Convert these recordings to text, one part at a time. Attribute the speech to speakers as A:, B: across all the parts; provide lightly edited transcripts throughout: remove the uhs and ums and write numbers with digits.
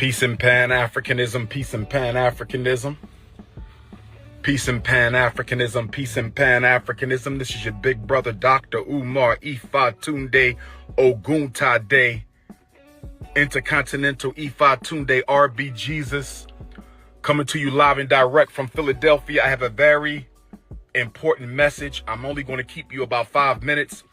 A: Peace and Pan-Africanism, peace and Pan-Africanism. Peace and Pan-Africanism, peace and Pan-Africanism. This is your big brother, Dr. Umar Ifa Tunde Oguntade, Intercontinental Ifa Tunde RB Jesus, coming to you live and direct from Philadelphia. I have a very important message. I'm only going to keep you about 5 minutes.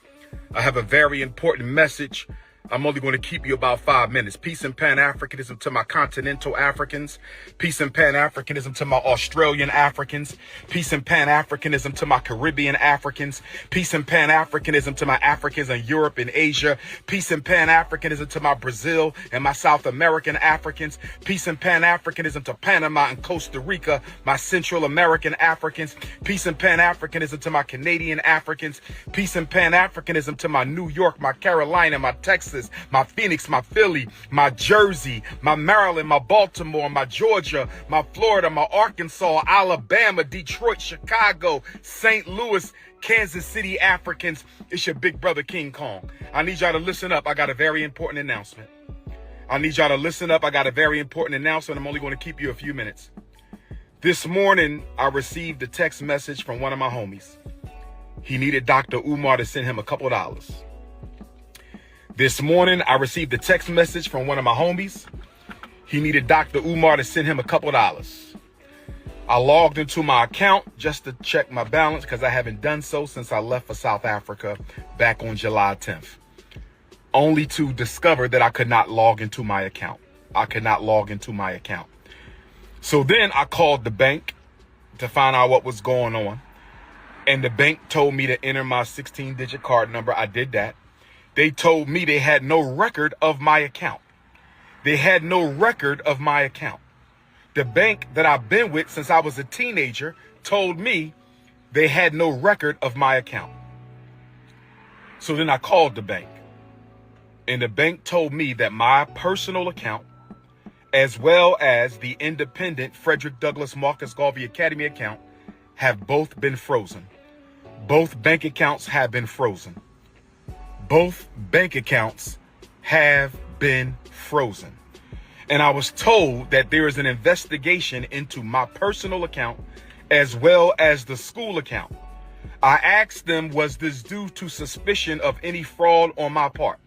A: I have a very important message. I'm only going to keep you about 5 minutes. Peace and Pan-Africanism to my continental Africans. Peace and Pan-Africanism to my Australian Africans. Peace and Pan-Africanism to my Caribbean Africans. Peace and Pan-Africanism to my Africans in Europe and Asia. Peace and Pan-Africanism to my Brazil and my South American Africans. Peace and Pan-Africanism to Panama and Costa Rica, my Central American Africans. Peace and Pan-Africanism to my Canadian Africans. Peace and Pan-Africanism to my New York, my Carolina, my Texas, my Phoenix, my Philly, my Jersey, my Maryland, my Baltimore, my Georgia, my Florida, my Arkansas, Alabama, Detroit, Chicago, St. Louis, Kansas City Africans. It's your big brother King Kong. I need y'all to listen up. I got a very important announcement. I'm only going to keep you a few minutes. This morning, I received a text message from one of my homies. He needed Dr. Umar to send him a couple of dollars. This morning, I received a text message from one of my homies. He needed Dr. Umar to send him a couple of dollars. I logged into my account just to check my balance because I haven't done so since I left for South Africa back on July 10th. Only to discover that I could not log into my account. So then I called the bank to find out what was going on. And the bank told me to enter my 16-digit card number. I did that. They told me they had no record of my account. The bank that I've been with since I was a teenager told me they had no record of my account. So then I called the bank. And the bank told me that my personal account, as well as the independent Frederick Douglass Marcus Garvey Academy account, have both been frozen. Both bank accounts have been frozen. And I was told that there is an investigation into my personal account as well as the school account. I asked them, was this due to suspicion of any fraud on my part?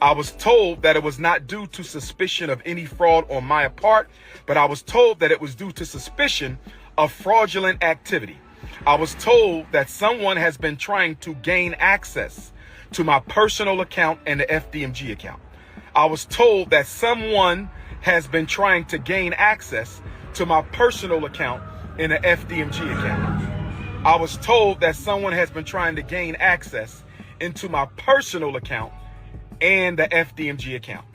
A: I was told that it was not due to suspicion of any fraud on my part, but I was told that it was due to suspicion of fraudulent activity. I was told that someone has been trying to gain access to my personal account and the FDMG account. I was told that someone has been trying to gain access to my personal account and the FDMG account. I was told that someone has been trying to gain access into my personal account and the FDMG account.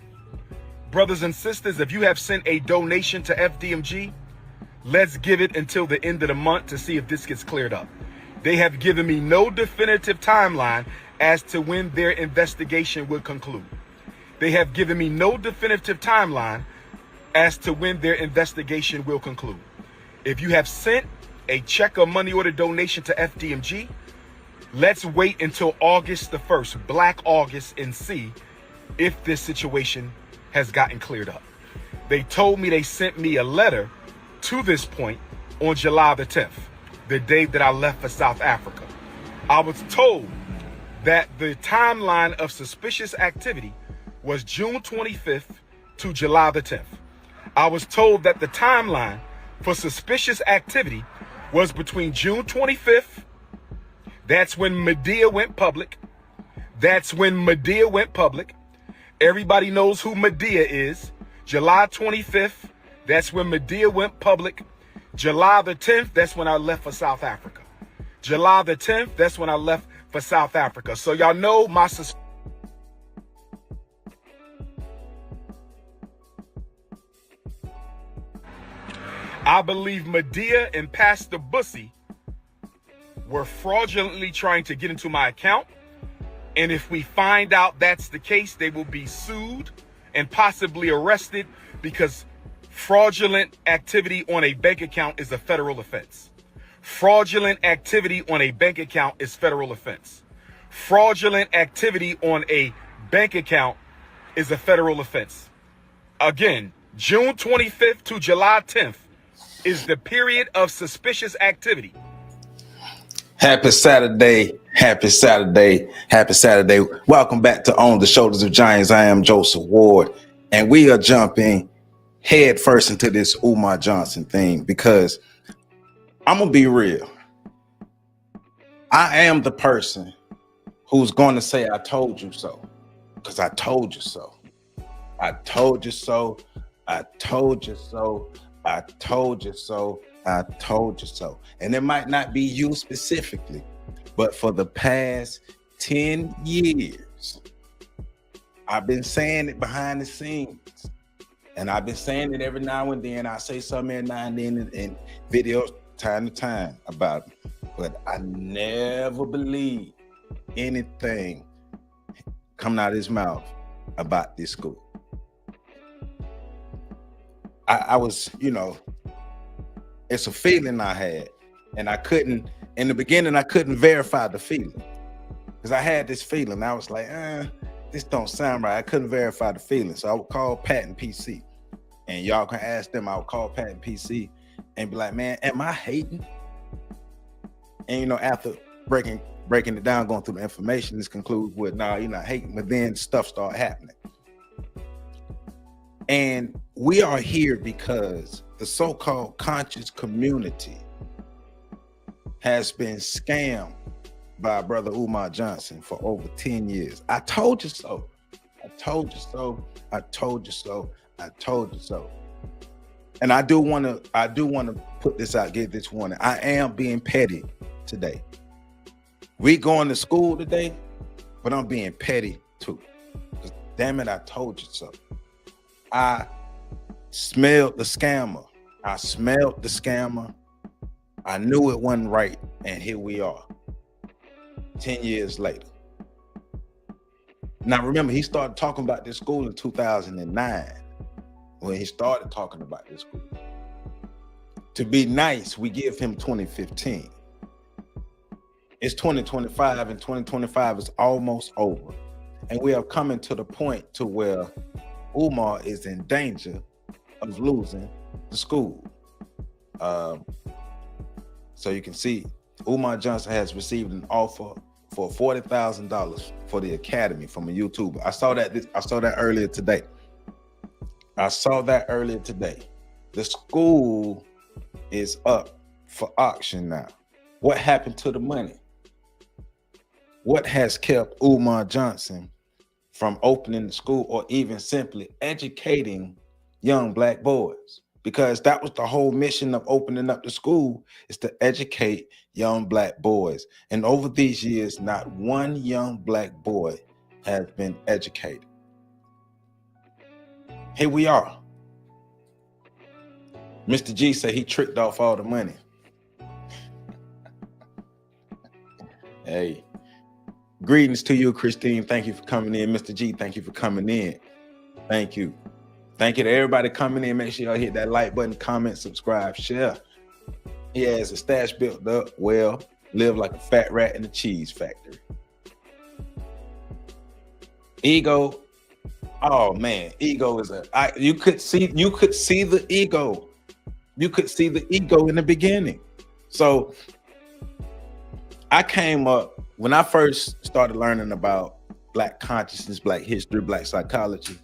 A: Brothers and sisters, if you have sent a donation to FDMG, let's give it until the end of the month to see if this gets cleared up. They have given me no definitive timeline as to when their investigation will conclude. If you have sent a check or money order donation to FDMG, let's wait until August the 1st, Black August, and see if this situation has gotten cleared up. They told me they sent me a letter to this point on July the 10th, the day that I left for South Africa. I was told that the timeline of suspicious activity was June 25th to July the 10th. I was told that the timeline for suspicious activity was between June 25th, that's when Medea went public. Everybody knows who Medea is. July 25th, that's when Medea went public. July the 10th, that's when I left for South Africa. So y'all know my I believe Medea and Pastor Bussy were fraudulently trying to get into my account. And if we find out that's the case, they will be sued and possibly arrested because fraudulent activity on a bank account is a federal offense. Fraudulent activity on a bank account is federal offense. Again, June 25th to July 10th is the period of suspicious activity.
B: Happy Saturday, happy Saturday, happy Saturday. Welcome back to On the Shoulders of Giants. I am Joseph Ward, and we are jumping head first into this Umar Johnson thing because I'm going to be real. I am the person who's going to say, I told you so, because I told you so. I told you so. I told you so. I told you so. I told you so. And it might not be you specifically, but for the past 10 years, I've been saying it behind the scenes. And I've been saying it every now and then. I say something every now and then in videos time to time about it. But I never believed anything coming out of his mouth about this school. I was, it's a feeling I had, and I couldn't, in the beginning, I couldn't verify the feeling because I had this feeling. I was like, this don't sound right. I couldn't verify the feeling. So I would call Pat and PC, and y'all can ask them. I would call Pat and PC and be like, man, am I hating? And, after breaking it down, going through the information, this concludes with, nah, you're not hating, but then stuff started happening. And we are here because the so-called conscious community has been scammed by Brother Umar Johnson for over 10 years. I told you so. I told you so. I told you so. I told you so. And I do want to put this out, give this warning. I am being petty today. We going to school today, but I'm being petty too. Because damn it, I told you so. I smelled the scammer. I smelled the scammer. I knew it wasn't right. And here we are, 10 years later. Now, remember, he started talking about this school in 2009 when he started talking about this school. To be nice, we give him 2015. It's 2025, and 2025 is almost over. And we are coming to the point to where Umar is in danger of losing the school. So you can see Umar Johnson has received an offer for $40,000 for the academy from a YouTuber. I saw that earlier today. The school is up for auction now. What happened to the money? What has kept Umar Johnson from opening the school or even simply educating young Black boys? Because that was the whole mission of opening up the school, is to educate young Black boys. And over these years, not one young Black boy has been educated. Here we are. Mr. G said he tricked off all the money. Hey. Greetings to you, Christine. Thank you for coming in. Mr. G, thank you for coming in. Thank you. Thank you to everybody coming in. Make sure y'all hit that like button, comment, subscribe, share. He has a stash built up. Well, live like a fat rat in a cheese factory. Ego. Oh man, ego is you could see the ego. You could see the ego in the beginning. So I came up when I first started learning about Black consciousness, Black history, Black psychology.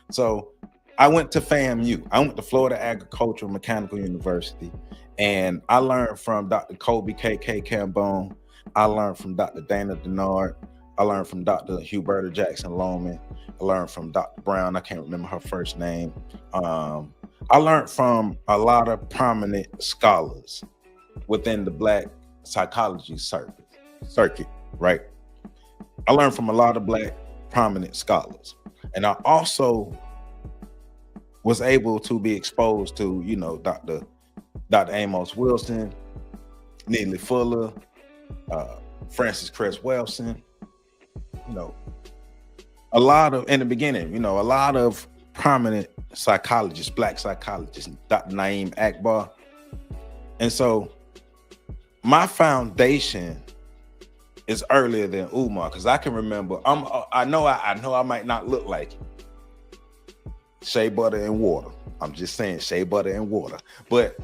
B: So I went to FAMU. I went to Florida Agricultural Mechanical University, and I learned from Dr. Kobe K.K. Cambone. I learned from Dr. Dana Denard. I learned from Dr. Huberta Jackson Lohman. I learned from Dr. Brown. I can't remember her first name. I learned from a lot of prominent scholars within the Black psychology circuit, right? I learned from a lot of Black prominent scholars. And I also was able to be exposed to, Dr. Amos Wilson, Neely Fuller, Francis Cress Welsing, a lot of, in the beginning, a lot of prominent psychologists, Black psychologists, Dr. Naeem Akbar. And so my foundation is earlier than Umar, because I can remember, I know I might not look like it. Shea butter and water. I'm just saying shea butter and water. But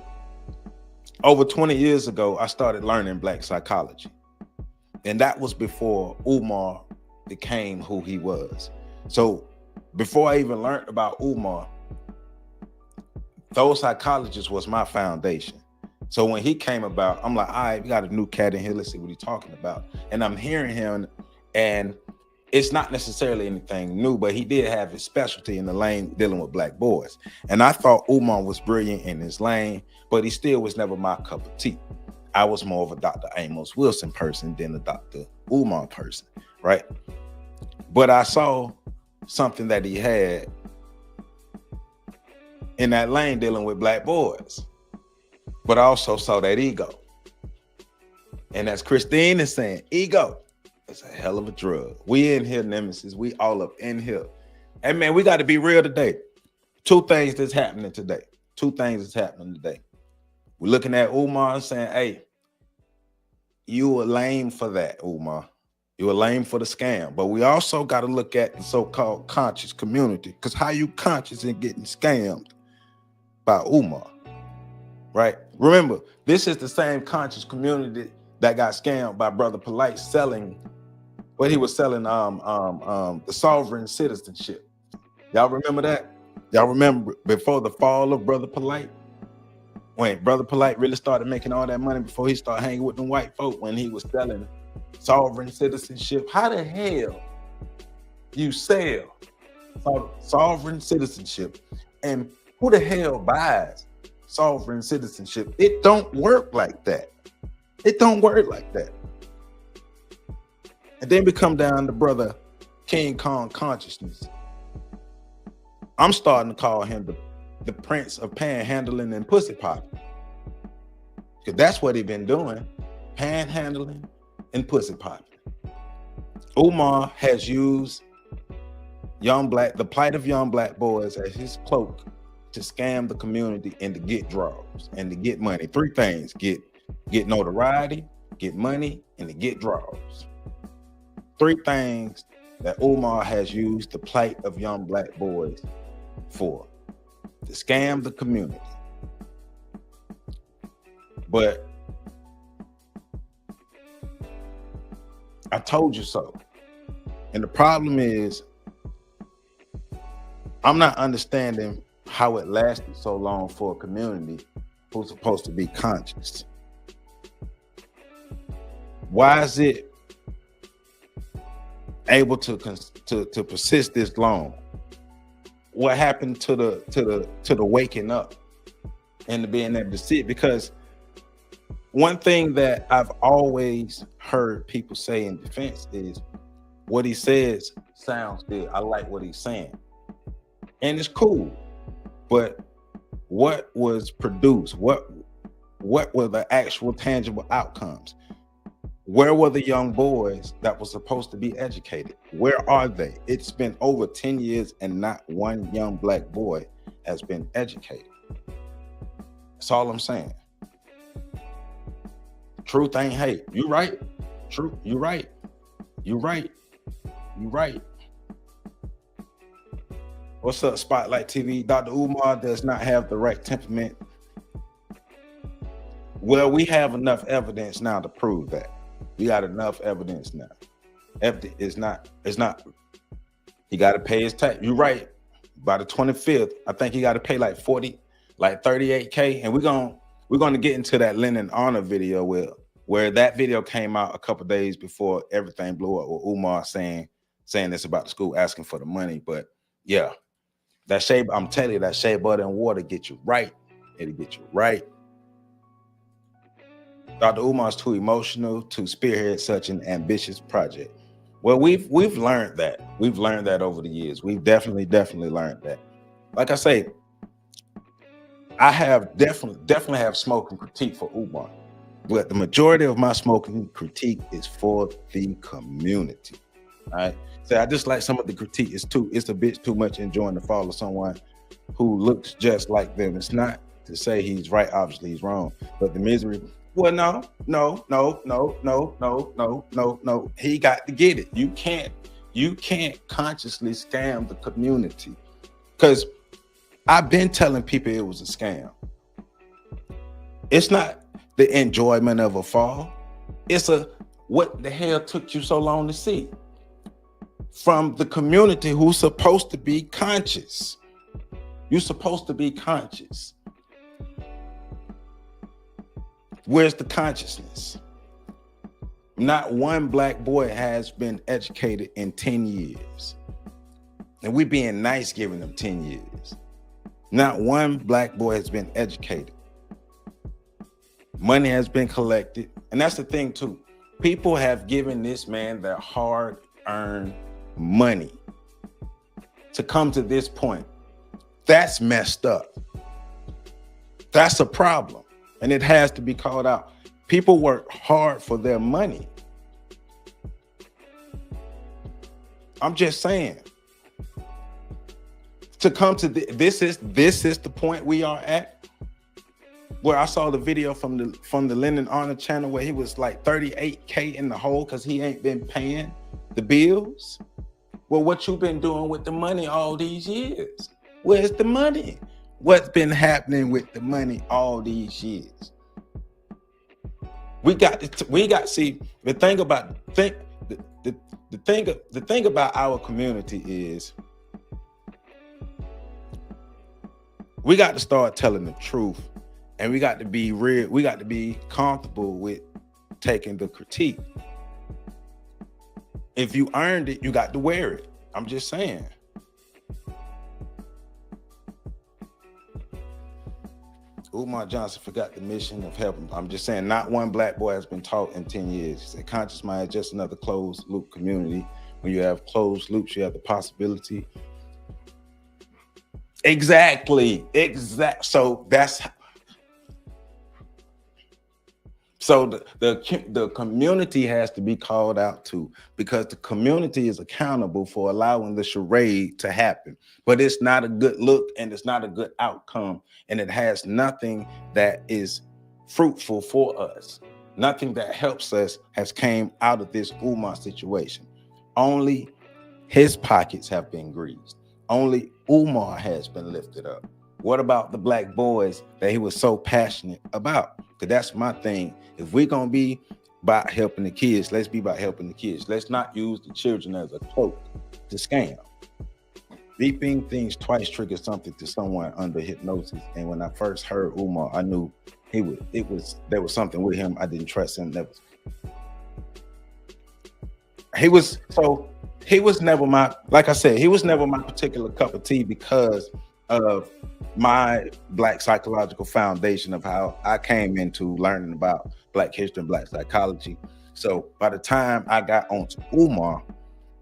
B: over 20 years ago, I started learning black psychology. And that was before Umar became who he was. So before I even learned about Umar, those psychologists was my foundation. So when he came about, I'm like, all right, we got a new cat in here. Let's see what he's talking about. And I'm hearing him, and it's not necessarily anything new, but he did have his specialty in the lane dealing with black boys. And I thought Umar was brilliant in his lane, but he still was never my cup of tea. I was more of a Dr. Amos Wilson person than a Dr. Umar person, right? But I saw something that he had in that lane dealing with black boys. But I also saw that ego. And as Christine is saying, ego is a hell of a drug. We in here, Nemesis. We all up in here. And man, we got to be real today. Two things that's happening today. We're looking at Umar and saying, hey, you were lame for that, Umar. You were lame for the scam. But we also got to look at the so-called conscious community, because how you conscious in getting scammed by Umar, right? Remember, this is the same conscious community that got scammed by Brother Polite selling what he was selling, the sovereign citizenship. Y'all remember that? Y'all remember before the fall of Brother Polite? When Brother Polite really started making all that money before he started hanging with them white folk, when he was selling sovereign citizenship. How the hell you sell sovereign citizenship, and who the hell buys sovereign citizenship? It don't work like that. It don't work like that. And then we come down to Brother King Kong Consciousness. I'm starting to call him the prince of panhandling and pussy popping, because that's what he been doing, panhandling and pussy popping. Umar has used the plight of young black boys as his cloak to scam the community and to get draws and to get money. Three things: get notoriety, get money, and to get draws. Three things that Umar has used the plight of young black boys for: to scam the community. But I told you so. And the problem is, I'm not understanding how it lasted so long for a community who's supposed to be conscious. Why is it able to persist this long? What happened to the waking up and to being able to see it? Because one thing that I've always heard people say in defense is, what he says sounds good. I like what he's saying, and it's cool. But what was produced? What were the actual tangible outcomes? Where were the young boys that were supposed to be educated? Where are they? It's been over 10 years and not one young black boy has been educated. That's all I'm saying. Truth ain't hate. You right. True. You right. You right. You right. What's up, Spotlight TV? Dr. Umar does not have the right temperament. Well, we have enough evidence now to prove that. We got enough evidence now. It's not. He got to pay his tax. You're right. By the 25th, I think he got to pay like 38K. And we're gonna get into that Lennon Honor video where that video came out a couple days before everything blew up, with Umar saying this about the school, asking for the money. But yeah, that shea, I'm telling you, that shea butter and water get you right. It'll get you right. Dr. Umar's too emotional to spearhead such an ambitious project. Well, we've learned that. We've learned that over the years. We've definitely learned that. Like I say, I have definitely have smoking critique for Umar, but the majority of my smoking critique is for the community. All right. So I just like some of the critique. It's a bit too much enjoying the fall of someone who looks just like them. It's not to say he's right, obviously he's wrong, but the misery. Well, no. He got to get it. You can't consciously scam the community, because I've been telling people it was a scam. It's not the enjoyment of a fall. It's what the hell took you so long to see? From the community who's supposed to be conscious. You're supposed to be conscious. Where's the consciousness? Not one black boy has been educated in 10 years. And we being nice giving them 10 years. Not one black boy has been educated. Money has been collected. And that's the thing too. People have given this man their hard-earned money to come to this point. That's messed up. That's a problem. And it has to be called out. People work hard for their money. I'm just saying. To come to this is the point we are at. Where I saw the video from the Lyndon Honor channel where he was like 38K in the hole because he ain't been paying the bills. Well, what you been doing with the money all these years? Where's the money? What's been happening with the money all these years? See, the thing about our community is we got to start telling the truth, and we got to be real. We got to be comfortable with taking the critique. If you earned it, you got to wear it. I'm just saying. Umar Johnson forgot the mission of helping. I'm just saying, not one black boy has been taught in 10 years. He said, conscious mind is just another closed loop community. When you have closed loops, you have the possibility. Exactly. So the community has to be called out too, because the community is accountable for allowing the charade to happen. But it's not a good look, and it's not a good outcome, and it has nothing that is fruitful for us. Nothing that helps us has came out of this Umar situation. Only his pockets have been greased. Only Umar has been lifted up. What about the black boys that he was so passionate about? Because that's my thing. If we're going to be about helping the kids, let's be about helping the kids. Let's not use the children as a cloak to scam. Beeping things twice triggered something to someone under hypnosis. And when I first heard Umar, I knew there was something with him. I didn't trust him. He was never my, like I said, he was never my particular cup of tea because of my Black psychological foundation of how I came into learning about Black history and Black psychology. So by the time I got onto Umar,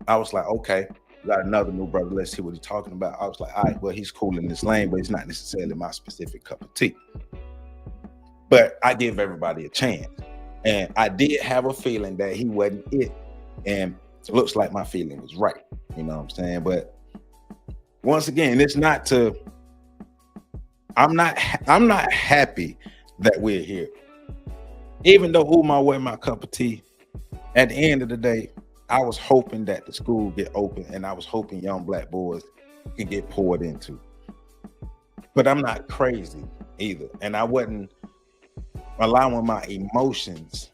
B: I was like, okay, we got another new brother. Let's see what he's talking about. I was like, all right, well, he's cool in this lane, but he's not necessarily my specific cup of tea. But I give everybody a chance. And I did have a feeling that he wasn't it. And it looks like my feeling was right. You know what I'm saying? But once again, it's not to, I'm not happy that we're here. Even though Umar wasn't my cup of tea, at the end of the day, I was hoping that the school get open, and I was hoping young black boys can get poured into. But I'm not crazy either. And I wasn't allowing my emotions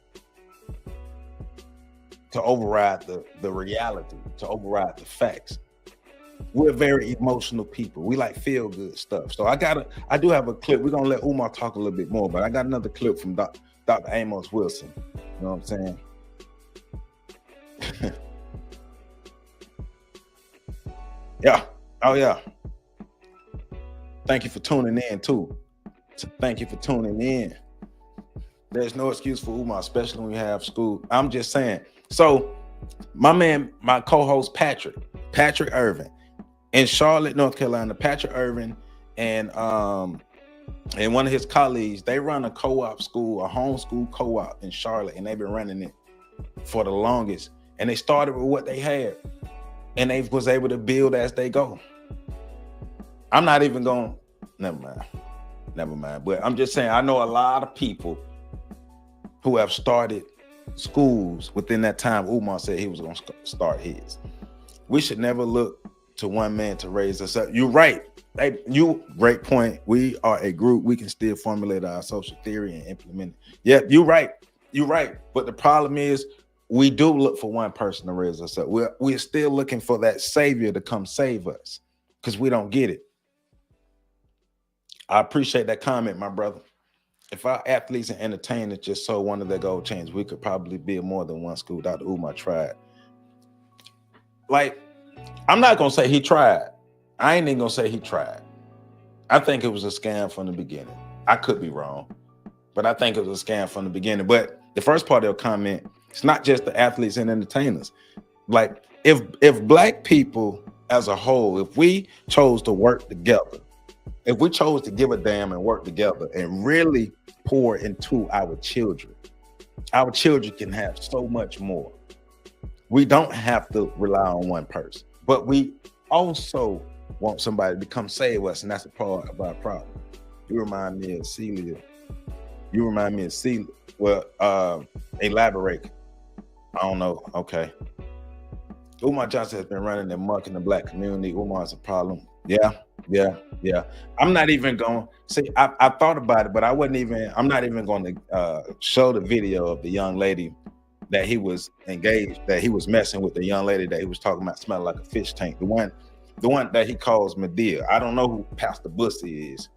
B: to override the reality, to override the facts. We're very emotional people. We like feel good stuff. So I do have a clip. We're gonna let Umar talk a little bit more, but I got another clip from Dr. Amos Wilson. You know what I'm saying? Yeah. Oh yeah. Thank you for tuning in too. Thank you for tuning in. There's no excuse for Umar, especially when you have school. I'm just saying. So my co-host Patrick Irvin in Charlotte, North Carolina, Patrick Irvin and one of his colleagues, they run a co-op school, a homeschool co-op in Charlotte, and they've been running it for the longest. And they started with what they had, and they was able to build as they go. I'm not even going, never mind. But I'm just saying, I know a lot of people who have started schools within that time Umar said he was going to start his. We should never look to one man to raise us up. You're right. You great point. We are a group. We can still formulate our social theory and implement it. Yeah, you're right. You're right. But the problem is we do look for one person to raise us up. We're still looking for that savior to come save us because we don't get it. I appreciate that comment, my brother. If our athletes and entertainers just sold one of their gold chains, we could probably build more than one school. Dr. Umar tried. Like, I'm not gonna say he tried. I ain't even gonna say he tried. I think it was a scam from the beginning. I could be wrong, but I think it was a scam from the beginning. But the first part of your comment, it's not just the athletes and entertainers. Like, if black people as a whole, if we chose to work together, if we chose to give a damn and work together and really pour into our children can have so much more. We don't have to rely on one person, but we also want somebody to come save us, and that's a part of our problem. You remind me of Celia. Well, elaborate. I don't know. Okay. Umar Johnson has been running the muck in the black community. Umar's a problem. Yeah. I'm not even going to see. I thought about it, but I'm not even going to show the video of the young lady that he was engaged, that he was messing with, the young lady that he was talking about smelling like a fish tank. The one that he calls Medea. I don't know who Pastor Bussy is,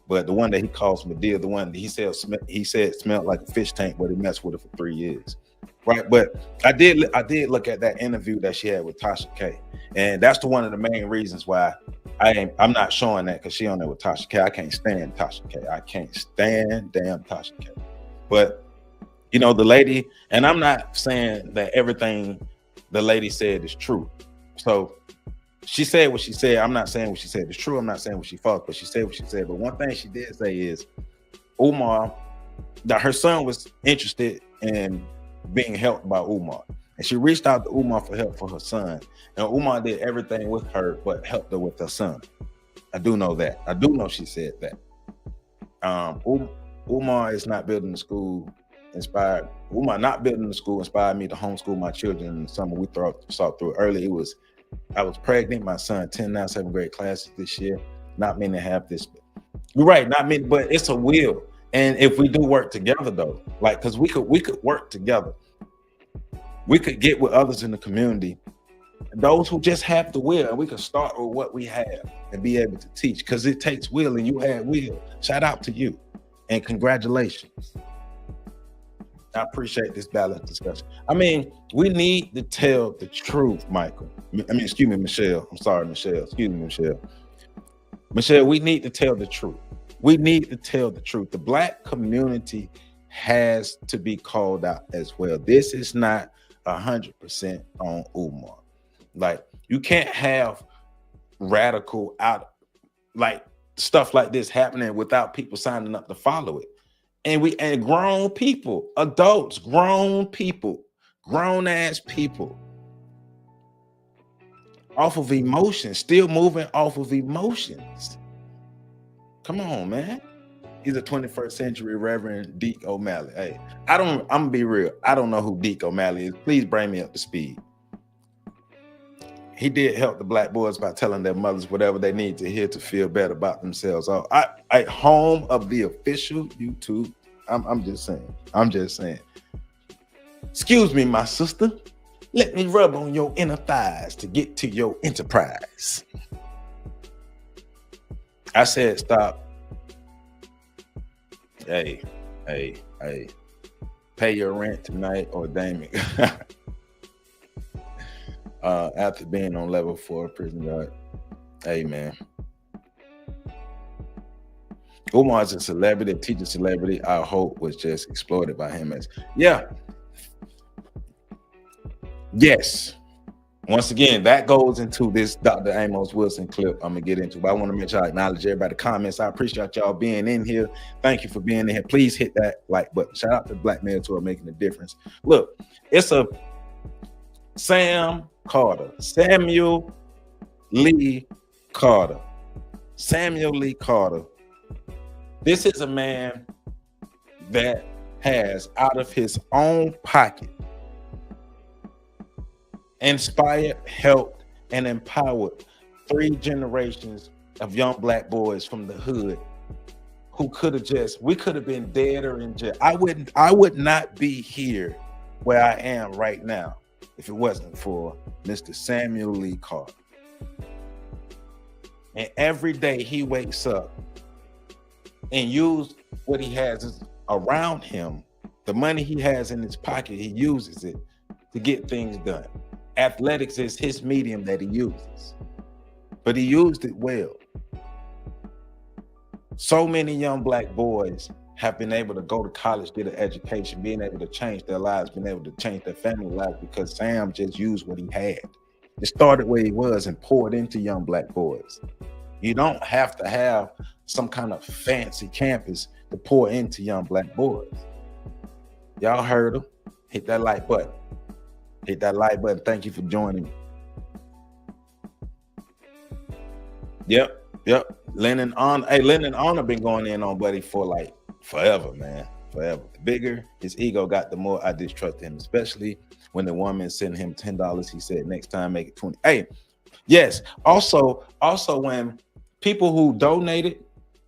B: but the one that he calls Medea, the one that he said smelled like a fish tank, but he messed with her for 3 years. Right, but I did look at that interview that she had with Tasha K, and that's one of the main reasons why I'm not showing that, because she on there with Tasha K. I can't stand Tasha K. I can't stand damn Tasha K. But you know, the lady, and I'm not saying that everything the lady said is true. So she said what she said. I'm not saying what she said is true. I'm not saying what she thought, but she said what she said. But one thing she did say is Umar, that her son was interested in being helped by Umar, and she reached out to Umar for help for her son, and Umar did everything with her but helped her with her son. I do know that. I do know she said that. Umar is not building the school inspired. Umar not building the school inspired me to homeschool my children in the summer. We saw through early. I was pregnant. My son 10 now 7th grade classes this year. Not many have this. You're right, not many, but it's a will. And if we do work together though, like, because we could work together. We could get with others in the community, those who just have the will, and we can start with what we have and be able to teach, because it takes will, and you have will. Shout out to you and congratulations. I appreciate this balanced discussion. I mean, we need to tell the truth, Michael. Excuse me, Michelle. I'm sorry, Michelle. Excuse me, Michelle. Michelle, we need to tell the truth. We need to tell the truth. The black community has to be called out as well. This is not 100% on Umar. Like, you can't have radical out, like, stuff like this happening without people signing up to follow it. And grown people, adults, grown people, grown ass people, off of emotions, still moving off of emotions. Come on, man. He's a 21st century Reverend Deke O'Malley. Hey, I'm gonna be real. I don't know who Deke O'Malley is. Please bring me up to speed. He did help the black boys by telling their mothers whatever they need to hear to feel better about themselves. I home of the official YouTube. I'm just saying. Excuse me, my sister. Let me rub on your inner thighs to get to your enterprise. I said stop. Hey. Pay your rent tonight or damn it. After being on level 4 prison guard. Hey, man. Umar is a celebrity, a teacher celebrity. Our hope was just exploited by him as, yeah. Yes. Once again, that goes into this Dr. Amos Wilson clip I'm going to get into. But I want to make sure I acknowledge everybody comments. I appreciate y'all being in here. Thank you for being in here. Please hit that like button. Shout out to black men who are making a difference. Look, it's a Samuel Lee Carter. Samuel Lee Carter. This is a man that has, out of his own pocket, inspired, helped, and empowered 3 generations of young black boys from the hood who we could have been dead or in jail. I would not be here where I am right now if it wasn't for Mr. Samuel Lee Carter. And every day he wakes up and uses what he has around him, the money he has in his pocket, he uses it to get things done. Athletics is his medium that he uses, but he used it well. So many young black boys have been able to go to college, get an education, being able to change their lives, being able to change their family lives because Sam just used what he had. It started where he was and poured into young black boys. You don't have to have some kind of fancy campus to pour into young black boys. Y'all heard him. Hit that like button. Hit that like button. Thank you for joining me. Yep. Lennon Honor been going in on Buddy for like forever, man. Forever. The bigger his ego got, the more I distrust him, especially when the woman sent him $10. He said, next time make it 20. Hey, yes. Also when people who donated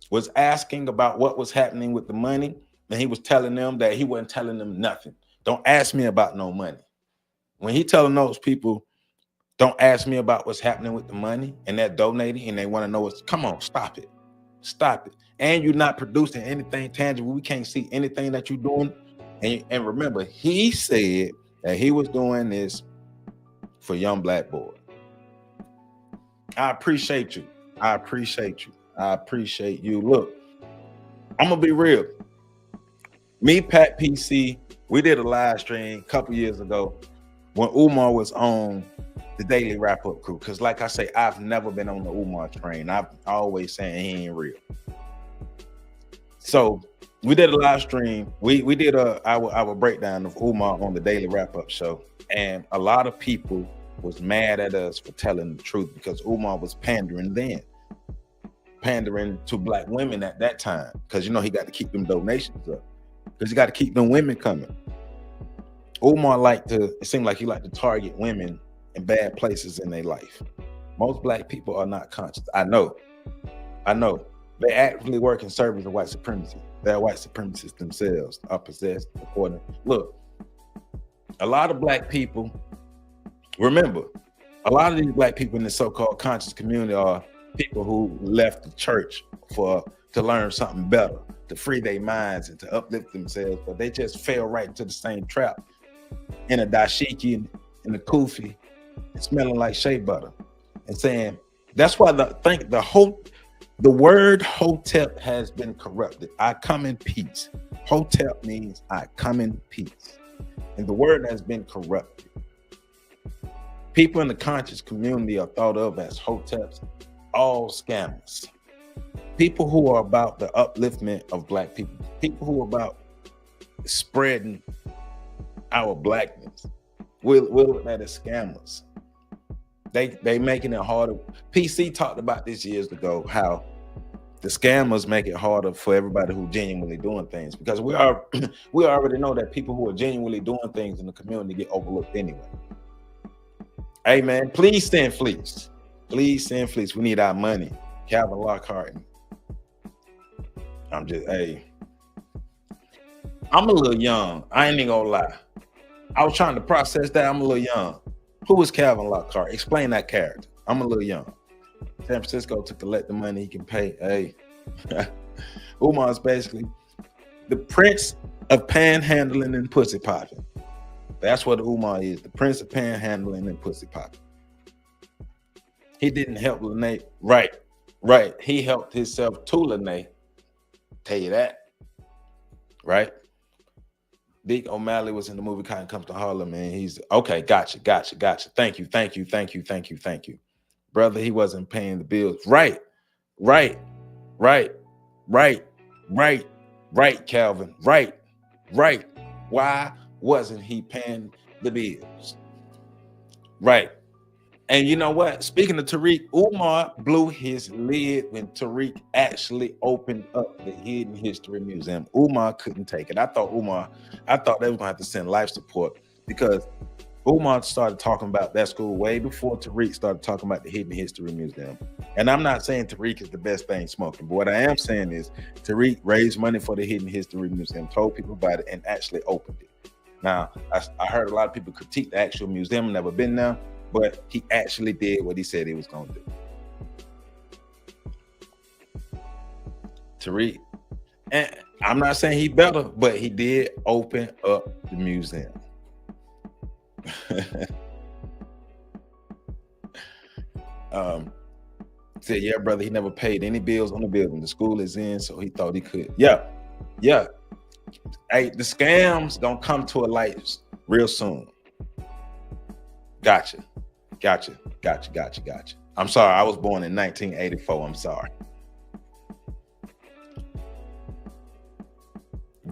B: was asking about what was happening with the money, and he was telling them that he wasn't telling them nothing. Don't ask me about no money. When he telling those people, don't ask me about what's happening with the money, and they're donating and they want to know what's, come on, stop it. And you're not producing anything tangible. We can't see anything that you're doing. And remember, he said that he was doing this for young black boys. I appreciate you. I appreciate you. Look, I'm gonna be real. Me, Pat PC, we did a live stream a couple years ago when Umar was on the Daily Wrap-Up crew. Because like I say, I've never been on the Umar train. I've always saying he ain't real. So we did a live stream. We did our breakdown of Umar on the Daily Wrap-Up show. And a lot of people was mad at us for telling the truth because Umar was pandering to black women at that time. Because, you know, he got to keep them donations up. Because he got to keep them women coming. Umar it seemed like he liked to target women in bad places in their life. Most black people are not conscious. I know. They actively work in service of white supremacy. They're white supremacists themselves, are possessed according. Look, a lot of black people, remember, a lot of these black people in the so-called conscious community are people who left the church to learn something better, to free their minds and to uplift themselves, but they just fell right into the same trap in a dashiki, in a kufi, smelling like shea butter, and saying that's why the word hotep has been corrupted. I come in peace. Hotep means I come in peace, and the word has been corrupted. People in the conscious community are thought of as hoteps, all scammers. People who are about the upliftment of black people, people who are about spreading our blackness, we'll look at as scammers. They making it harder. PC talked about this years ago, how the scammers make it harder for everybody who genuinely doing things, because we already know that people who are genuinely doing things in the community get overlooked anyway. Hey man, please send fleece. Please send fleece. We need our money. Calvin Lockhart. I'm a little young. I ain't even gonna lie. I was trying to process that. I'm a little young. Who is Calvin Lockhart? Explain that character. I'm a little young. San Francisco to collect the money he can pay. Hey, Umar is basically the prince of panhandling and pussy popping. That's what Umar is, the prince of panhandling and pussy popping. He didn't help Lene. Right. He helped himself to Lene. Tell you that. Right? Deke O'Malley was in the movie Cotton Comes to Harlem, and he's okay. Gotcha. Thank you. Brother, he wasn't paying the bills. Right, Calvin. Right. Why wasn't he paying the bills? Right. And you know what? Speaking of Tariq, Umar blew his lid when Tariq actually opened up the Hidden History Museum. Umar couldn't take it. I thought they were gonna have to send life support, because Umar started talking about that school way before Tariq started talking about the Hidden History Museum. And I'm not saying Tariq is the best thing smoking, but what I am saying is Tariq raised money for the Hidden History Museum, told people about it, and actually opened it. Now, I heard a lot of people critique the actual museum, never been there, but he actually did what he said he was going to do. Tariq, and I'm not saying he better, but he did open up the museum. Said, yeah, brother, he never paid any bills on the building. The school is in, so he thought he could. Yeah. Hey, the scams gonna come to a light real soon. Gotcha. I'm sorry, I was born in 1984. I'm sorry.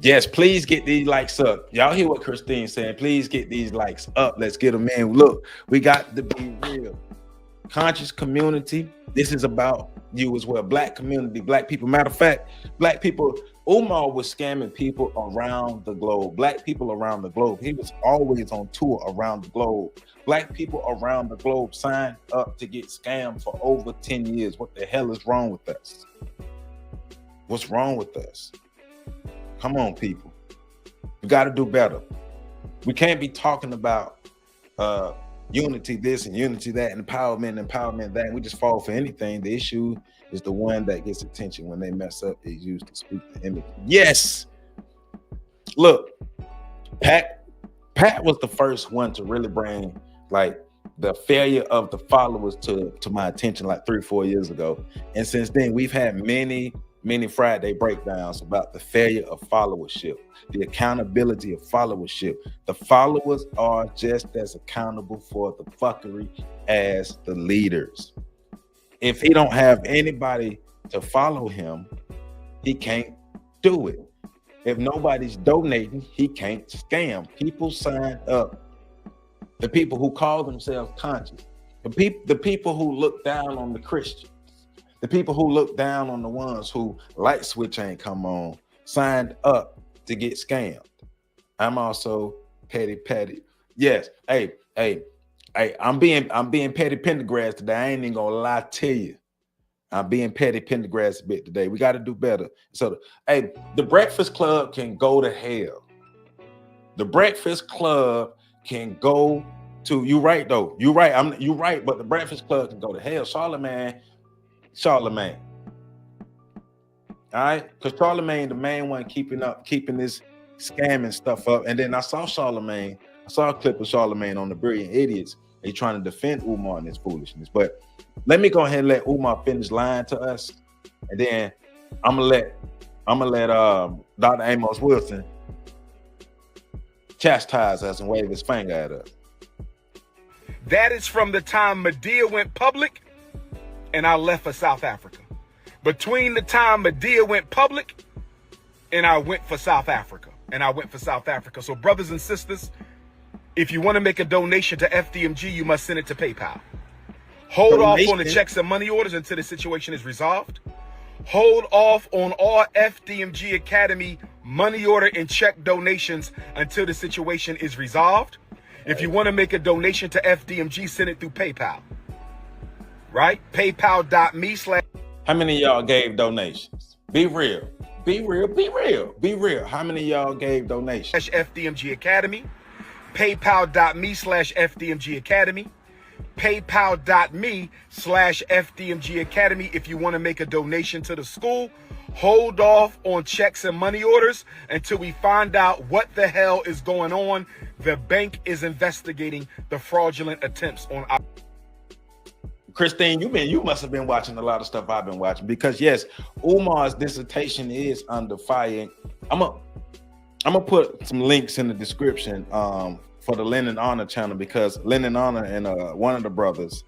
B: Yes, please get these likes up. Y'all hear what Christine's saying? Please get these likes up. Let's get them in. Look, we got to be real. Conscious community. This is about you as well. Black community, black people. Matter of fact, black people. Umar was scamming people around the globe. Black people around the globe. He was always on tour around the globe. Black people around the globe signed up to get scammed for over 10 years. What the hell is wrong with us? What's wrong with us? Come on, people. We got to do better. We can't be talking about unity this and unity that, and empowerment that, and we just fall for anything. The issue is the one that gets attention when they mess up is used to speak the image. Yes. Look, Pat was the first one to really bring like the failure of the followers to my attention like 3-4 years ago. And since then, we've had many Friday breakdowns about the failure of followership, the accountability of followership. The followers are just as accountable for the fuckery as the leaders. If he don't have anybody to follow him, he can't do it. If nobody's donating, he can't scam. People sign up. The people who call themselves conscious, the people who look down on the Christians, the people who look down on the ones who light switch ain't come on, signed up to get scammed. I'm also petty. Yes, hey, I'm being petty Pendergrass today. I ain't even gonna lie to you. I'm being petty Pendergrass a bit today. We got to do better. So, hey, the Breakfast Club can go to hell. The Breakfast Club can go to, you right though. You right. You right, but the Breakfast Club can go to hell. Charlemagne. All right, because Charlemagne, the main one keeping this scamming stuff up. And then I saw a clip of Charlemagne on the Brilliant Idiots. He trying to defend Umar and his foolishness. But let me go ahead and let Umar finish lying to us, and then I'm gonna let Dr. Amos Wilson chastise us and wave his finger at us.
A: That is from the time Medea went public and I left for South Africa. Between the time Medea went public and I went for South Africa. So brothers and sisters, if you want to make a donation to FDMG, you must send it to PayPal. Hold off on the checks and money orders until the situation is resolved. Hold off on all FDMG Academy money order and check donations until the situation is resolved. If you want to make a donation to FDMG, send it through PayPal. Right? PayPal.me/
B: How many of y'all gave donations? Be real. How many of y'all gave donations?
A: FDMG Academy. PayPal.me/FDMG Academy. PayPal.me/FDMG Academy. If you want to make a donation to the school, hold off on checks and money orders until we find out what the hell is going on. The bank is investigating the fraudulent attempts on our.
B: Christine, you must have been watching a lot of stuff I've been watching, because yes, Umar's dissertation is under fire. I'm gonna put some links in the description for the Lennon Honor channel, because Lennon Honor and one of the brothers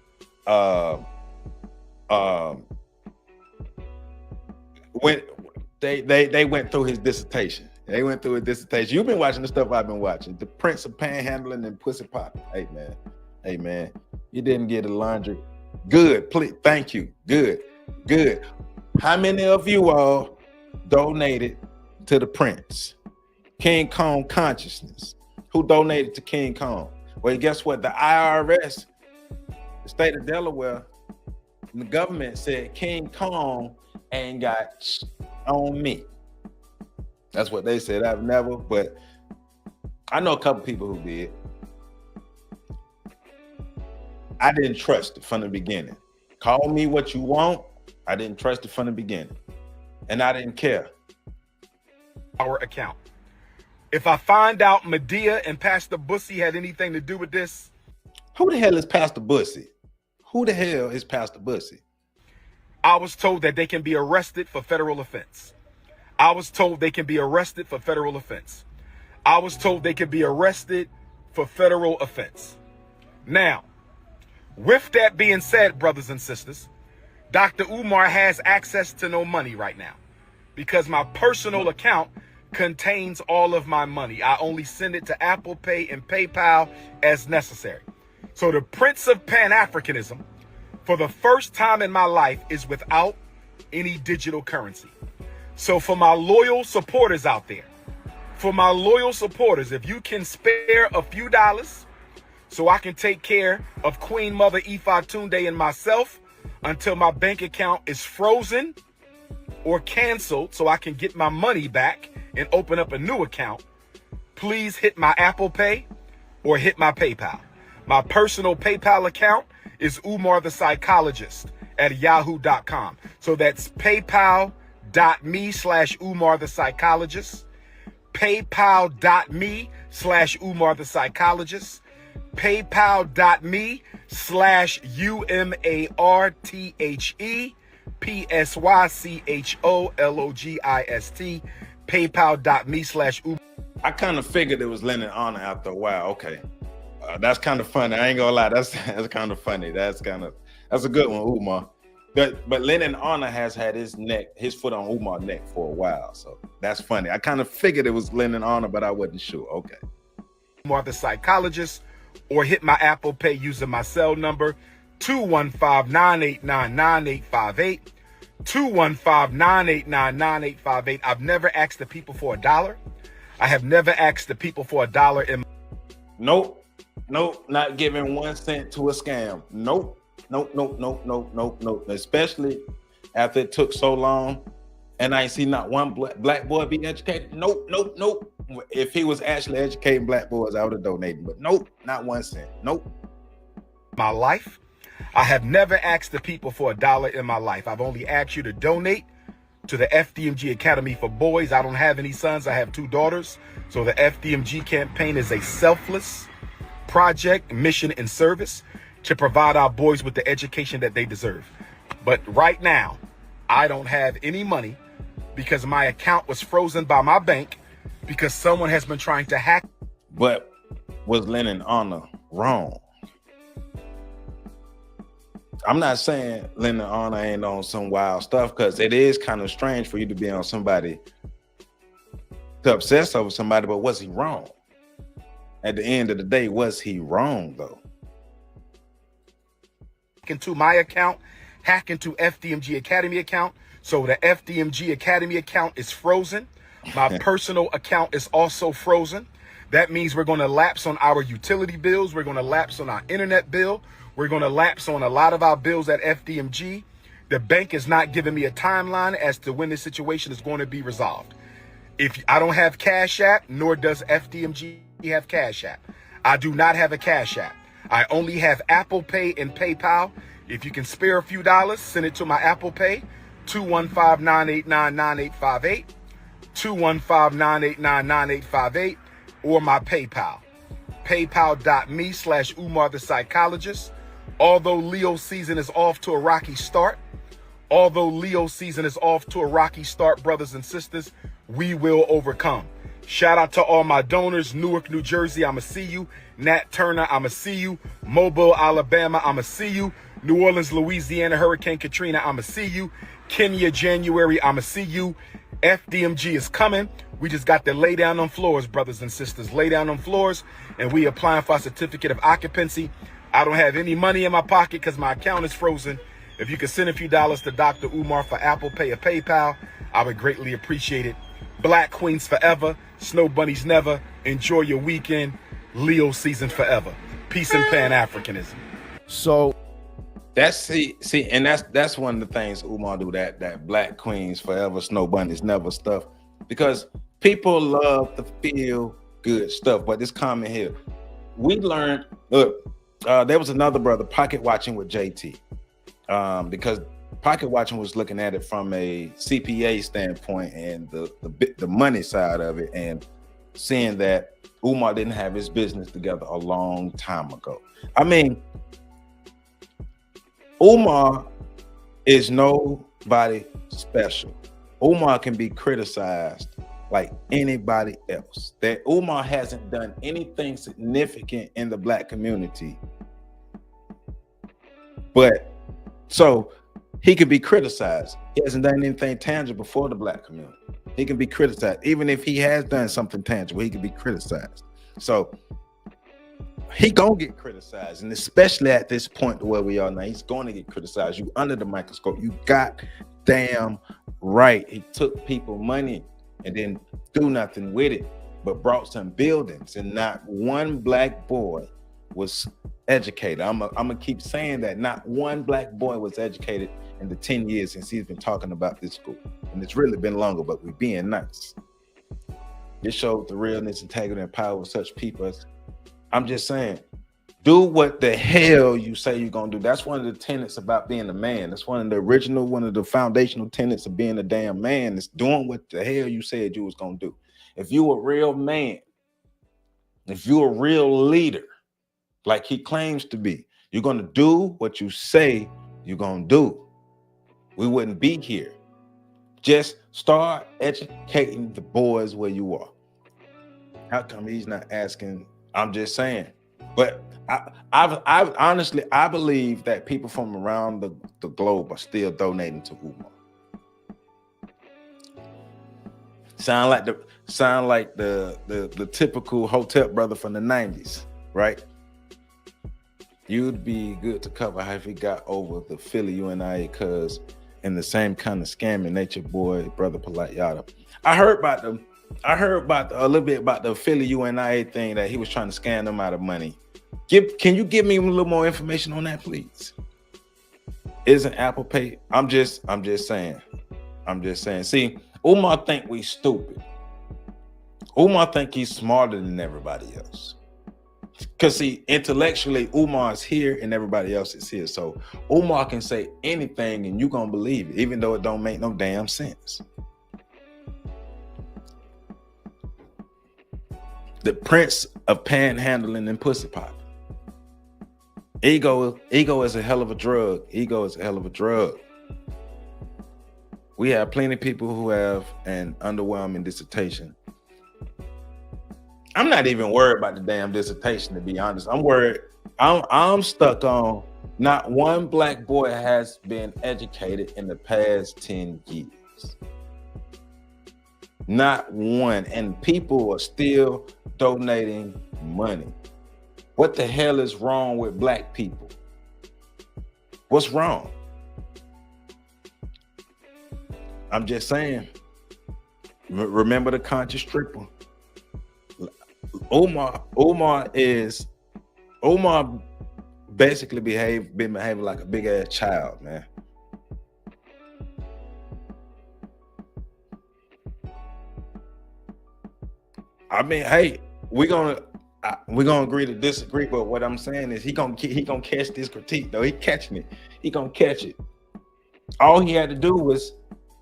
B: they went through his dissertation. You've been watching the stuff I've been watching. The Prince of Panhandling and Pussy Popping. Hey man, you didn't get a laundry. Good, please, thank you. Good. How many of you all donated to the Prince? King Kong Consciousness. Who donated to King Kong? Well, guess what? The IRS, the state of Delaware, and the government said King Kong ain't got on me. That's what they said. I've never, but I know a couple people who did. I didn't trust it from the beginning. Call me what you want. I didn't trust it from the beginning. And I didn't care.
A: Our account. If I find out Medea and Pastor Bussy had anything to do with this.
B: Who the hell is Pastor Bussy? Who the hell is Pastor Bussy?
A: I was told that they can be arrested for federal offense. I was told they can be arrested for federal offense. I was told they could be arrested for federal offense. Now, with that being said, brothers and sisters, Dr. Umar has access to no money right now because my personal account contains all of my money. I only send it to Apple Pay and PayPal as necessary. So the Prince of Pan-Africanism, for the first time in my life, is without any digital currency. So for my loyal supporters out there, if you can spare a few dollars so I can take care of Queen Mother Ifa Tunde and myself until my bank account is frozen or canceled so I can get my money back and open up a new account, please hit my Apple Pay or hit my PayPal. My personal PayPal account is Umar the Psychologist at yahoo.com. So that's paypal.me/Umar the Psychologist, paypal.me/Umar the Psychologist, paypal.me/UMARTHEPSYCHOLOGIST, paypal.me/Umar.
B: I kind of figured it was Lennon Honor after a while. Okay. That's kind of funny. I ain't gonna lie. That's kind of funny. That's a good one, Umar. But Lennon Honor has had his foot on Umar's neck for a while. So that's funny. I kind of figured it was Lennon Honor, but I wasn't sure. Okay.
A: Umar the Psychologist, or hit my Apple Pay using my cell number 215-989-9858. 215-989-9858. I've never asked the people for $1. I have never asked the people for $1 in
B: Nope, not giving 1 cent to a scam. Nope. Especially after it took so long and I ain't seen not one black boy be educated. Nope. If he was actually educating black boys, I would have donated. But nope, not 1 cent. Nope.
A: My life, I have never asked the people for $1 in my life. I've only asked you to donate to the FDMG Academy for Boys. I don't have any sons. I have 2 daughters. So the FDMG campaign is a selfless project, mission, and service to provide our boys with the education that they deserve. But right now, I don't have any money because my account was frozen by my bank because someone has been trying to hack.
B: But was Lennon Honor wrong? I'm not saying Lennon Honor ain't on some wild stuff, because it is kind of strange for you to be on somebody, to obsess over somebody, but was he wrong? At the end of the day, was he wrong though?
A: Into my account, hack into FDMG Academy account. So the FDMG Academy account is frozen. My personal account is also frozen. That means we're going to lapse on our utility bills. We're going to lapse on our internet bill. We're going to lapse on a lot of our bills at FDMG. The bank is not giving me a timeline as to when this situation is going to be resolved. If I don't have Cashapp, nor does FDMG have Cashapp. I do not have a Cashapp. I only have Apple Pay and PayPal. If you can spare a few dollars, send it to my Apple Pay, 215-989-9858, 215-989-9858, or my PayPal, paypal.me/Umar the Psychologist. Although Leo season is off to a rocky start, brothers and sisters, we will overcome. Shout out to all my donors. Newark, New Jersey, I'ma see you. Nat Turner, I'ma see you. Mobile, Alabama, I'ma see you. New Orleans, Louisiana, Hurricane Katrina, I'ma see you. Kenya, January, I'ma see you. FDMG is coming. We just got to lay down on floors, brothers and sisters. Lay down on floors, and we applying for a certificate of occupancy. I don't have any money in my pocket because my account is frozen. If you could send a few dollars to Dr. Umar for Apple Pay or PayPal, I would greatly appreciate it. Black Queens forever. Snow Bunnies never. Enjoy your weekend. Leo season forever. Peace and Pan-Africanism.
C: So
B: that's see, and that's one of the things Umar do, that black queens forever, snow bunnies never stuff, because people love to feel good stuff. But this comment here, we learned. Look, there was another brother pocket watching with JT, because pocket watching was looking at it from a CPA standpoint and the money side of it, and seeing that Umar didn't have his business together a long time ago. I mean, Umar is nobody special. Umar can be criticized like anybody else. That Umar hasn't done anything significant in the black community, but so he can be criticized. He hasn't done anything tangible for the black community. He can be criticized. Even if he has done something tangible, he can be criticized. So he gonna get criticized, and especially at this point where we are now, he's going to get criticized. You under the microscope. You got damn right. He took people money and didn't do nothing with it, but brought some buildings, and not one black boy was educated. I'm gonna keep saying that not one black boy was educated in the 10 years since he's been talking about this school, and it's really been longer, but we're being nice. This showed the realness, integrity, and power of such people. I'm just saying, do what the hell you say you're gonna do. That's one of the tenets about being a man. That's one of the foundational tenets of being a damn man, is doing what the hell you said you was gonna do. If you a real man, if you're a real leader, like he claims to be, you're gonna do what you say you're gonna do. We wouldn't be here. Just start educating the boys where you are. How come he's not asking? I'm just saying. But I honestly, I believe that people from around the globe are still donating to Umar. Sound like the typical hotel brother from the 90s, right? You'd be good to cover how he got over the Philly UNIA, cause in the same kind of scamming nature, boy, brother polite yada. I heard about a little bit about the Philly UNIA thing, that he was trying to scam them out of money. Can you give me a little more information on that, please? Isn't Apple Pay? I'm just saying. See, Umar think we stupid. Umar think he's smarter than everybody else. Because see, intellectually, Umar is here and everybody else is here. So Umar can say anything and you're gonna believe it, even though it don't make no damn sense. The prince of panhandling and pussy pop. Ego is a hell of a drug. Ego is a hell of a drug. We have plenty of people who have an underwhelming dissertation. I'm not even worried about the damn dissertation, to be honest. I'm worried. I'm stuck on not one black boy has been educated in the past 10 years. Not one. And people are still donating money. What the hell is wrong with black people? What's wrong? I'm just saying. Remember the conscious stripper. Umar basically been behaving like a big ass child, man. I mean, hey, we're gonna agree to disagree, but what I'm saying is he gonna catch this critique though. He catching it. He gonna catch it. All he had to do was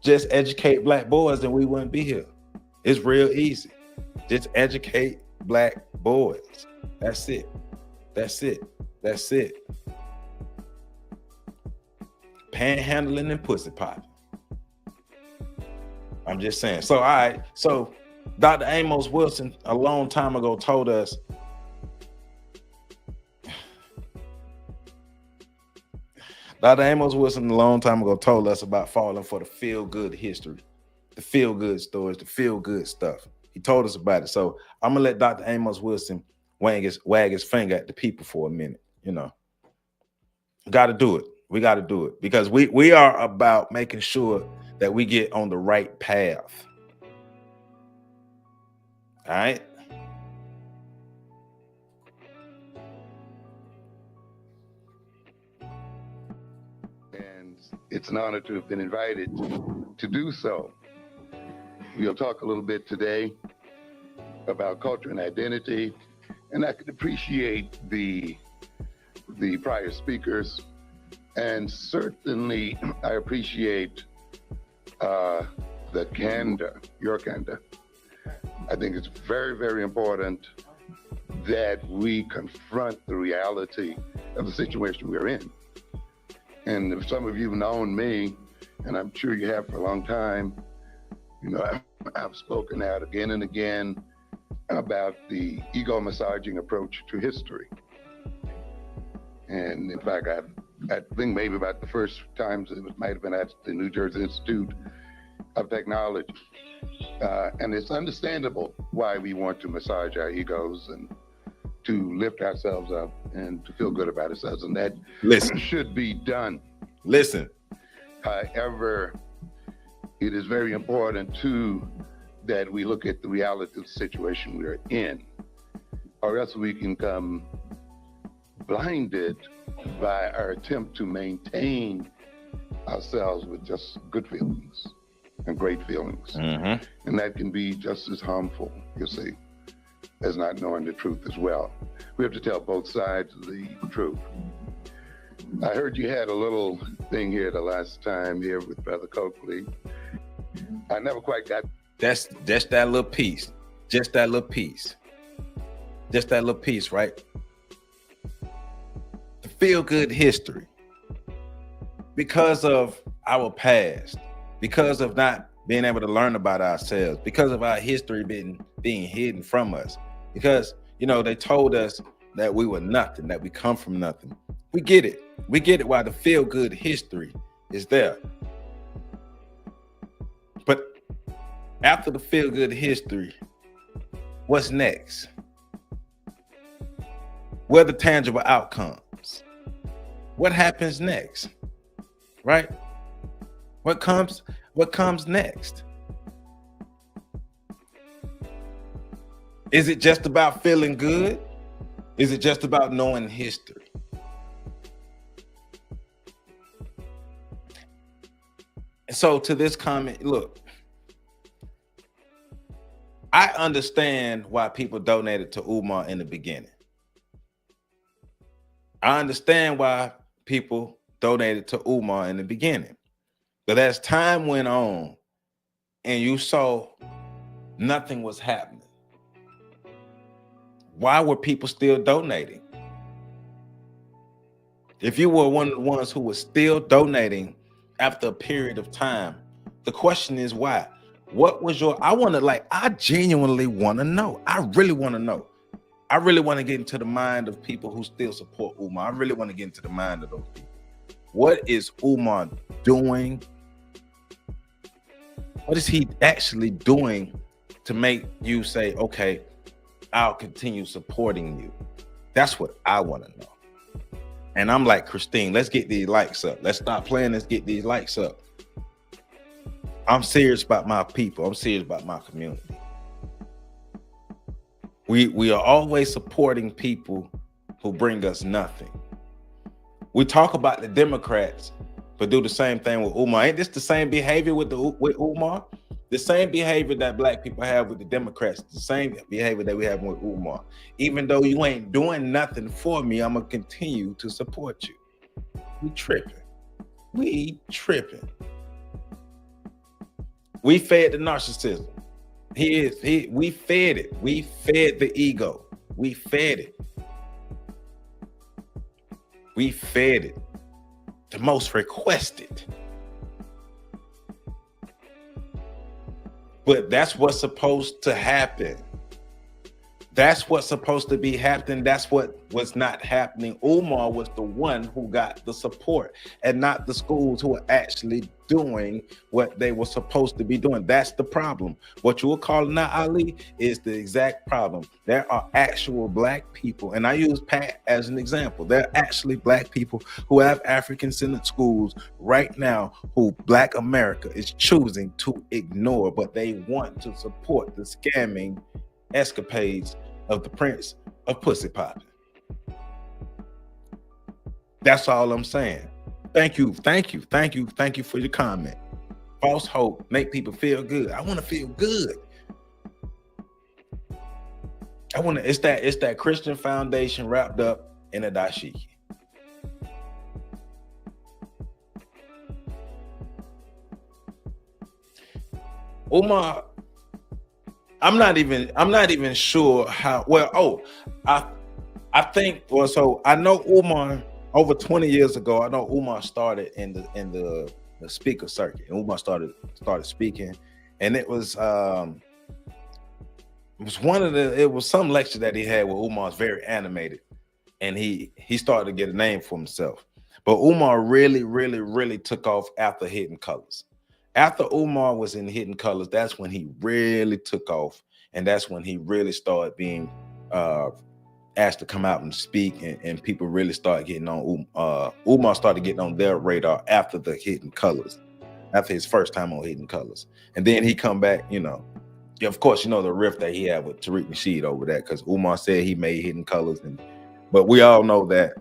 B: just educate black boys, and we wouldn't be here. It's real easy. Just educate black boys. That's it. That's it. That's it. Panhandling and pussy popping. I'm just saying. So, all right. So, Dr. Amos Wilson a long time ago told us about falling for the feel-good history, the feel-good stories, the feel-good stuff. He told us about it. So I'm gonna let Dr. Amos Wilson wag his finger at the people for a minute. You know, got to do it. We got to do it because we are about making sure that we get on the right path. All right.
C: It's an honor to have been invited to do so. We'll talk a little bit today about culture and identity, and I could appreciate the prior speakers, and certainly I appreciate the candor, your candor. I think it's very, very important that we confront the reality of the situation we're in. And if some of you have known me, and I'm sure you have for a long time, you know, I've spoken out again and again about the ego massaging approach to history. And in fact, I think maybe about the first times it might have been at the New Jersey Institute of Technology. And it's understandable why we want to massage our egos and to lift ourselves up and to feel good about ourselves. And that should be done. However, it is very important too that we look at the reality of the situation we're in, or else we can come blinded by our attempt to maintain ourselves with just good feelings and great feelings. Mm-hmm. And that can be just as harmful, you see, as not knowing the truth as well. We have to tell both sides of the truth. I heard you had a little thing here the last time here with Brother Coakley. I never quite got.
B: That's just that little piece. Just that little piece. Just that little piece, right? The feel-good history. Because of our past, because of not being able to learn about ourselves, because of our history being hidden from us, because, you know, they told us that we were nothing, that we come from nothing. We get it. We get it why the feel-good history is there. But after the feel-good history, what's next? What are the tangible outcomes? What happens next? Right? What comes next? Is it just about feeling good? Is it just about knowing history? And so to this comment, look, I understand why people donated to Umar in the beginning. I understand why people donated to Umar in the beginning. But as time went on and you saw nothing was happening, why were people still donating? If you were one of the ones who was still donating after a period of time, the question is why? What was your, I genuinely want to know. I really want to know. I really want to get into the mind of people who still support Umar. I really want to get into the mind of those people. What is Umar doing? What is he actually doing to make you say, okay, I'll continue supporting you? That's what I want to know. And I'm like, Christine, let's get these likes up. Let's stop playing. Let's get these likes up. I'm serious about my people. I'm serious about my community. We are always supporting people who bring us nothing. We talk about the Democrats, but do the same thing with Umar. Ain't this the same behavior with Umar? The same behavior that black people have with the Democrats, the same behavior that we have with Umar. Even though you ain't doing nothing for me, I'm gonna continue to support you. We tripping. We tripping. We fed the narcissism. We fed it. We fed the ego. We fed it. We fed it. The most requested. But that's what's supposed to happen. That's what's supposed to be happening. That's what was not happening. Umar was the one who got the support and not the schools who are actually doing what they were supposed to be doing. That's the problem. What you were calling out Ali is the exact problem. There are actual black people, and I use Pat as an example. There are actually black people who have African-centered schools right now who Black America is choosing to ignore, but they want to support the scamming escapades of the Prince of Pussy Popping. That's all I'm saying. Thank you for your comment. False hope make people feel good. I want to feel good. It's that Christian foundation wrapped up in a dashiki. Umar, I'm not even sure how well. Oh, I think well. So I know Umar over 20 years ago. I know Umar started in the speaker circuit, and Umar started speaking, and it was some lecture that he had where Umar's very animated, and he started to get a name for himself. But Umar really took off after Hidden Colors. After Umar was in Hidden Colors, that's when he really took off, and that's when he really started being asked to come out and speak, and people really started getting on. Umar started getting on their radar after the Hidden Colors, after his first time on Hidden Colors, and then he come back. Of course, the rift that he had with Tariq Nasheed over that, because Umar said he made Hidden Colors, but we all know that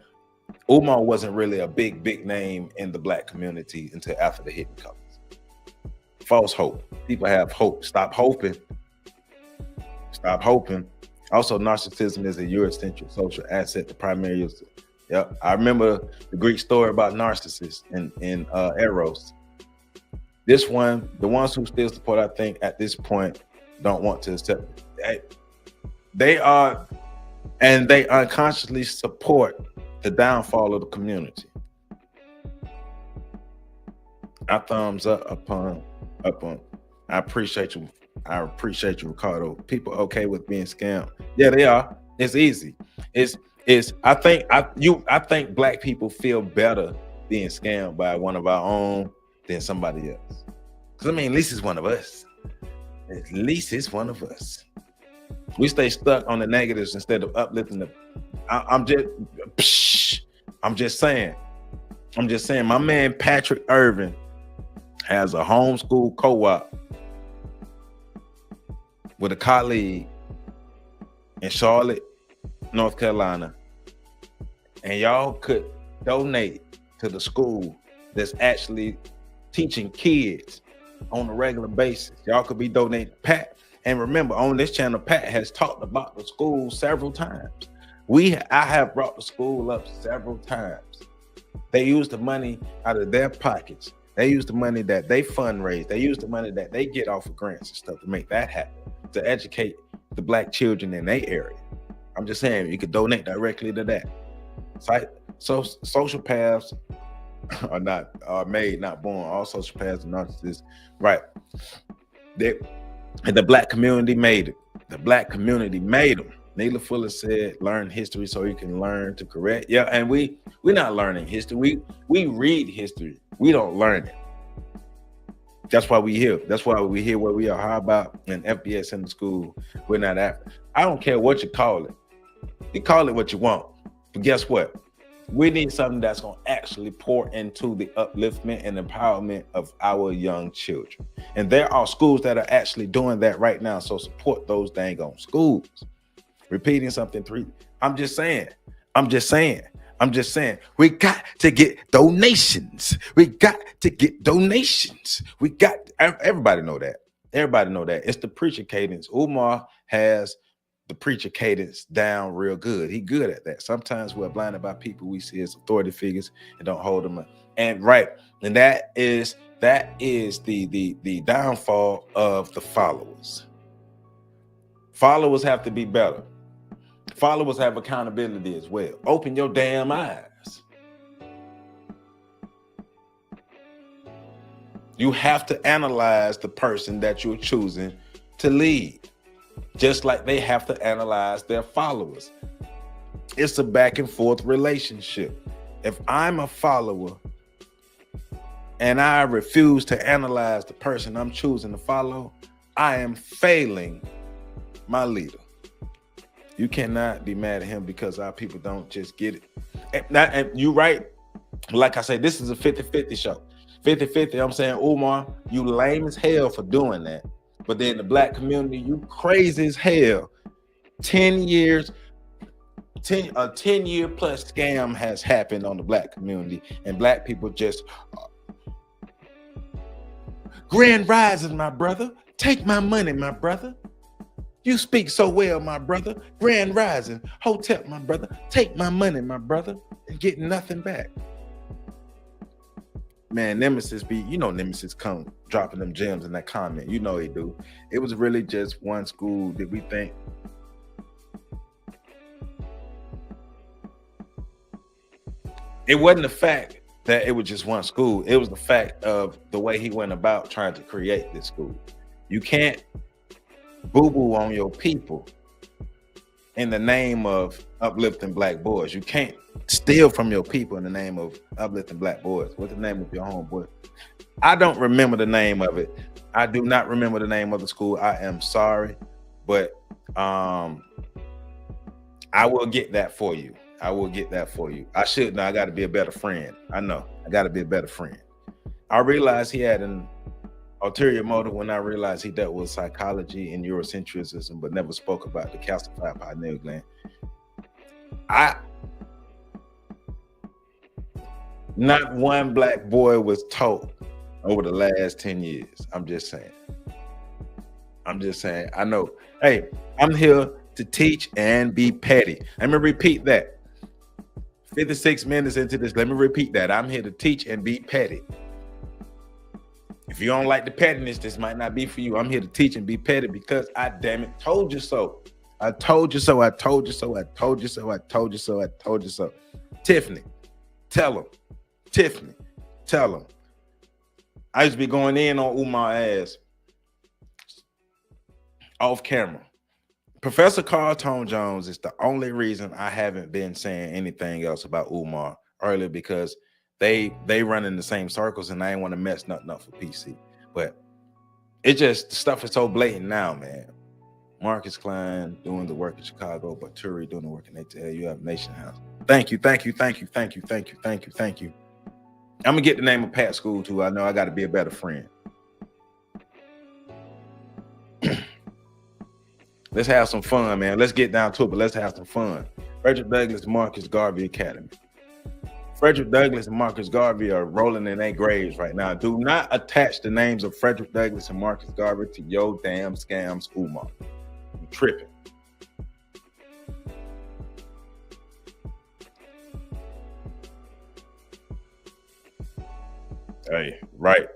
B: Umar wasn't really a big name in the Black community until after the Hidden Colors. False hope. People have hope. Stop hoping. Also, narcissism is a Eurocentric social asset. The primary use. Yep. I remember the Greek story about Narcissus in Eros. This one, the ones who still support, I think, at this point, don't want to accept it. They unconsciously support the downfall of the community. I thumbs up upon. I appreciate you. Ricardo. People okay with being scammed? Yeah, they are. It's easy. I think Black people feel better being scammed by one of our own than somebody else. Because at least it's one of us. At least it's one of us. We stay stuck on the negatives instead of uplifting the. I'm just saying. My man Patrick Irvin has a homeschool co-op with a colleague in Charlotte, North Carolina, and y'all could donate to the school that's actually teaching kids on a regular basis. Y'all could be donating. Pat, and remember, on this channel, Pat has talked about the school several times. I have brought the school up several times. They use the money out of their pockets. They use the money that they fundraise. They use the money that they get off of grants and stuff to make that happen, to educate the Black children in their area. I'm just saying, you could donate directly to that. So social paths are made, not born. All social paths are narcissists. Right. And the Black community made it. The Black community made them. Neela Fuller said, learn history so you can learn to correct. Yeah, and we're not learning history. We read history. We don't learn it. That's why we here. That's why we here where we are. How about an FBS in the school? We're not after. I don't care what you call it. You call it what you want. But guess what? We need something that's going to actually pour into the upliftment and empowerment of our young children. And there are schools that are actually doing that right now. So support those dang on schools. Repeating something three. I'm just saying. We got to get donations. Everybody know that. It's the preacher cadence. Umar has the preacher cadence down real good. He good at that. Sometimes we're blinded by people we see as authority figures and don't hold them up. And that is the downfall of the followers. Followers have to be better. Followers have accountability as well. Open your damn eyes. You have to analyze the person that you're choosing to lead, just like they have to analyze their followers. It's a back and forth relationship. If I'm a follower and I refuse to analyze the person I'm choosing to follow, I am failing my leader. You cannot be mad at him because our people don't just get it. And you right. Like I say, this is a 50-50 show. 50-50, I'm saying, Umar, you lame as hell for doing that. But then the Black community, you crazy as hell. 10 years. a 10-year plus scam has happened on the black community, and black people just grand rising, my brother. Take my money, my brother. You speak so well, my brother. Grand rising, hotel, my brother. Take my money, my brother, and get nothing back. Man, Nemesis Nemesis come dropping them gems in that comment. You know he do. It was really just one school. Did we think? It wasn't the fact that it was just one school. It was the fact of the way he went about trying to create this school. You can't boo-boo on your people in the name of uplifting black boys. You can't steal from your people in the name of uplifting black boys. What's the name of your homeboy? I don't remember the name of it. I do not remember the name of the school. I am sorry, but I will get that for you. I will get that for you. I should know. I got to be a better friend. I know. I got to be a better friend. I realized he had an ulterior motive when I realized he dealt with psychology and Eurocentrism, but never spoke about the calcified pineal gland. Not one black boy was taught over the last 10 years. I'm just saying. I know. Hey, I'm here to teach and be petty. Let me repeat that. 56 minutes into this, let me repeat that. I'm here to teach and be petty. If you don't like the pettiness, this might not be for you. I'm here to teach and be petty because I damn it told you so. I told you so. I told you so. I told you so. I told you so. I told you so. Tiffany, tell him. Tiffany, tell him. I used to be going in on Umar ass off camera. Professor Carl Tone Jones is the only reason I haven't been saying anything else about Umar earlier, because they run in the same circles and I ain't want to mess nothing up for PC. But it just, the stuff is so blatant now, man. Marcus Klein doing the work in Chicago, but Turi doing the work in ATL. You have Nation House. Thank you. I'm gonna get the name of Pat School too. I know I got to be a better friend. Let's have some fun, man. Let's get down to it, but let's have some fun. Frederick Douglass Marcus Garvey Academy. Frederick Douglass and Marcus Garvey are rolling in their graves right now. Do not attach the names of Frederick Douglass and Marcus Garvey to your damn scams, Umar. I'm tripping. Hey, right.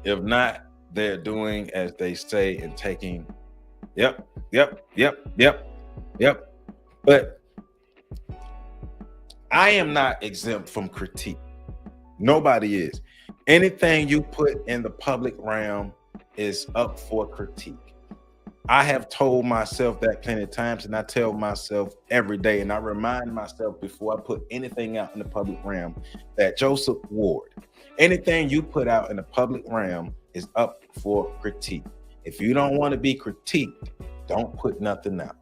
B: If not, they're doing as they say and taking. Yep. But I am not exempt from critique. Nobody is. Anything you put in the public realm is up for critique. I have told myself that plenty of times, and I tell myself every day, and I remind myself before I put anything out in the public realm that Joseph Ward, anything you put out in the public realm is up for critique. If you don't want to be critiqued, don't put nothing out.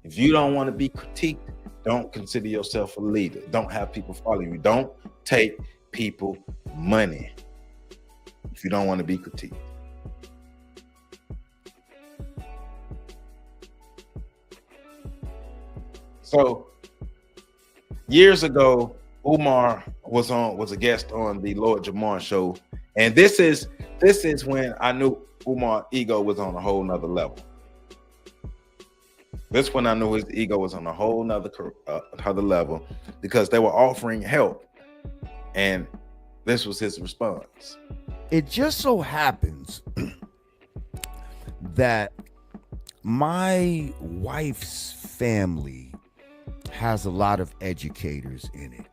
B: If you don't want to be critiqued, don't consider yourself a leader. Don't have people follow you. Don't take people money if you don't want to be critiqued. So years ago, Umar was a guest on the Lord Jamar show, and this is when I knew Umar's ego was on a whole nother level. This when I knew his ego was on a whole nother level, because they were offering help, and this was his response.
D: It just so happens that my wife's family has a lot of educators in it.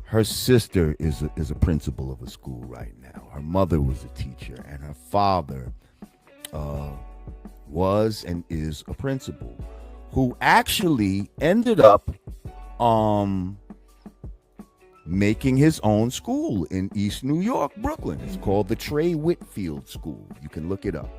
D: Her sister is a principal of a school right now. Her mother was a teacher, and her father was and is a principal who actually ended up making his own school in East New York, Brooklyn. It's called the Trey Whitfield School. You can look it up.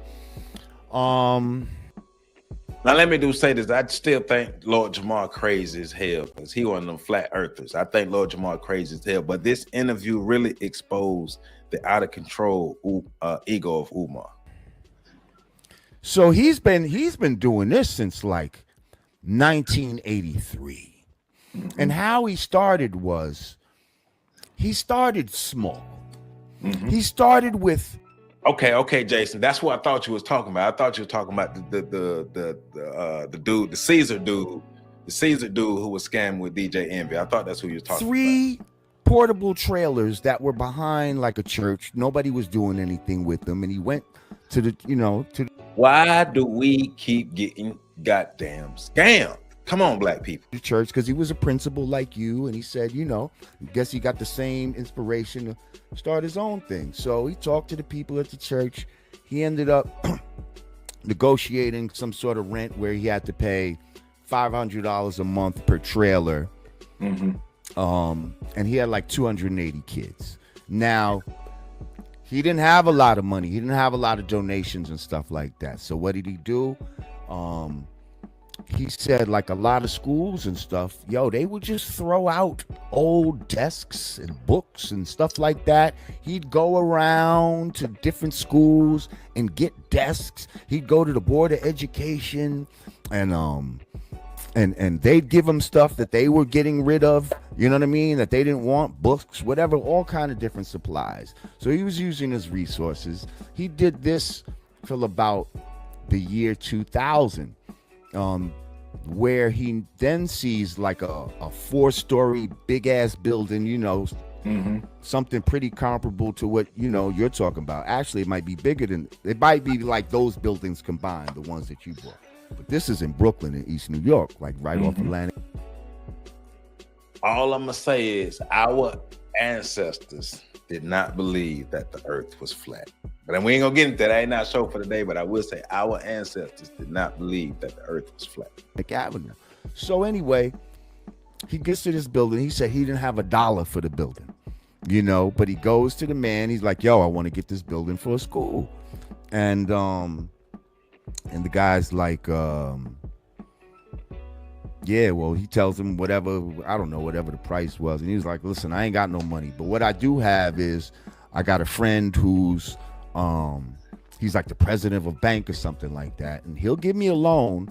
B: Now let me say this. I still think Lord Jamar crazy as hell, because he one of them flat earthers. I think Lord Jamar crazy as hell, but this interview really exposed the out of control ego of Umar.
D: So he's been doing this since like 1983. And how he started was, he started small. He started with,
B: Okay, Jason. That's what I thought you was talking about. I thought you were talking about the dude, the Caesar dude who was scamming with DJ Envy. I thought that's who you were talking about.
D: 3 portable trailers that were behind like a church. Nobody was doing anything with them, and he went to the,
B: Why do we keep getting goddamn scammed? Come on, black people.
D: the church because he was a principal like you, and he said, I guess he got the same inspiration to start his own thing. So he talked to the people at the church. He ended up negotiating some sort of rent where he had to pay $500 a month per trailer. And he had like 280 kids. Now, he didn't have a lot of money. He didn't have a lot of donations and stuff like that. So what did he do? He said, like a lot of schools and stuff, they would just throw out old desks and books and stuff like that. He'd go around to different schools and get desks. He'd go to the Board of Education and they'd give him stuff that they were getting rid of, you know what I mean, that they didn't want, books, whatever, all kind of different supplies. So he was using his resources. He did this till about the year 2000. Where he then sees like a 4-story big ass building, something pretty comparable to what you're talking about. Actually, it might be bigger than, it might be like those buildings combined, the ones that you bought. But this is in Brooklyn in East New York, like right off Atlantic.
B: All I'm gonna say is our ancestors did not believe that the earth was flat. But we ain't gonna get into that. I ain't not show for today, but I will say our ancestors did not believe that the earth was flat.
D: Avenue. So anyway, he gets to this building. He said he didn't have $1 for the building, but he goes to the man. He's like, I want to get this building for a school. And the guy's like, he tells him whatever, I don't know, whatever the price was. And he was like, listen, I ain't got no money, but what I do have is I got a friend who's, he's like the president of a bank or something like that. And he'll give me a loan,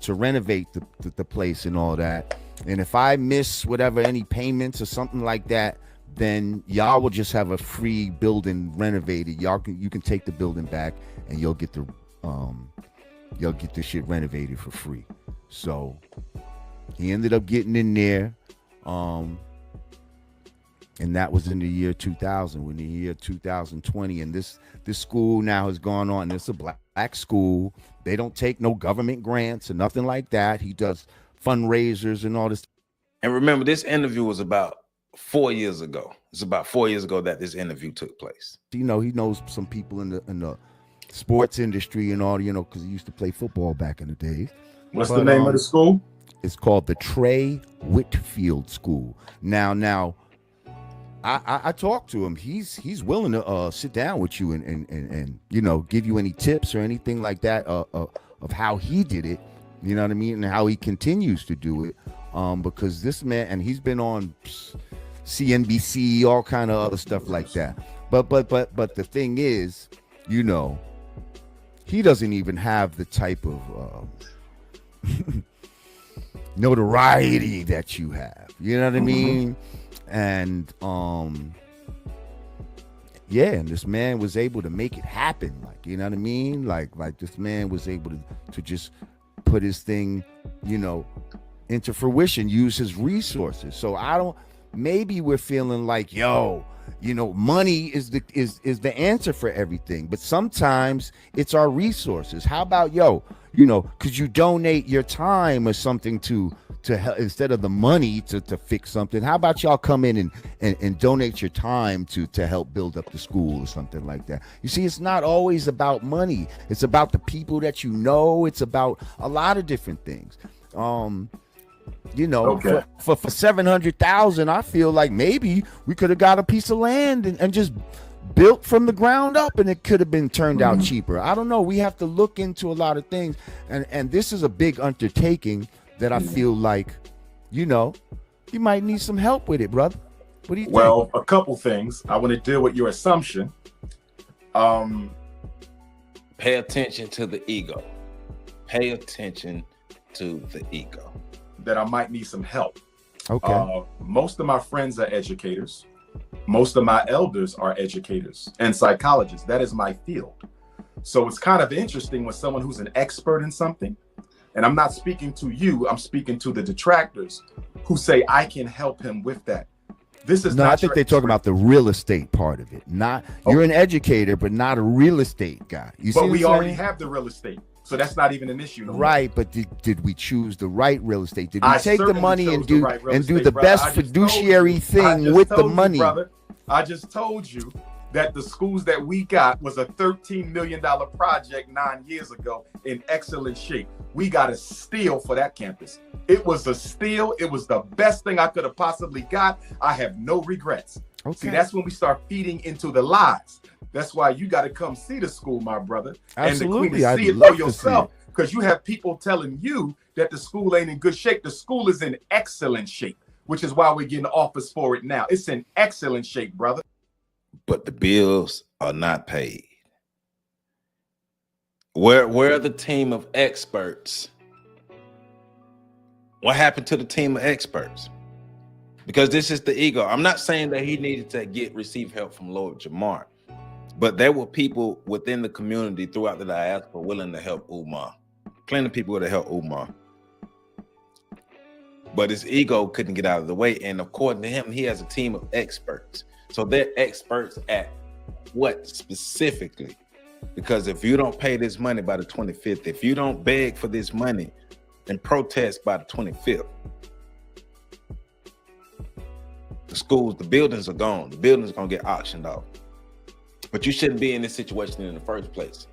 D: to renovate the place and all that. And if I miss any payments or something like that, then y'all will just have a free building renovated. You can take the building back and you'll get the shit renovated for free. So he ended up getting in there. And that was in the year 2000. When the year 2020, and this school now has gone on. It's a black school. They don't take no government grants or nothing like that. He does fundraisers and all this.
B: And remember, this interview was about 4 years ago. It's about 4 years ago that this interview took place.
D: He knows some people in the sports industry and all, because he used to play football back in the days.
E: What's the name of the school?
D: It's called the Trey Whitfield School. Now, I talked to him. He's willing to sit down with you and give you any tips or anything like that of how he did it. You know what I mean? And how he continues to do it. Because this man, and he's been on CNBC, all kind of other stuff like that. But the thing is, he doesn't even have the type of notoriety that you have. You know what I mean? And and this man was able to make it happen, like, you know what I mean, like this man was able to just put his thing into fruition, use his resources. So maybe we're feeling like, money is the answer for everything, but sometimes it's our resources. How about could you donate your time or something to help, instead of the money to fix something? How about y'all come in and donate your time to help build up the school or something like that? You see, it's not always about money. It's about the people that it's about a lot of different things.
E: Okay.
D: For $700,000, I feel like maybe we could have got a piece of land and just built from the ground up, and it could have been turned out cheaper. I don't know. We have to look into a lot of things, and this is a big undertaking that I feel like, you might need some help with it, brother. What do you think?
E: Well, a couple things. I want to deal with your assumption.
B: Pay attention to the ego. Pay attention to the ego?
E: That I might need some help.
D: Okay.
E: Most of my friends are educators. Most of my elders are educators and psychologists. That is my field. So it's kind of interesting when someone who's an expert in something, and I'm not speaking to you, I'm speaking to the detractors who say I can help him with that. This is
D: No,
E: not
D: I think they're talking about the real estate part of it. Not you're an educator, but not a real estate guy. You see
E: But we
D: what I'm
E: already
D: saying?
E: have the real estate. So that's not even an issue no more.
D: Right, but did we choose the right real estate? Did we
E: I
D: take the
E: certainly
D: money
E: chose
D: and
E: the
D: do
E: right real
D: and do
E: estate,
D: the
E: brother.
D: best
E: I just
D: fiduciary
E: told you- I
D: thing
E: just
D: with the
E: told you,
D: money?
E: brother. I just told you that the schools that we got was a $13 million project 9 years ago in excellent shape. We got a steal for that campus. It was a steal. It was the best thing I could have possibly got. I have no regrets.
D: Okay.
E: See, that's when we start feeding into the lies. That's why you got to come see the school, my brother.
D: Absolutely.
E: And the
D: I'd
E: queen to see it
D: love
E: for
D: to see
E: yourself. Because you have people telling you that the school ain't in good shape. The school is in excellent shape, which is why we're getting offers for it now. It's in excellent shape, brother.
B: But the bills are not paid. Where are the team of experts? What happened to the team of experts? Because this is the ego. I'm not saying that he needed to receive help from Lord Jamar, but there were people within the community throughout the diaspora willing to help Umar. Plenty of people would have helped Umar. But his ego couldn't get out of the way. And according to him, he has a team of experts. So they're experts at what specifically? Because if you don't pay this money by the 25th, if you don't beg for this money and protest by the 25th, the buildings are gone. The buildings are going to get auctioned off. But you shouldn't be in this situation in the first place.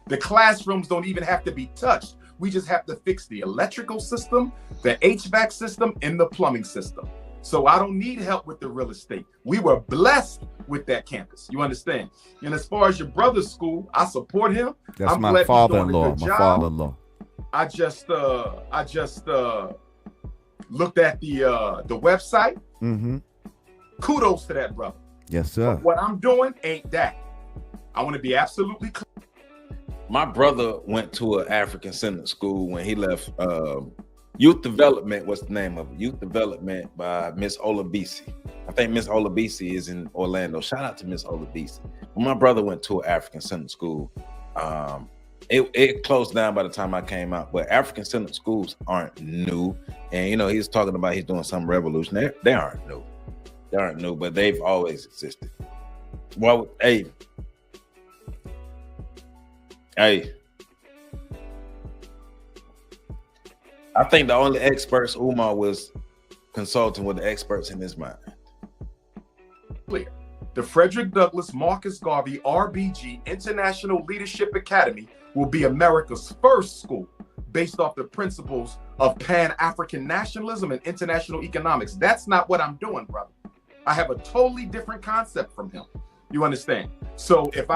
E: The classrooms don't even have to be touched. We just have to fix the electrical system, the HVAC system, and the plumbing system. So I don't need help with the real estate. We were blessed with that campus. You understand? And as far as your brother's school, I support him.
D: That's
E: I'm
D: my
E: glad he's doing a
D: father-in-law.
E: good
D: My
E: job.
D: father-in-law.
E: I just looked at the website.
D: Mm-hmm.
E: Kudos to that brother.
D: Yes, sir.
E: But what I'm doing ain't that. I want to be absolutely clear.
B: My brother went to an African-centered school when he left. Youth Development, what's the name of it? Youth Development by Miss Olabisi. I think Miss Olabisi is in Orlando. Shout out to Miss Olabisi. When my brother went to an African-centered school, it closed down by the time I came out. But African-centered schools aren't new. And, you know, he's talking about he's doing some revolution. They aren't new. They aren't new, but they've always existed. Well, hey. I think the only experts Umar was consulting with the experts in his mind.
E: The Frederick Douglass Marcus Garvey RBG International Leadership Academy will be America's first school based off the principles of Pan-African nationalism and international economics. That's not what I'm doing, brother. I have a totally different concept from him. You understand? So if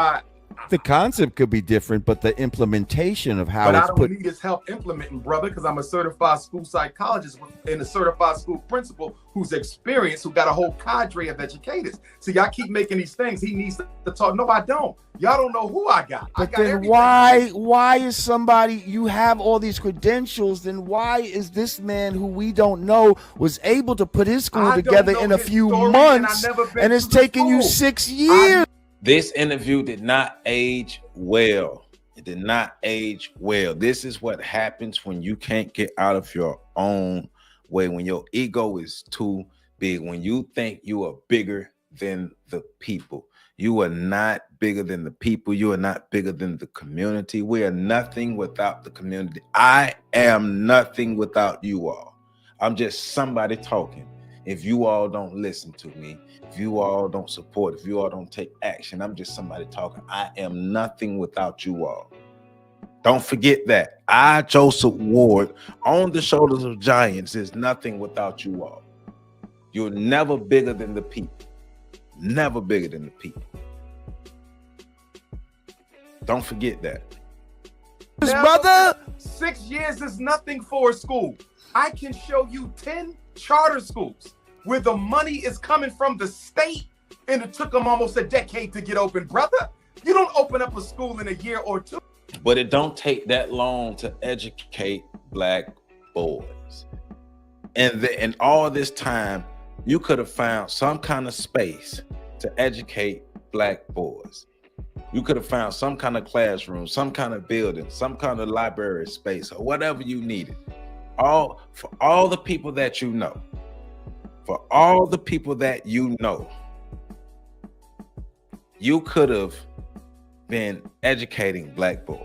D: the concept could be different, but the implementation of how
E: but I
D: it's
E: don't
D: put.
E: need his help implementing, brother, because I'm a certified school psychologist and a certified school principal who's experienced, who got a whole cadre of educators. So y'all keep making these things. He needs to talk. No, I don't. Y'all don't know who I got. I
D: But
E: got
D: then
E: everything.
D: why is somebody, you have all these credentials, then why is this man who we don't know was able to put his school
E: I don't
D: together
E: know
D: in a
E: his
D: few
E: story,
D: months
E: and I've never been
D: and it's
E: to the
D: taken you
E: school.
D: 6 years?
B: This interview did not age well. It did not age well. This is what happens when you can't get out of your own way, when your ego is too big, when you think you are bigger than the people. You are not bigger than the people. You are not bigger than the community. We are nothing without the community. I am nothing without you all. I'm just somebody talking. If you all don't listen to me, if you all don't support, if you all don't take action, I'm just somebody talking. I am nothing without you all. Don't forget that. I, Joseph Ward, on the shoulders of giants, is nothing without you all. You're never bigger than the people. Never bigger than the people. Don't forget that.
D: His brother?
E: 6 years is nothing for a school. I can show you 10 charter schools where the money is coming from the state and it took them almost a decade to get open, brother. You don't open up a school in a year or two.
B: But it don't take that long to educate black boys. And all this time, you could have found some kind of space to educate black boys. You could have found some kind of classroom, some kind of building, some kind of library space, or whatever you needed. For all the people that you know. For all the people that you know, you could have been educating black boys.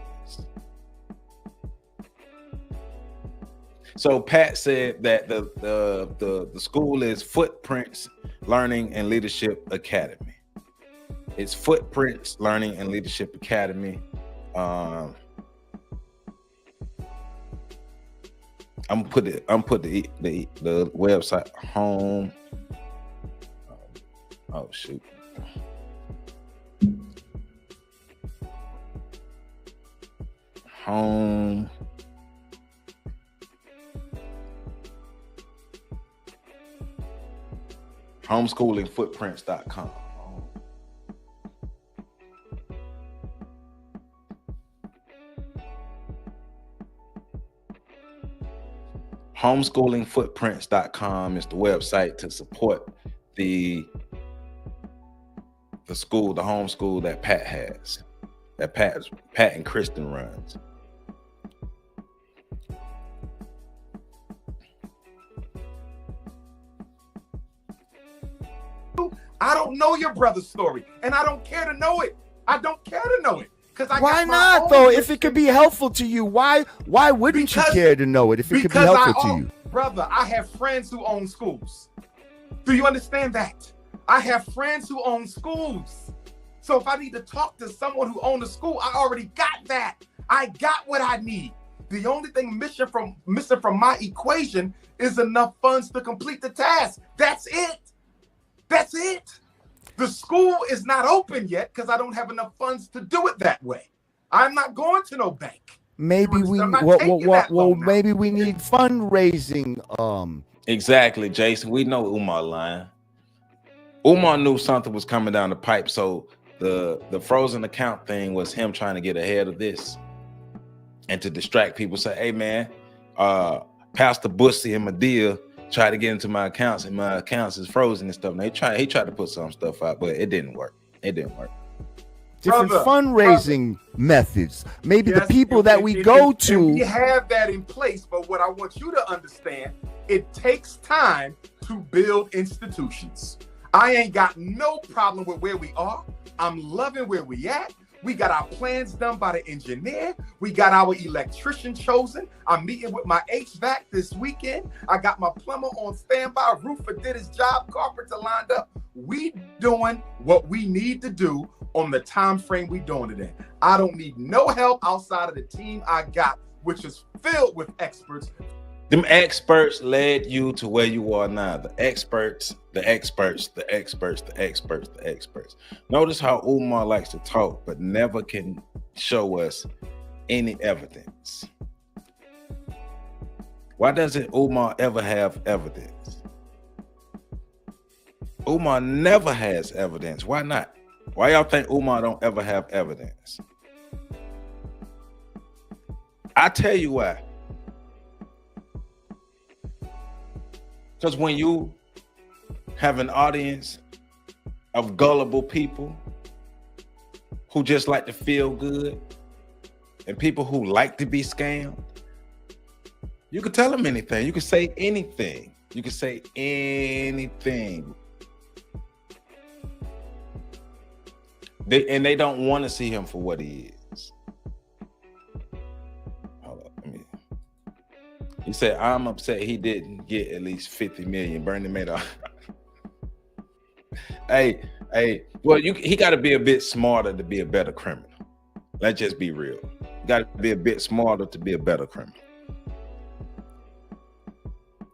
B: So Pat said that the school is Footprints Learning and Leadership Academy. It's Footprints Learning and Leadership Academy. I'm put the website home. Oh shoot. Home. Homeschoolingfootprints.com. Homeschoolingfootprints.com is the website to support the school, the homeschool that Pat has, that Pat and Kristen runs.
E: I don't know your brother's story, and I don't care to know it. I don't care to know it.
D: Why not, though? If it could be helpful to you, why wouldn't you care to know it if it could be helpful to you?
E: Brother, I have friends who own schools. Do you understand that? I have friends who own schools. So if I need to talk to someone who owns a school, I already got that. I got what I need. The only thing missing from my equation is enough funds to complete the task. That's it. That's it. The school is not open yet because I don't have enough funds to do it that way. I'm not going to no bank.
D: Maybe maybe we need fundraising.
B: Exactly, Jason. We know Umar lying. Umar knew something was coming down the pipe, so the frozen account thing was him trying to get ahead of this and to distract people. Say, hey man, Pastor Bussy and Medea tried to get into my accounts, and my accounts is frozen and stuff. And he tried to put some stuff out, but it didn't work.
D: Different fundraising methods. Maybe the people that we go to.
E: We have that in place, but what I want you to understand, it takes time to build institutions. I ain't got no problem with where we are. I'm loving where we at. We got our plans done by the engineer. We got our electrician chosen. I'm meeting with my HVAC this weekend. I got my plumber on standby. Roofer did his job. Carpenter lined up. We doing what we need to do on the time frame we doing it in. I don't need no help outside of the team I got, which is filled with experts.
B: Them experts led you to where you are now. The experts. Notice how Umar likes to talk, but never can show us any evidence. Why doesn't Umar ever have evidence? Umar never has evidence. Why not? Why y'all think Umar don't ever have evidence? I tell you why. Because when you have an audience of gullible people who just like to feel good and people who like to be scammed, you can tell them anything. You can say anything. You can say anything. They don't want to see him for what he is. He said, I'm upset he didn't get at least 50 million. Bernie Madoff. Hey, well, he got to be a bit smarter to be a better criminal. Let's just be real. You got to be a bit smarter to be a better criminal.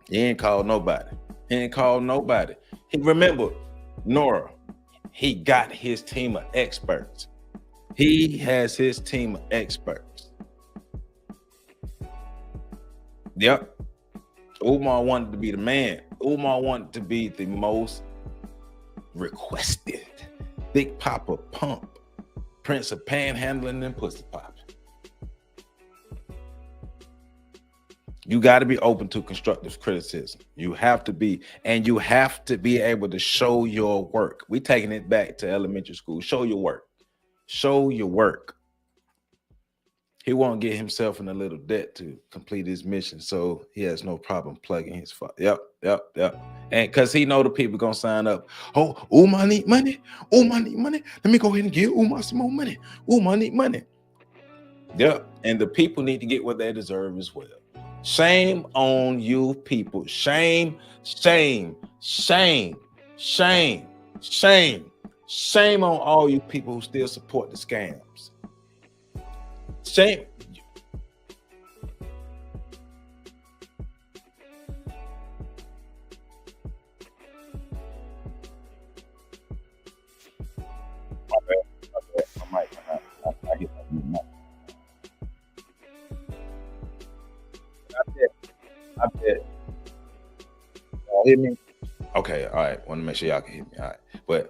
B: He ain't called nobody. Remember, Nora, he got his team of experts. He has his team of experts. Yep. Umar wanted to be the man. Umar wanted to be the most requested Big Papa Pump, Prince of Panhandling and Pussy Popping. You got to be open to constructive criticism. You have to be, and you have to be able to show your work. We taking it back to elementary school. Show your work. Show your work. He won't get himself in a little debt to complete his mission, so he has no problem plugging his father. Yep. And because he know the people gonna sign up. Oh, Umar need money. Umar need money. Let me go ahead and give Umar some more money. Umar need money. Yep. And the people need to get what they deserve as well. Shame on you people. Shame on all you people who still support the scams. Shame. I bet. Hear me? Okay, all right. Want to make sure y'all can hear me. All right. But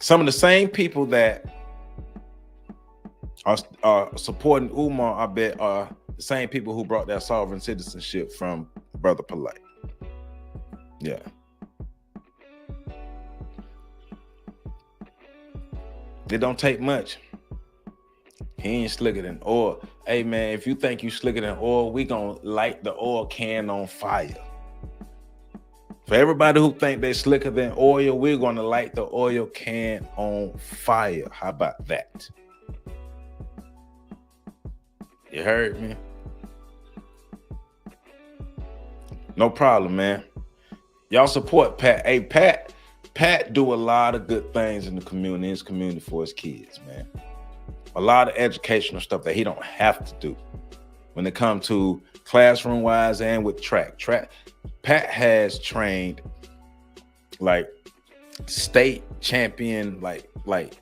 B: some of the same people that are supporting Umar, I bet, are the same people who brought that sovereign citizenship from Brother Polite. Yeah. It don't take much. He ain't slicker than oil. Hey man, if you think you slicker than oil, we gonna light the oil can on fire. For everybody who think they slicker than oil, we're gonna light the oil can on fire. How about that? You heard me? No problem, man. Y'all support Pat. Hey, Pat do a lot of good things in the community for his kids, man. A lot of educational stuff that he don't have to do when it comes to classroom wise and with track. Pat has trained like state champion, like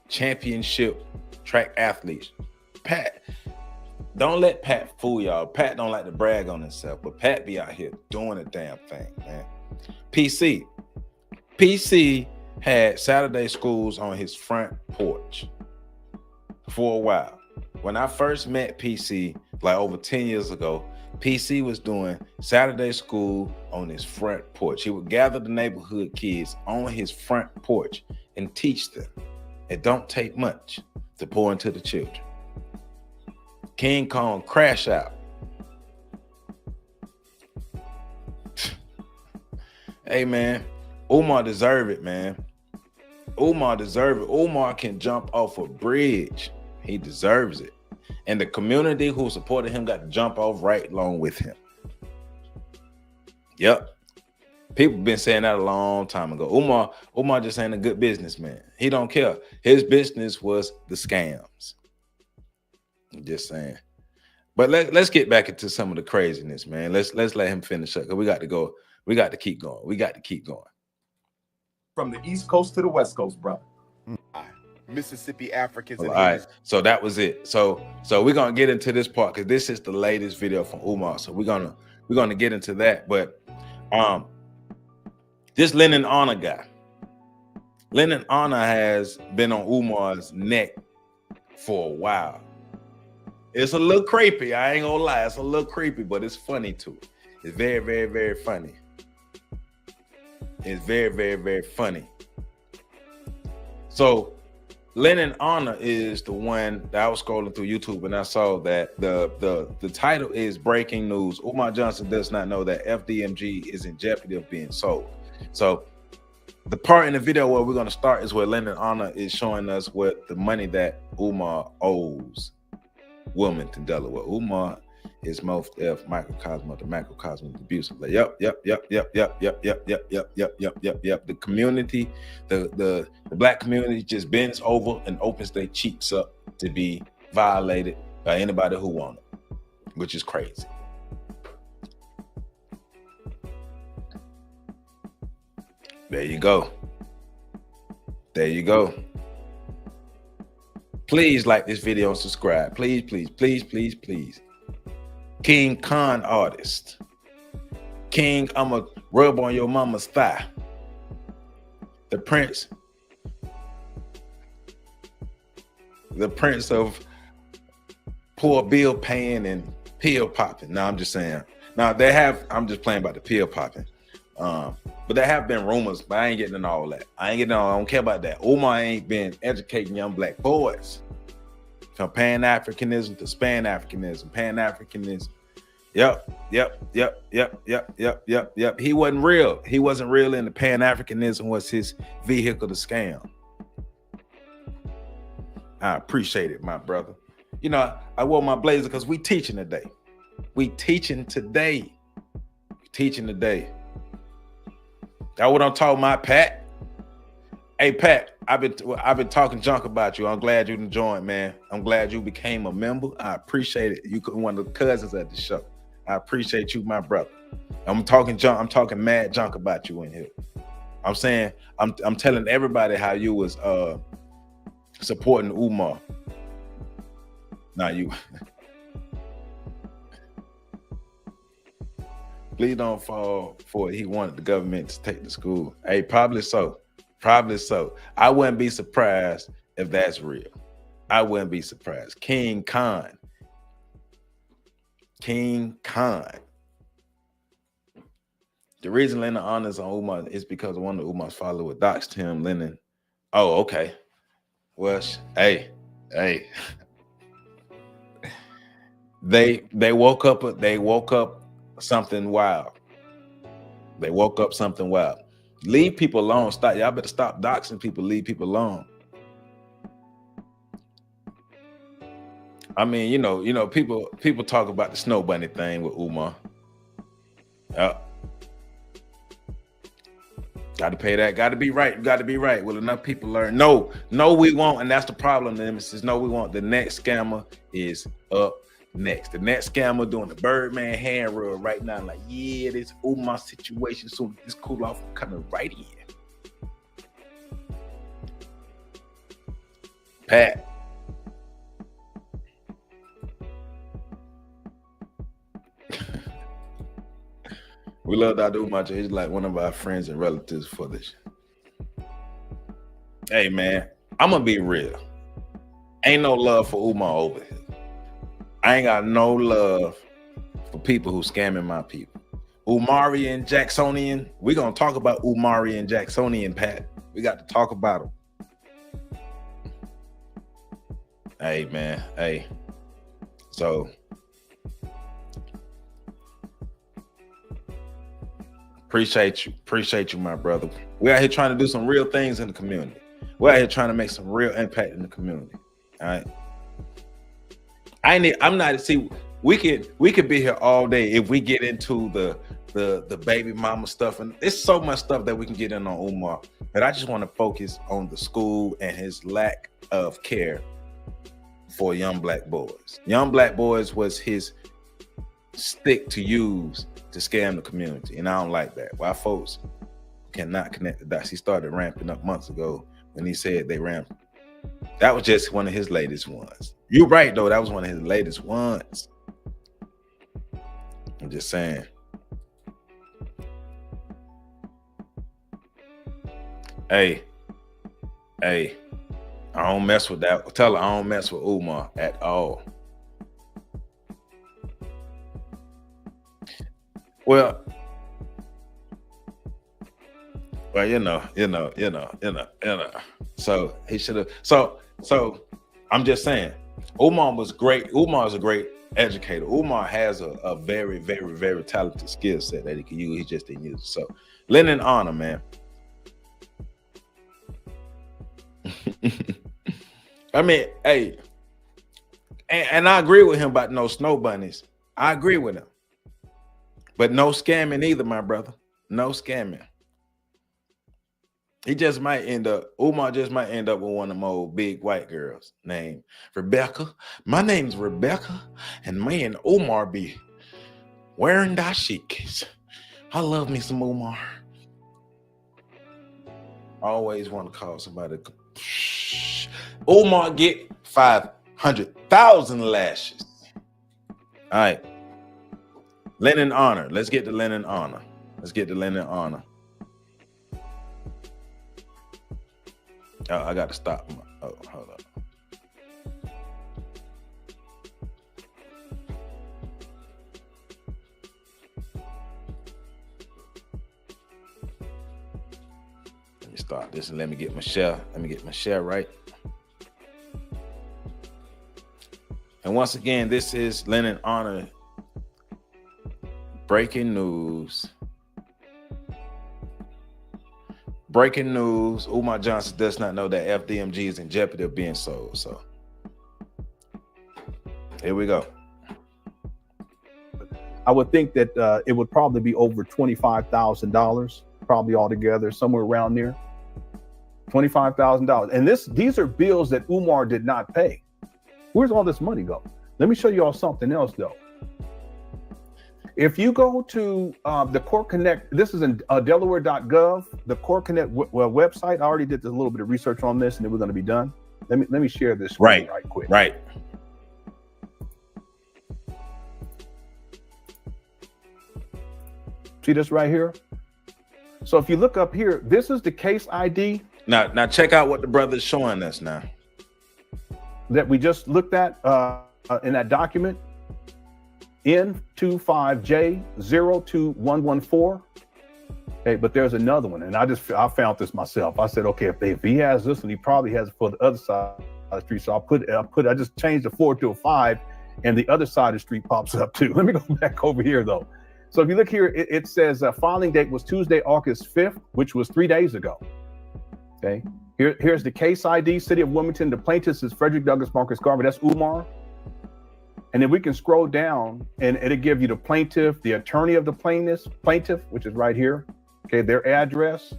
B: championship track athletes. Pat, don't let Pat fool y'all. Pat don't like to brag on himself, but Pat be out here doing a damn thing, man. PC had Saturday schools on his front porch for a while. When I first met PC, like over 10 years ago, PC was doing Saturday school on his front porch. He would gather the neighborhood kids on his front porch and teach them. It don't take much to pour into the children. King Kong crash out. Hey man, Umar deserve it, man. Umar deserve it. Umar can jump off a bridge. He deserves it. And the community who supported him got to jump off right along with him. Yep. People been saying that a long time ago. Umar just ain't a good businessman. He don't care. His business was the scams. I'm just saying. But let's get back into some of the craziness, man. Let's let him finish up. We got to go. We got to keep going. We got to keep going.
E: From the East Coast to the West Cost, brother.
A: Mississippi Africans.
B: All right, so that was it. So we're gonna get into this part because this is the latest video from Umar. So we're gonna get into that. But this Lennon Honor guy, Lennon Honor has been on Umar's neck for a while. It's a little creepy. I ain't gonna lie, it's a little creepy, but it's funny too. It's very, very, very funny. It's very, very, very funny. So Lennon Honor is the one that I was scrolling through YouTube and I saw that the title is breaking news. Umar Johnson does not know that FDMG is in jeopardy of being sold. So the part in the video where we're going to start is where Lennon Honor is showing us what the money that Umar owes Wilmington, Delaware. Umar is most F microcosm of the macrocosm of abuse. Like, yep. The community, the black community just bends over and opens their cheeks up to be violated by anybody who want it, which is crazy. There you go. There you go. Please like this video and subscribe. Please, please, please, please, please. King Con artist. King, I'ma rub on your mama's thigh. The prince of poor bill paying and pill popping. No, I'm just saying. Now they have. I'm just playing about the pill popping. But there have been rumors, but I ain't getting into all that. I don't care about that. Umar ain't been educating young black boys from Pan-Africanism to Span-Africanism, Pan-Africanism. Yep. He wasn't real. He wasn't real, and the Pan-Africanism was his vehicle to scam. I appreciate it, my brother. You know, I wore my blazer because we teaching today. That's what I'm talking about, Pat. Hey, Pat, I've been talking junk about you. I'm glad you joined, man. I'm glad you became a member. I appreciate it. You one of the cousins at the show. I appreciate you, my brother. I'm talking junk. I'm talking mad junk about you in here. I'm saying, I'm telling everybody how you was supporting Umar. Not you. Please don't fall for it. He wanted the government to take the school. Hey, probably so. I wouldn't be surprised if that's real. I wouldn't be surprised. King Khan. The reason Lennon honors on Umar is because one of Umar's followers doxed him, Lennon. Oh, okay. Well, hey. They woke up something wild. Leave people alone. Y'all better stop doxing people. Leave people alone. I mean, you know, people talk about the snow bunny thing with Umar. Got to pay that. Got to be right. Will enough people learn? No, we won't. And that's the problem, Nemesis. No, we won't. The next scammer is up next. The next scammer doing the Birdman hand rub right now. Like, yeah, this Umar situation. So this cool off coming right in. Pat. We love Dr. Umar. He's like one of our friends and relatives for this. Hey, man, I'm going to be real. Ain't no love for Umar over here. I ain't got no love for people who scamming my people. Umarian, Jacksonian. We're going to talk about Umarian, Jacksonian, Pat. We got to talk about them. Hey, man. Hey. So, appreciate you, my brother. We're out here trying to do some real things in the community. We're out here trying to make some real impact in the community. All right. We could be here all day if we get into the baby mama stuff, and it's so much stuff that we can get in on Umar. But I just want to focus on the school and his lack of care for young black boys. Young black boys was his stick to use to scam the community, and I don't like that. Why folks cannot connect the dots. He started ramping up months ago when he said they ramped. That was just one of his latest ones. You're right, though. That was one of his latest ones. I'm just saying. Hey, I don't mess with that. Tell her I don't mess with Umar at all. Well, you know. So he should have. So I'm just saying, Umar was great. Umar is a great educator. Umar has a very, very, very talented skill set that he can use. He just didn't use it. So, Lennon honor, man. I mean, hey, and I agree with him about no snow bunnies. I agree with him. But no scamming either, my brother. No scamming. Umar just might end up with one of them old big white girls named Rebecca. My name's Rebecca, and me and Umar be wearing dashikis. I love me some Umar. Always want to call somebody. Umar get 500,000 lashes. All right. Lennon honor. Let's get to Lennon honor. Oh, I got to stop. Oh, hold up. about this, and let me get my share. Let me get my share right. And once again, this is Lennon Honor. Breaking news. Breaking news. Umar Johnson does not know that FDMG is in jeopardy of being sold. So here we go.
F: I would think that it would probably be over $25,000, probably altogether, somewhere around there. $25,000. And these are bills that Umar did not pay. Where's all this money go? Let me show you all something else, though. If you go to the Court Connect, this is in Delaware.gov, the Court Connect website. I already did a little bit of research on this, and then we're going to be done. Let me share this screen right quick.
B: Right.
F: See this right here? So if you look up here, this is the case ID.
B: Now check out what the brother's showing us now.
F: That we just looked at in that document. N25J02114. Okay, but there's another one, and I found this myself. I said, okay, if he has this one, he probably has it for the other side of the street. So I just changed the 4 to a 5, and the other side of the street pops up too. Let me go back over here though. So if you look here, it says filing date was Tuesday, August 5th, which was 3 days ago. Okay, here's the case ID, City of Wilmington. The plaintiffs is Frederick Douglass Marcus Garvey. That's Umar. And then we can scroll down and it'll give you the plaintiff, the attorney of the plaintiff, which is right here. Okay, their address.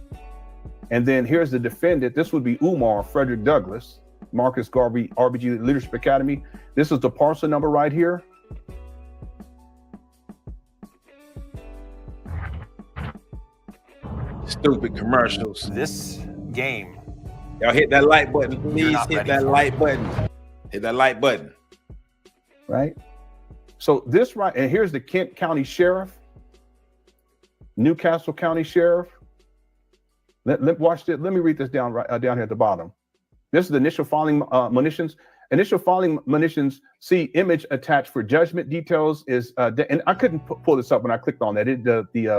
F: And then here's the defendant. This would be Umar Frederick Douglass, Marcus Garvey, RBG Leadership Academy. This is the parcel number right here.
B: Stupid commercials.
G: This game.
B: Y'all hit that like button. Please hit that like button. Hit that like button.
F: Right. So this right, and here's the Kent County Sheriff, Newcastle County Sheriff. Watch this. Let me read this down down here at the bottom. This is the initial filing monitions. Initial filing monitions. See image attached for judgment. Details is and I couldn't pull this up when I clicked on that.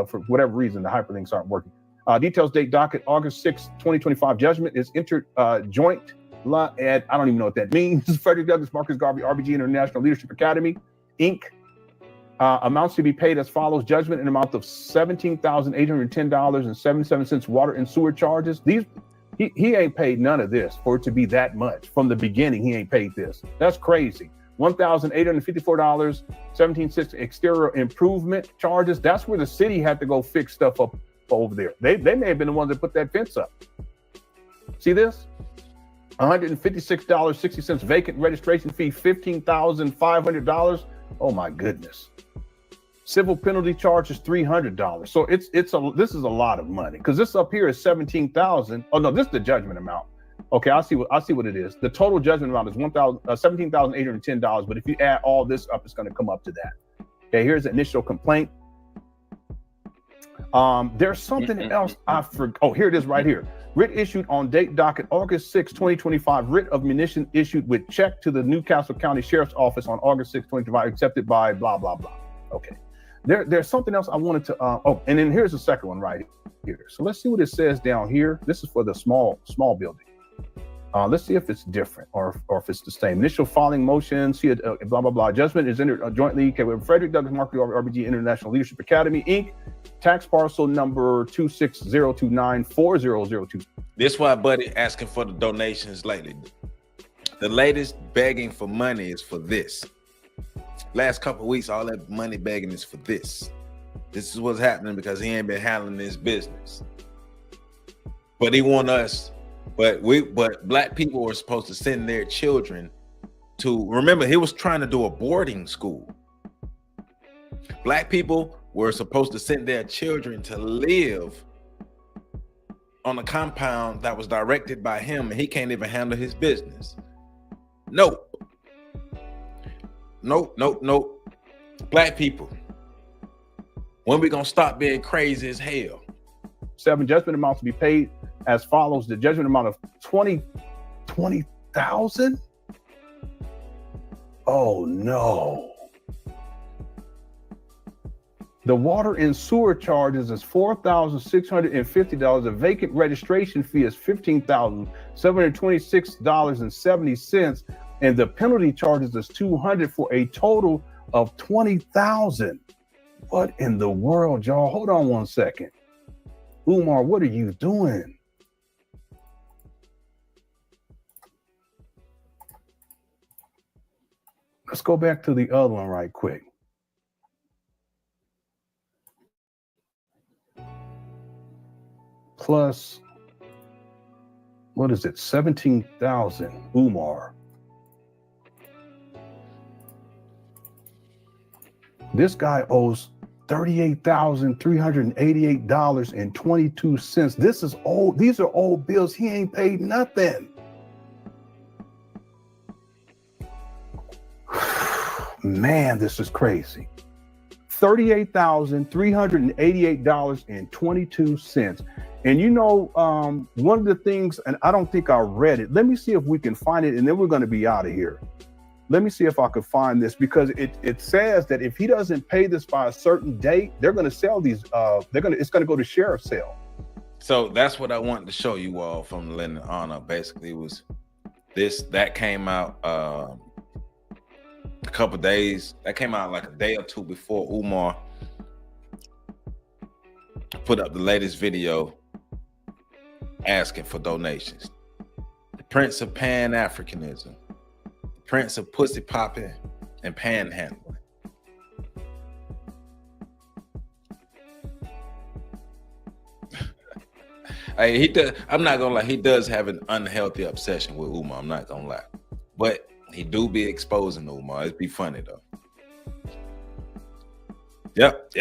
F: For whatever reason the hyperlinks aren't working. Details date docket August 6, 2025. Judgment is entered joint. I don't even know what that means. Frederick Douglass Marcus Garvey RBG International Leadership Academy Inc. Amounts to be paid as follows: judgment in amount of $17,810.77 water and sewer charges. He ain't paid none of this for it to be that much. From the beginning, he ain't paid this. That's crazy. $1,854.17 exterior improvement charges. That's where the city had to go fix stuff up over there. They may have been the ones that put that fence up. See this? $156.60 vacant registration fee, $15,500. Oh my goodness. Civil penalty charge is $300. So this is a lot of money, because this up here is $17,000. Oh no, this is the judgment amount. Okay, I see what it is. The total judgment amount is $17,810. But if you add all this up, it's going to come up to that. Okay, here's the initial complaint. There's something else I forgot. Oh, here it is right here. Writ issued on date docket August 6, 2025. Writ of munition issued with check to the Newcastle County Sheriff's Office on August 6, 2025, accepted by blah, blah, blah. Okay. There's something else I wanted to, and then here's the second one right here. So let's see what it says down here. This is for the small building. Let's see if it's different or if it's the same. Initial filing motion, see it, blah, blah, blah. Judgment is entered jointly with Frederick Douglass Marcus RBG International Leadership Academy, Inc. Tax parcel number 260294002.
B: This why Buddy asking for the donations lately. The latest begging for money is for this. Last couple of weeks, all that money begging is for this. This is what's happening because he ain't been handling his business. But he want us. But black people were supposed to send their children to, remember, he was trying to do a boarding school. Black people were supposed to send their children to live on a compound that was directed by him, and he can't even handle his business. Nope. Black people, when we gonna stop being crazy as hell?
F: 7 judgment amounts to be paid as follows: the judgment amount of $20,000. Oh no. The water and sewer charges is $4,650. The vacant registration fee is $15,726.70, and the penalty charges is $200 for a total of $20,000. What in the world, y'all? Hold on one second. Umar, what are you doing? Let's go back to the other one right quick. Plus, what is it? 17,000, Umar. This guy owes $38,388.22. This is old. These are old bills. He ain't paid nothing. Man, this is crazy. $38,388.22. And you know, one of the things, and I don't think I read it. Let me see if we can find it, and then we're going to be out of here. Let me see if I could find this, because it says that if he doesn't pay this by a certain date, they're going to sell these. It's going to go to sheriff's sale.
B: So that's what I wanted to show you all from Lynn and Honor. Basically, was that came out a couple of days. That came out like a day or two before Umar put up the latest video asking for donations. The Prince of Pan-Africanism, the Prince of Pussy Popping and Panhandling. Hey, he does. I'm not gonna lie. He does have an unhealthy obsession with Umar. I'm not gonna lie, but he do be exposing Umar. It'd be funny though. Yep.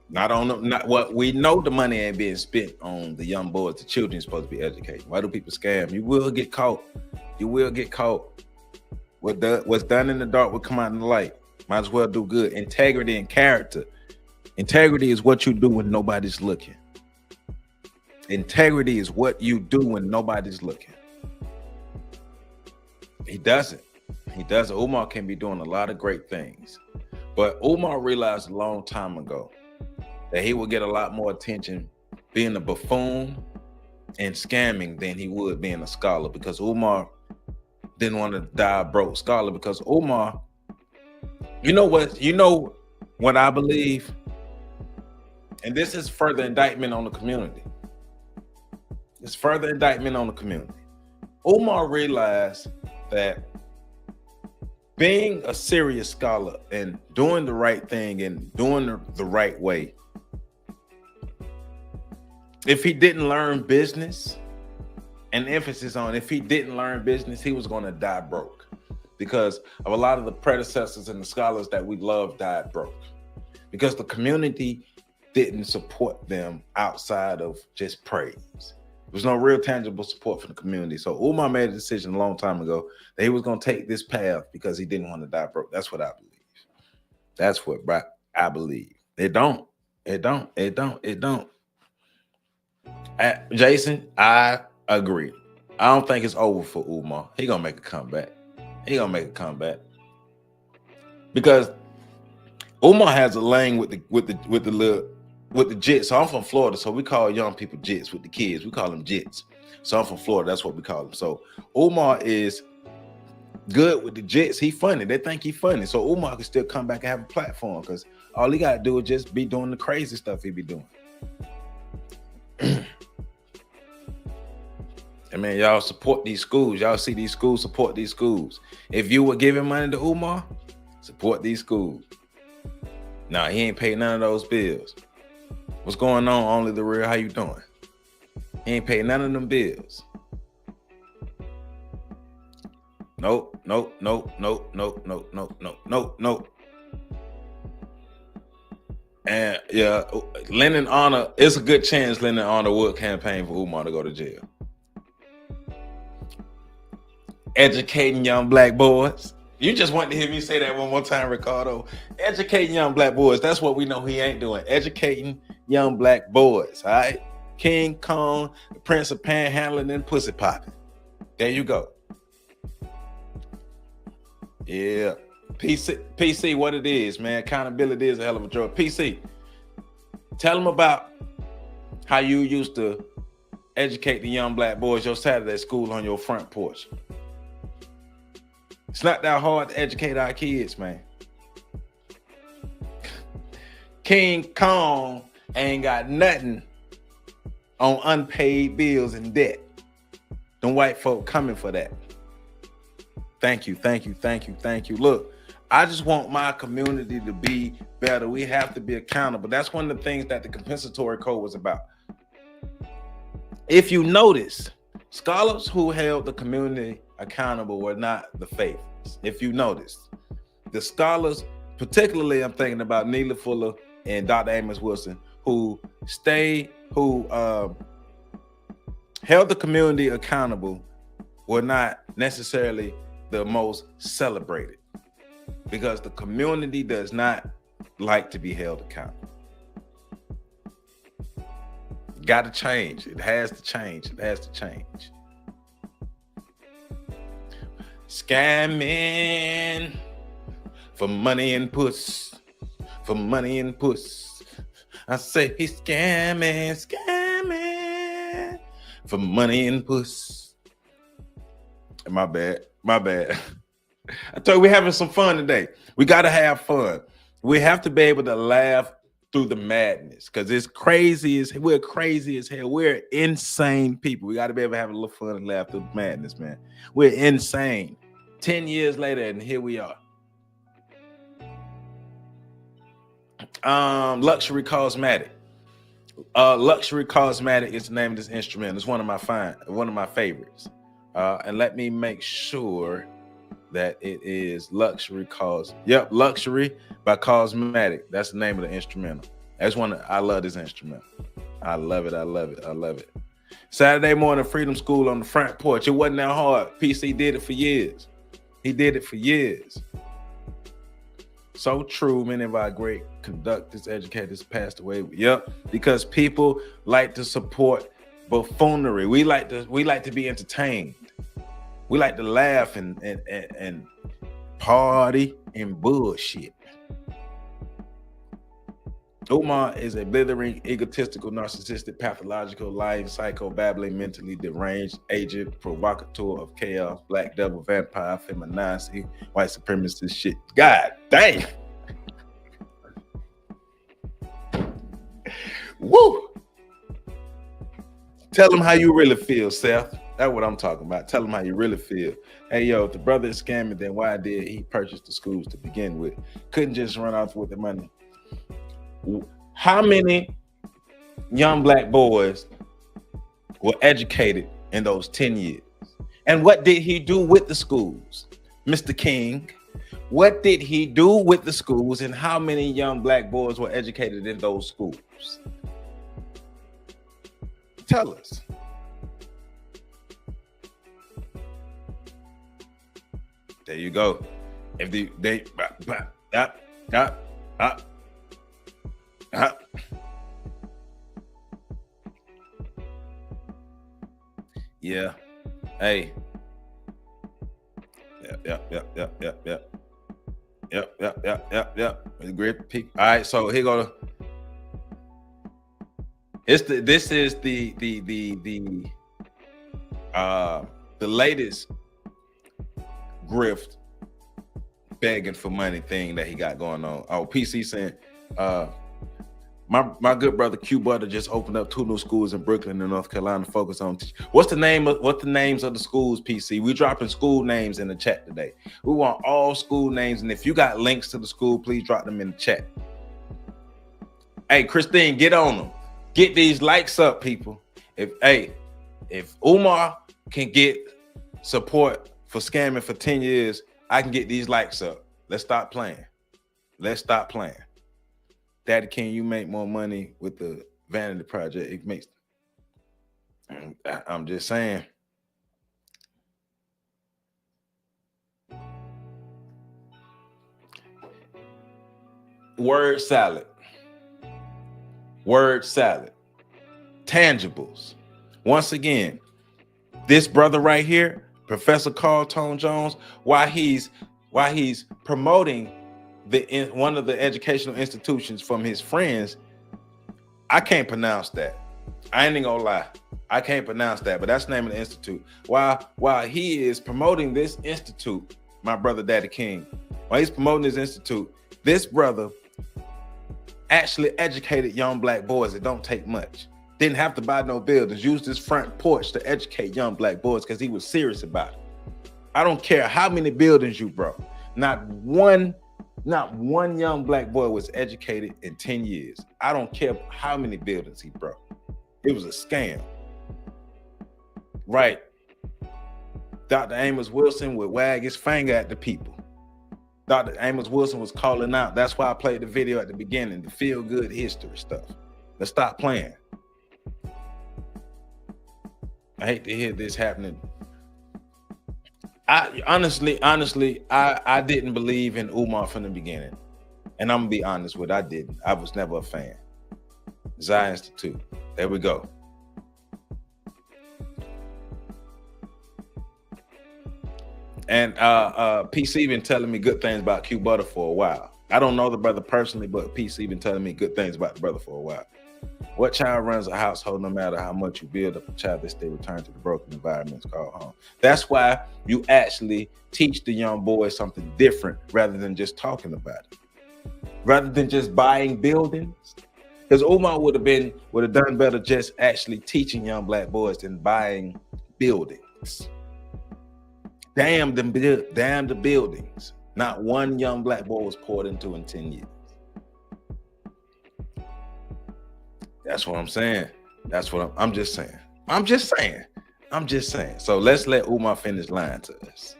B: Not what we know. The money ain't being spent on the young boys. The children supposed to be educated. Why do people scam? You will get caught. You will get caught. What's done in the dark will come out in the light. Might as well do good. Integrity and character. Integrity is what you do when nobody's looking. Integrity is what you do when nobody's looking. He doesn't. Umar can be doing a lot of great things. But Umar realized a long time ago that he would get a lot more attention being a buffoon and scamming than he would being a scholar, because Umar didn't want to die a broke scholar. Because Umar, you know what I believe, and this is further indictment on the community. It's further indictment on the community. Umar realized that being a serious scholar and doing the right thing and doing the right way, if he didn't learn business, and emphasis on if he didn't learn business, he was going to die broke, because of a lot of the predecessors and the scholars that we love died broke because the community didn't support them outside of just praise. There was no real tangible support from the community. So Umar made a decision a long time ago that he was going to take this path because he didn't want to die broke. That's what I believe. That's what I believe. It don't. Jason, I agree. I don't think it's over for Umar. He gonna make a comeback. Because Umar has a lane with the jits. So I'm from Florida, so we call young people jits. With the kids, we call them jits. So I'm from Florida. That's what we call them. So Umar is good with the jits. He funny. They think he funny. So Umar can still come back and have a platform, because all he gotta do is just be doing the crazy stuff he be doing. And man, y'all support these schools. Y'all see these schools, support these schools. If you were giving money to Umar, support these schools. Nah, he ain't paid none of those bills. What's going on? Only the real. How you doing? He ain't paid none of them bills. Nope. And yeah, Lennon Honor, it's a good chance Lennon Honor would campaign for Umar to go to jail. Educating young black boys. You just want to hear me say that one more time, Ricardo. Educating young black boys. That's what we know he ain't doing. Educating young black boys. All right. King Kong, the Prince of Panhandling and Pussy Popping. There you go. Yeah. PC, what it is, man. Accountability is a hell of a drug. PC, tell them about how you used to educate the young black boys your Saturday school on your front porch. It's not that hard to educate our kids, man. King Kong ain't got nothing on unpaid bills and debt. Them white folk coming for that. Thank you. Look, I just want my community to be better. We have to be accountable. That's one of the things that the compensatory code was about. If you notice, scholars who held the community accountable were not the favorites. If you notice, the scholars, particularly I'm thinking about Neely Fuller and Dr. Amos Wilson, who held the community accountable, were not necessarily the most celebrated, because the community does not like to be held accountable. Got to change. It has to change. Scamming for money and puss. I say he's scamming for money and puss. My bad. I told you we're having some fun today. We got to have fun. We have to be able to laugh through the madness, because we're crazy as hell. We're insane people. We got to be able to have a little fun and laugh through the madness, man. We're insane. 10 years later, and here we are. Luxury Cosmetic. Luxury Cosmetic is the name of this instrument. It's one of my favorites. And let me make sure that it is Luxury Luxury by Cosmetic. That's the name of the instrumental. I love this instrument. I love it. Saturday morning freedom school on the front porch. It wasn't that hard. PC did it for years. He did it for years. So true. Many of our great conductors, educators passed away. Yep, because people like to support buffoonery. We like to be entertained. We like to laugh and party and bullshit. Umar is a blithering, egotistical, narcissistic, pathological, lying, psycho, babbling, mentally deranged agent, provocateur of chaos, black devil, vampire, feminazi, white supremacist shit. God dang. Woo. Tell them how you really feel, Seth. That's what I'm talking about. Tell them how you really feel. Hey, yo, if the brother is scamming, then why did he purchase the schools to begin with? Couldn't just run off with the money. How many young black boys were educated in those 10 years? And what did he do with the schools? Mr. King, what did he do with the schools, and how many young black boys were educated in those schools? Tell us. There you go. If yeah. Hey. Yep. Great people. All right, so here go. This is the latest grift begging for money thing that he got going on. Oh, PC saying, my good brother Q Butter just opened up 2 new schools in Brooklyn and North Carolina. Focus on what's the names of the schools, PC? We dropping school names in the chat today. We want all school names, and if you got links to the school, please drop them in the chat. Hey, Christine, get on them. Get these likes up, people. If Umar can get support for scamming for 10 years, I can get these likes up. Let's stop playing. Daddy, can you make more money with the vanity project? It makes. I'm just saying. Word salad. Tangibles. Once again, this brother right here, Professor Carl Tone Jones, why he's while he's promoting one of the educational institutions from his friends. I can't pronounce that. I ain't gonna lie. I can't pronounce that, but that's the name of the institute. While he is promoting this institute, my brother Daddy King, while he's promoting this institute, this brother actually educated young black boys. It don't take much. Didn't have to buy no buildings. Used his front porch to educate young black boys because he was serious about it. I don't care how many buildings you broke. Not one young black boy was educated in 10 years. I don't care how many buildings he broke. It was a scam. Right. Dr. Amos Wilson would wag his finger at the people. Dr. Amos Wilson was calling out. That's why I played the video at the beginning, the feel-good history stuff. Let's stop playing. I hate to hear this happening. I honestly, I didn't believe in Umar from the beginning. And I'm gonna be honest with it, I didn't. I was never a fan. Zion Institute. There we go. And PC been telling me good things about Q Butter for a while. I don't know the brother personally, but PC been telling me good things about the brother for a while. What child runs a household, no matter how much you build up a child, they still return to the broken environments called home. That's why you actually teach the young boys something different rather than just talking about it. Rather than just buying buildings. Because Umar would have done better just actually teaching young black boys than buying buildings. Damn the buildings. Not one young black boy was poured into in 10 years. That's what I'm saying. That's what I'm just saying. I'm just saying. So let's let Umar finish lying to us.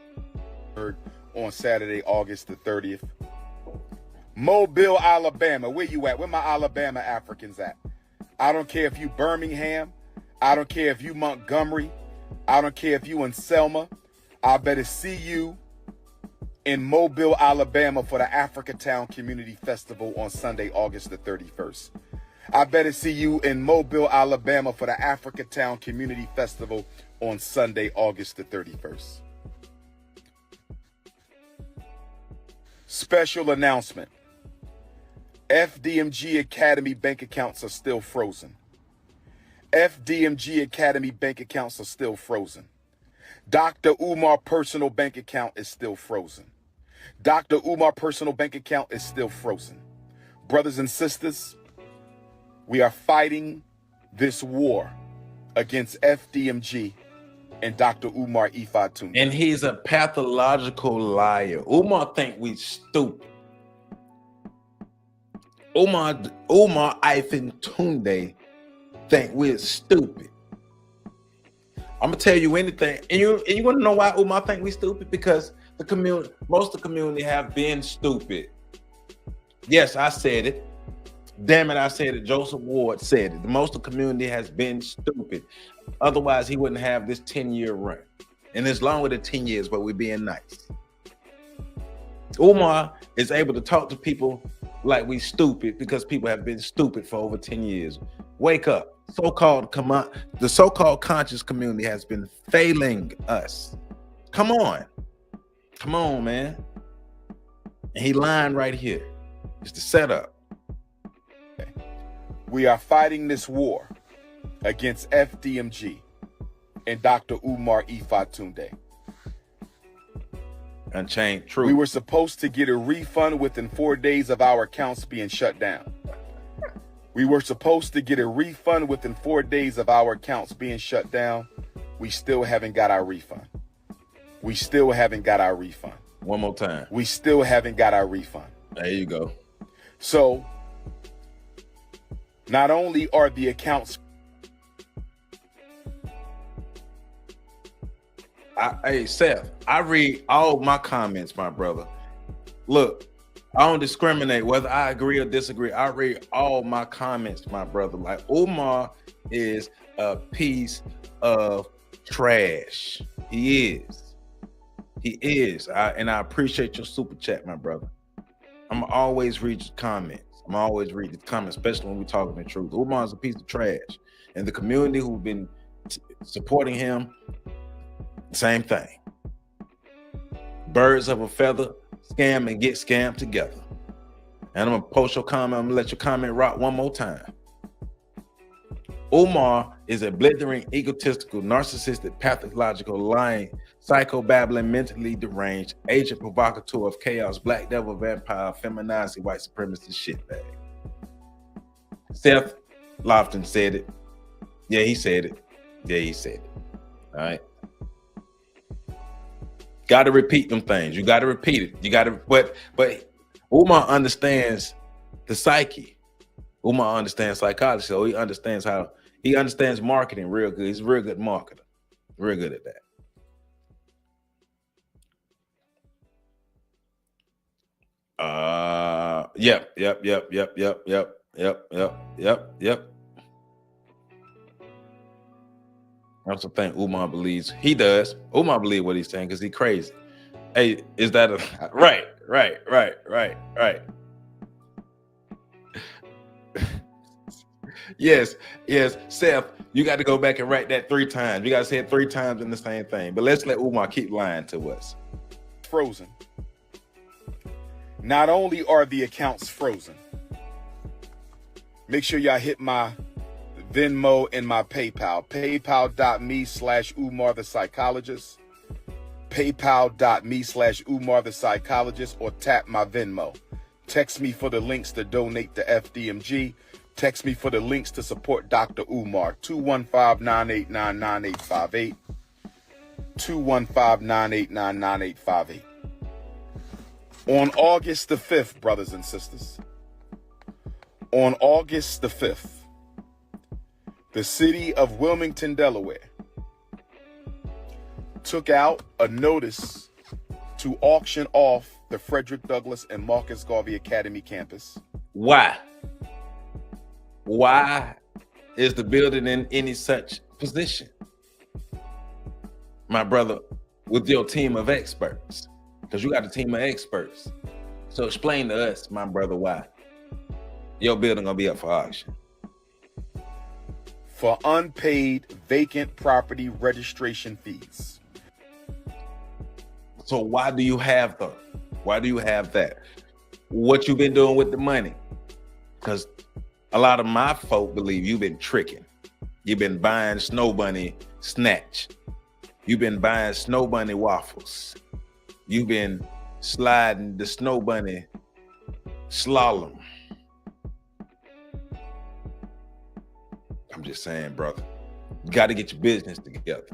A: On Saturday, August the 30th. Mobile, Alabama. Where you at? Where my Alabama Africans at? I don't care if you Birmingham. I don't care if you Montgomery. I don't care if you in Selma. I better see you in Mobile, Alabama for the Africatown Community Festival on Sunday, August the 31st. I better see you in Mobile, Alabama for the Africatown Community Festival on Sunday, August the 31st. Special announcement. FDMG Academy bank accounts are still frozen. FDMG Academy bank accounts are still frozen. Dr. Umar personal bank account is still frozen. Dr. Umar personal bank account is still frozen. Brothers and sisters, we are fighting this war against FDMG and Dr. Umar Ifatunde.
B: And he's a pathological liar. Umar think we stupid. Umar Ifatunde think we're stupid. I'm gonna tell you anything, and you want to know why Umar think we stupid? Because the community, most of the community have been stupid. Yes, I said it. Damn it, I said it. Joseph Ward said it. Most of the community has been stupid. Otherwise, he wouldn't have this 10-year run. And it's longer than 10 years, but we're being nice. Umar is able to talk to people like we stupid because people have been stupid for over 10 years. Wake up. The so-called conscious community has been failing us. Come on. Come on, man. And he lying right here. It's the setup.
A: We are fighting this war against FDMG and Dr. Umar Ifatunde.
B: Unchained truth.
A: We were supposed to get a refund within 4 days of our accounts being shut down. We were supposed to get a refund within 4 days of our accounts being shut down. We still haven't got our refund. We still haven't got our refund.
B: One more time.
A: We still haven't got our refund.
B: There you go.
A: So, not only are the accounts...
B: Hey, Seth, I read all my comments, my brother. Look, I don't discriminate whether I agree or disagree. I read all my comments, my brother. Like, Umar is a piece of trash. He is. He is. And I appreciate your super chat, my brother. I'm always read your comments. I'm always read the comments, especially when we're talking the truth. Umar is a piece of trash. And the community who've been supporting him, same thing. Birds of a feather scam and get scammed together. And I'm gonna post your comment. I'm gonna let your comment rock one more time. Umar is a blithering, egotistical, narcissistic, pathological, lying, psychobabbling, mentally deranged, agent provocateur of chaos, black devil, vampire, feminazi, white supremacist shitbag. Seth Lofton said it. Yeah, he said it. Yeah, he said it. All right. Got to repeat them things. You got to repeat it. You got to, but Umar understands the psyche. Umar understands psychology, so he understands marketing real good. He's a real good marketer. Real good at that. Yep. That's the thing Umar believes. He does. Umar believes what he's saying because he's crazy. Hey, is that a right? Yes, Seth, you got to go back and write that 3 times. You got to say it 3 times in the same thing. But let's let Umar keep lying to us.
A: Frozen. Not only are the accounts frozen, make sure y'all hit my Venmo and my PayPal. PayPal.me/Umar the Psychologist. PayPal.me/Umar the Psychologist, or tap my Venmo. Text me for the links to donate to FDMG. Text me for the links to support Dr. Umar. 215-989-9858. 215-989-9858. On August the 5th, brothers and sisters, on August the 5th, the city of Wilmington, Delaware, took out a notice to auction off the Frederick Douglass and Marcus Garvey Academy campus.
B: Why? Why is the building in any such position? My brother, with your team of experts, because you got a team of experts. So explain to us, my brother, why your building gonna be up for auction.
A: For unpaid vacant property registration fees.
B: So why do you have them? Why do you have that? What you been doing with the money? Because a lot of my folk believe you've been tricking. You've been buying Snow Bunny snatch. You've been buying Snow Bunny waffles. You've been sliding the Snow Bunny slalom. I'm just saying, brother, you got to get your business together.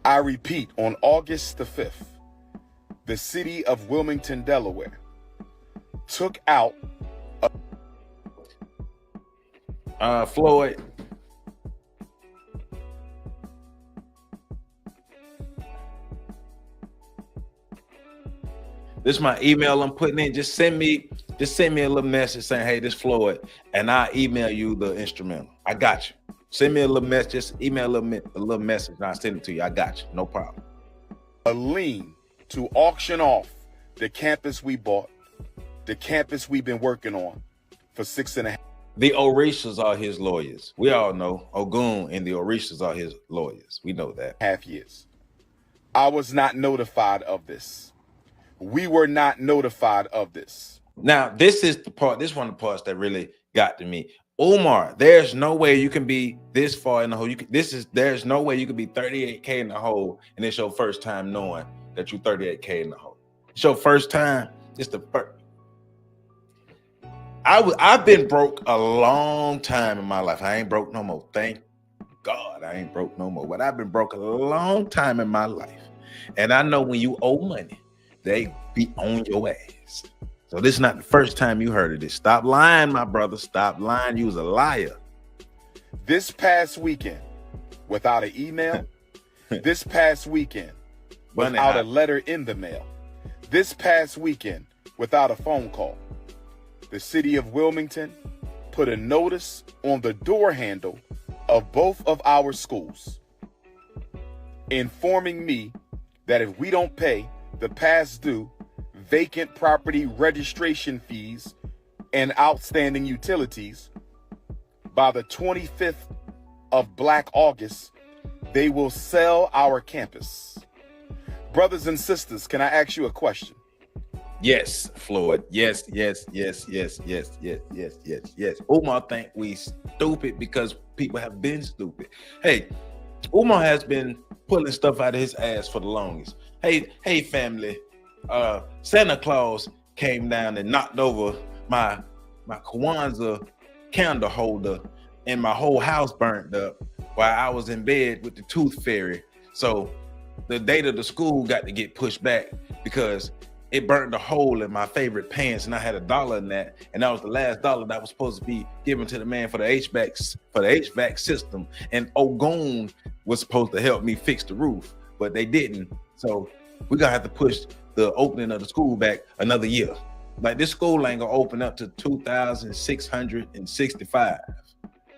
A: I repeat, on August the 5th, the city of Wilmington, Delaware, took out
B: Floyd. This is my email I'm putting in. Just send me a little message saying, hey, this Floyd, and I'll email you the instrumental. I got you. Send me a little message, just email a little message, and I'll send it to you. I got you, no problem.
A: a lien to auction off the campus we bought, the campus we've been working on for 6.5.
B: The Orishas are his lawyers. We all know Ogun and the Orishas are his lawyers. We know that.
A: Half years. I was not notified of this. We were not notified of this.
B: Now, this is the part, this is one of the parts that really got to me. Umar, there's no way you can be this far in the hole. There's no way you can be 38K in the hole and it's your first time knowing that you're 38K in the hole. It's your first time. It's the first. I've been broke a long time in my life. I ain't broke no more. Thank God I ain't broke no more. But I've been broke a long time in my life. And I know when you owe money, they be on your ass. So this is not the first time you heard of this. Stop lying, my brother. Stop lying. You was a liar.
A: This past weekend, without an email, this past weekend, without a letter in the mail, this past weekend, without a phone call, the city of Wilmington put a notice on the door handle of both of our schools, informing me that if we don't pay the past due vacant property registration fees and outstanding utilities by the 25th of Black August, they will sell our campus. Brothers and sisters, can I ask you a question?
B: Yes, Floyd. Yes. Umar think we stupid because people have been stupid. Hey, Umar has been pulling stuff out of his ass for the longest. Hey, family. Santa Claus came down and knocked over my Kwanzaa candle holder, and my whole house burned up while I was in bed with the tooth fairy. So the date of the school got to get pushed back because it burnt a hole in my favorite pants, and I had $1 in that, and that was the last dollar that was supposed to be given to the man for the HVAC system. And Ogun was supposed to help me fix the roof, but they didn't. So we're gonna have to push the opening of the school back another year. Like, this school ain't gonna open up to 2,665.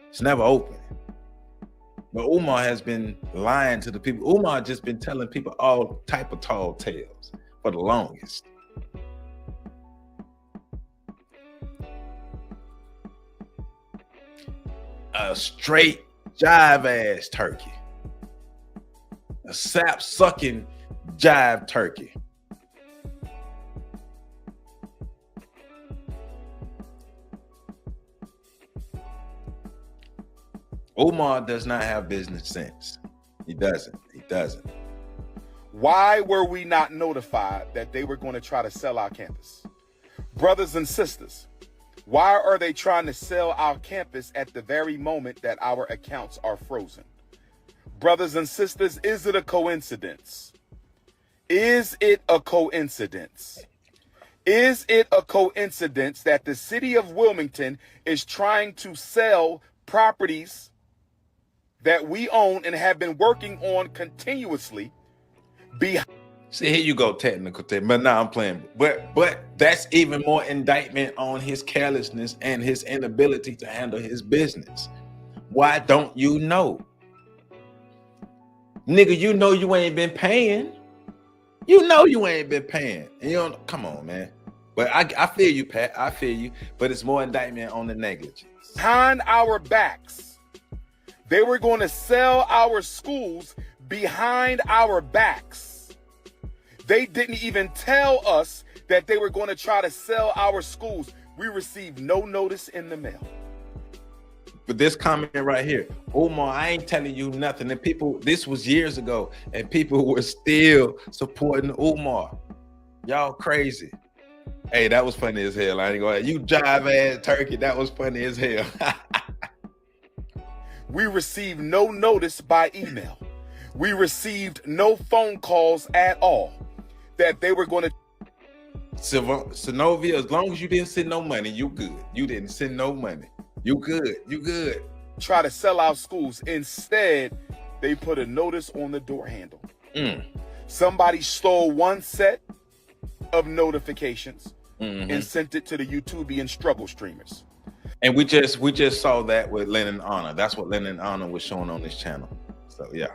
B: It's never open. But Umar has been lying to the people. Umar just been telling people all type of tall tales for the longest. A straight jive ass turkey. A sap sucking jive turkey. Umar does not have business sense. He doesn't.
A: Why were we not notified that they were going to try to sell our campus? Brothers and sisters, why are they trying to sell our campus at the very moment that our accounts are frozen? Brothers and sisters, is it a coincidence? Is it a coincidence? Is it a coincidence that the city of Wilmington is trying to sell properties that we own and have been working on continuously?
B: See, here you go, technical thing. But now I'm playing. But that's even more indictment on his carelessness and his inability to handle his business. Why don't you know? Nigga, you know you ain't been paying. You know you ain't been paying. And you don't, come on, man. But I feel you, Pat. I feel you. But it's more indictment on the negligence.
A: Behind our backs. They were going to sell our schools behind our backs. They didn't even tell us that they were going to try to sell our schools. We received no notice in the mail.
B: But this comment right here, Umar, I ain't telling you nothing. And people, this was years ago, and people were still supporting Umar. Y'all crazy. Hey, that was funny as hell. I ain't gonna, you jive ass turkey, that was funny as hell.
A: We received no notice by email. We received no phone calls at all that they were going to.
B: Synovia, as long as you didn't send no money, you good. You didn't send no money. You good.
A: Try to sell our schools. Instead, they put a notice on the door handle. Somebody stole one set of notifications and sent it to the YouTubian struggle streamers.
B: And we just saw that with Lennon Honor. That's what Lennon Honor was showing on this channel. So yeah.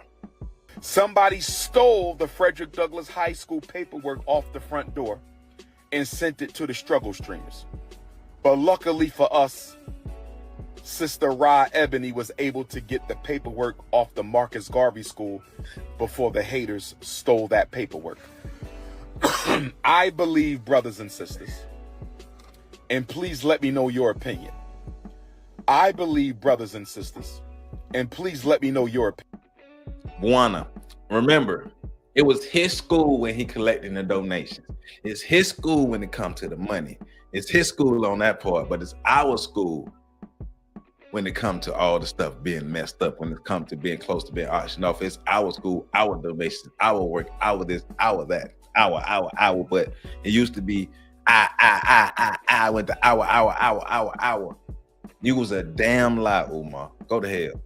A: Somebody stole the Frederick Douglass High School paperwork off the front door and sent it to the struggle streamers. But luckily for us, Sister Ra Ebony was able to get the paperwork off the Marcus Garvey School before the haters stole that paperwork. I believe, brothers and sisters, and please let me know your opinion. I believe, brothers and sisters, and please let me know your opinion.
B: Buana, remember, it was his school when he collected the donations. It's his school when it comes to the money. It's his school on that part, but it's our school when it comes to all the stuff being messed up, when it comes to being close to being auctioned off. It's our school, our donations, our work, our this, our that, our. But it used to be I went to our. You was a damn lie, Umar. Go to hell.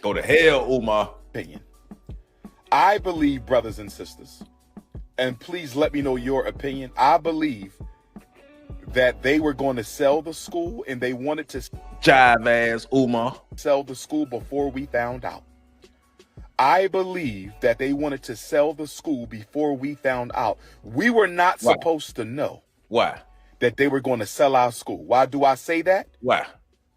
B: Go to hell, Umar.
A: Opinion. I believe, brothers and sisters, and please let me know your opinion. I believe that they were going to sell the school, and they wanted to
B: jive ass Umar
A: sell the school before we found out. I believe that they wanted to sell the school before we found out. We were not supposed to know.
B: Why?
A: That they were going to sell our school. Why do I say that?
B: Why?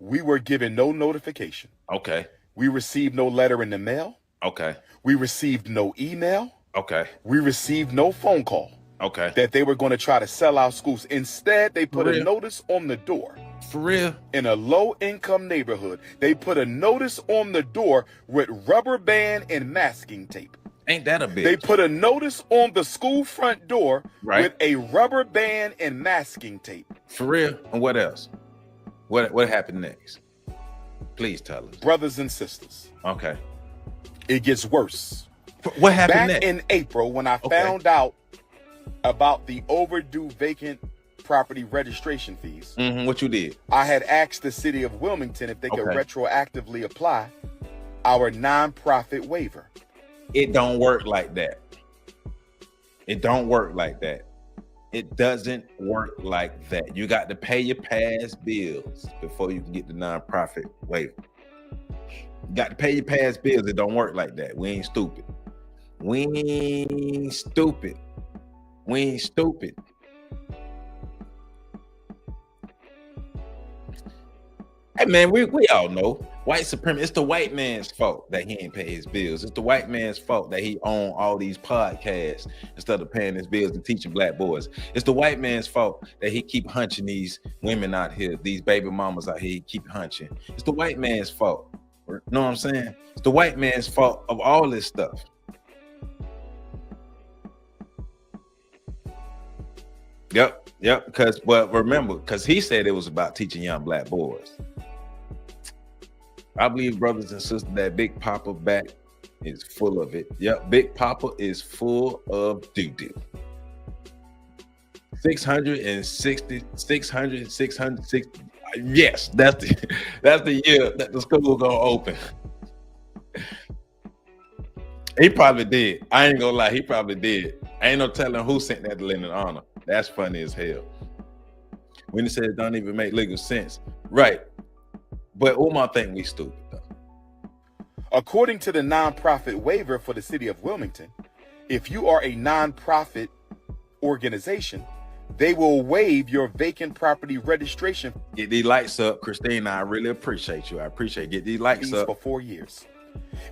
A: We were given no notification.
B: Okay.
A: We received no letter in the mail.
B: Okay.
A: We received no email.
B: Okay.
A: We received no phone call
B: Okay.
A: that they were going to try to sell our schools. Instead, they put a notice on the door.
B: For real?
A: In a low-income neighborhood, they put a notice on the door with rubber band and masking tape.
B: Ain't that a bitch?
A: They put a notice on the school front door with a rubber band and masking tape.
B: For real? And what else? What happened next? Please tell us.
A: Brothers and sisters.
B: Okay.
A: It gets worse.
B: What happened
A: Back
B: next?
A: in April, when I found out about the overdue vacant property registration fees,
B: what you did?
A: I had asked the city of Wilmington if they could retroactively apply our nonprofit waiver.
B: It don't work like that. It don't work like that. It doesn't work like that. You got to pay your past bills before you can get the nonprofit waiver. You got to pay your past bills. It don't work like that. We ain't stupid. We ain't stupid. We ain't stupid. Hey man, we all know white supremacy. It's the white man's fault that he ain't pay his bills. It's the white man's fault that he own all these podcasts instead of paying his bills and teaching black boys. It's the white man's fault that he keep hunching these women out here, these baby mamas out here. He keep hunching. It's the white man's fault. You know what I'm saying? It's the white man's fault of all this stuff. Yep. Because, but remember, because he said it was about teaching young black boys. I believe, brothers and sisters, that Big Papa back is full of it. Yep, Big Papa is full of doo-doo. 660. Yes, that's the year that the school gonna open. He probably did. I ain't gonna lie, he probably did. Ain't no telling who sent that to Lyndon Honor. That's funny as hell. When he said it don't even make legal sense. Right. But Umar think we stupid though.
A: According to the nonprofit waiver for the city of Wilmington, if you are a nonprofit organization, they will waive your vacant property registration.
B: Get these lights up, Christina. I really appreciate you. I appreciate get these lights up
A: for 4 years.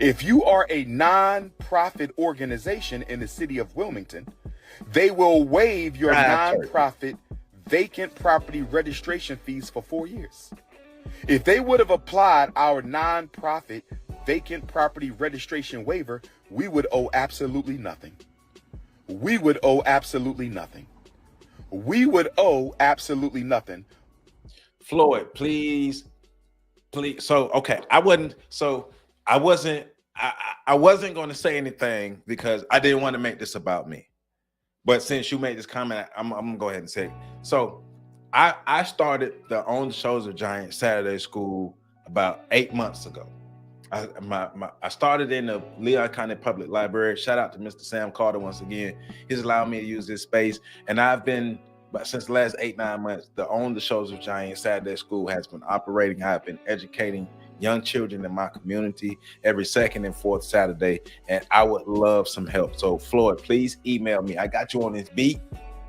A: If you are a nonprofit organization in the city of Wilmington, they will waive your nonprofit vacant property registration fees for 4 years. If they would have applied our nonprofit vacant property registration waiver, we would owe absolutely nothing. We would owe absolutely nothing. We would owe absolutely nothing.
B: Floyd, please. So, okay, I wasn't going to say anything because I didn't want to make this about me. But since you made this comment, I'm gonna go ahead and say it. So I started the On the Shoulders of Giants Saturday School about 8 months ago. I started in the Leon County Public Library. Shout out to Mr. Sam Carter once again. He's allowed me to use this space, and I've been, since the last 8-9 months, the On the Shoulders of Giants Saturday School has been operating. I've been educating young children in my community every second and fourth Saturday, and I would love some help. So Floyd, please email me. I got you on this beat.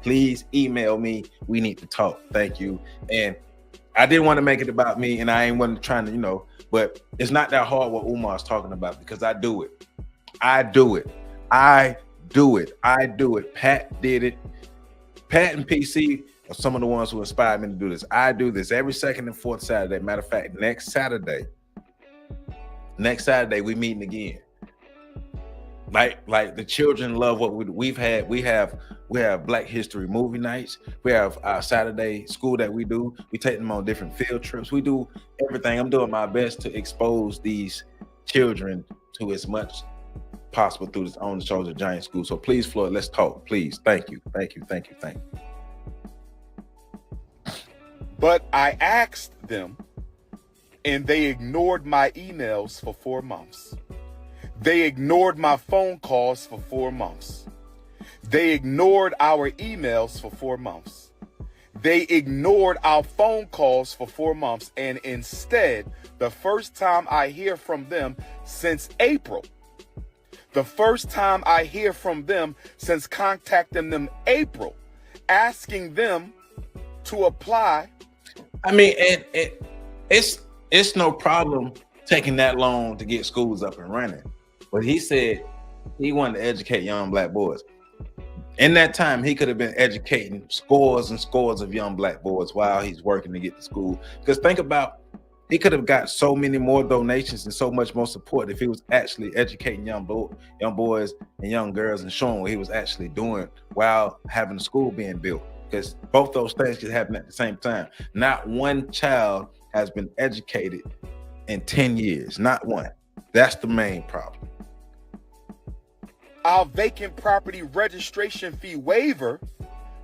B: Please email me. We need to talk. Thank you. And I didn't want to make it about me, and I ain't wasn't trying to, but it's not that hard what Umar's talking about because I do it. Pat did it. Pat and PC are some of the ones who inspired me to do this. I do this every second and fourth Saturday. Matter of fact, next Saturday, we meeting again. Like the children love what we have Black History movie nights. We have our Saturday school that we do. We take them on different field trips. We do everything. I'm doing my best to expose these children to as much possible through this On the Shoulders of Giant School. So please, Floyd, let's talk. Please. Thank you.
A: But I asked them, and they ignored my emails for 4 months. They ignored my phone calls for 4 months. They ignored our emails for 4 months. They ignored our phone calls for 4 months. And instead, the first time I hear from them since April, since contacting them April, asking them to apply.
B: I mean, and it's no problem taking that long to get schools up and running. But he said He wanted to educate young black boys. In that time, he could have been educating scores and scores of young black boys while he's working to get to school. Because think about, he could have got so many more donations and so much more support if he was actually educating young boys and young girls and showing what he was actually doing while having a school being built. Because both those things could happen at the same time. Not one child has been educated in 10 years. Not one. That's the main problem.
A: Our vacant property registration fee waiver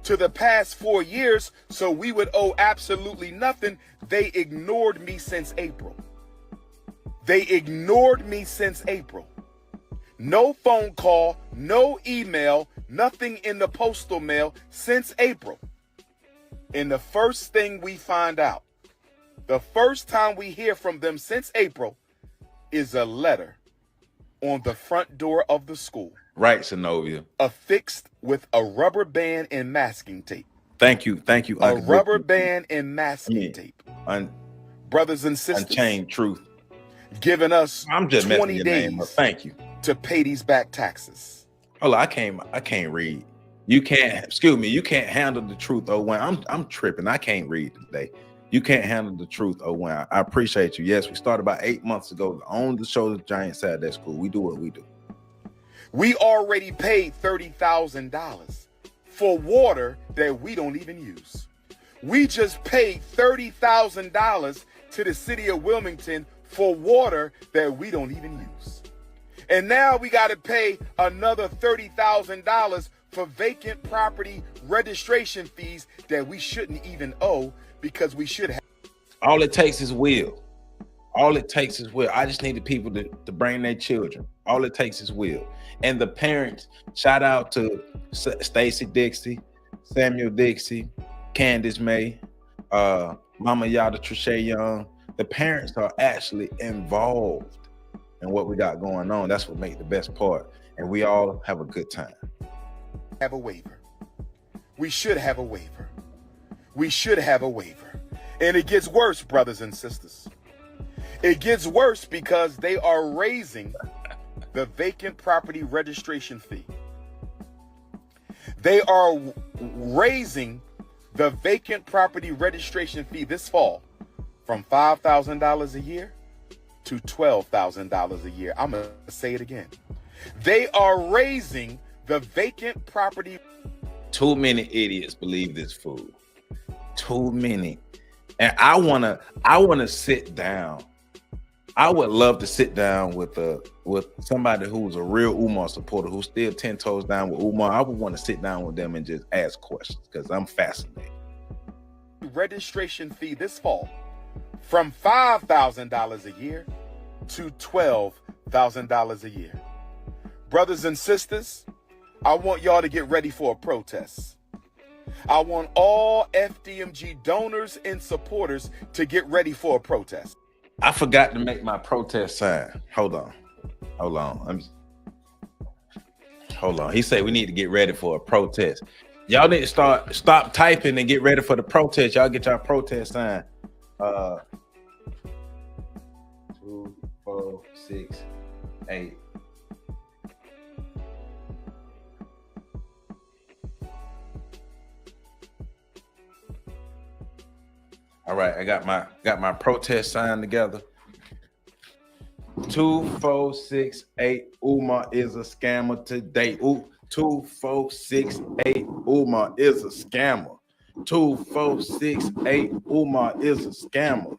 A: to the past 4 years, so we would owe absolutely nothing. They ignored me since April. They ignored me since April. No phone call, no email, nothing in the postal mail since April. And the first thing we find out, the first time we hear from them since April, is a letter on the front door of the school.
B: Right, Synovia.
A: Affixed with a rubber band and masking tape.
B: Thank you.
A: A rubber band and masking tape. Brothers and sisters.
B: Unchained truth.
A: Giving us
B: I'm just
A: 20 days
B: Thank you.
A: to pay these back taxes.
B: Hold on, I can't read. You can't handle the truth, Owen. I'm tripping. I can't read today. You can't handle the truth, Owen. I appreciate you. Yes, we started about 8 months ago on the show, the Giant side of that school. We do what we do.
A: We already paid $30,000 for water that we don't even use. We just paid $30,000 to the city of Wilmington for water that we don't even use. And now we got to pay another $30,000 for vacant property registration fees that we shouldn't even owe because we should have.
B: All it takes is will. All it takes is will. I just need the people to bring their children. All it takes is will. And the parents, shout out to Stacy Dixie, Samuel Dixie, Candace May, Mama Yada Trichet Young. The parents are actually involved in what we got going on. That's what makes the best part. And we all have a good time.
A: Have a waiver. We should have a waiver. We should have a waiver. And it gets worse, brothers and sisters. It gets worse because they are raising the vacant property registration fee. They are raising the vacant property registration fee this fall from $5,000 a year to $12,000 a year. I'm going to say it again. They are raising the vacant property.
B: Too many idiots believe this fool. Too many. And I wanna sit down. I would love to sit down with somebody who's a real Umar supporter, who's still 10 toes down with Umar. I would want to sit down with them and just ask questions because I'm fascinated.
A: Registration fee this fall from $5,000 a year to $12,000 a year. Brothers and sisters, I want y'all to get ready for a protest. I want all FDMG donors and supporters to get ready for a protest.
B: I forgot to make my protest sign. Hold on. He said we need to get ready for a protest. Y'all need to stop typing and get ready for the protest. Y'all get y'all protest sign. 2, 4, 6, 8. All right, I got my protest sign together. 2, 4, 6, 8. Umar is a scammer today. 2, 4, 6, 8. Umar is a scammer. 2, 4, 6, 8. Umar is a scammer.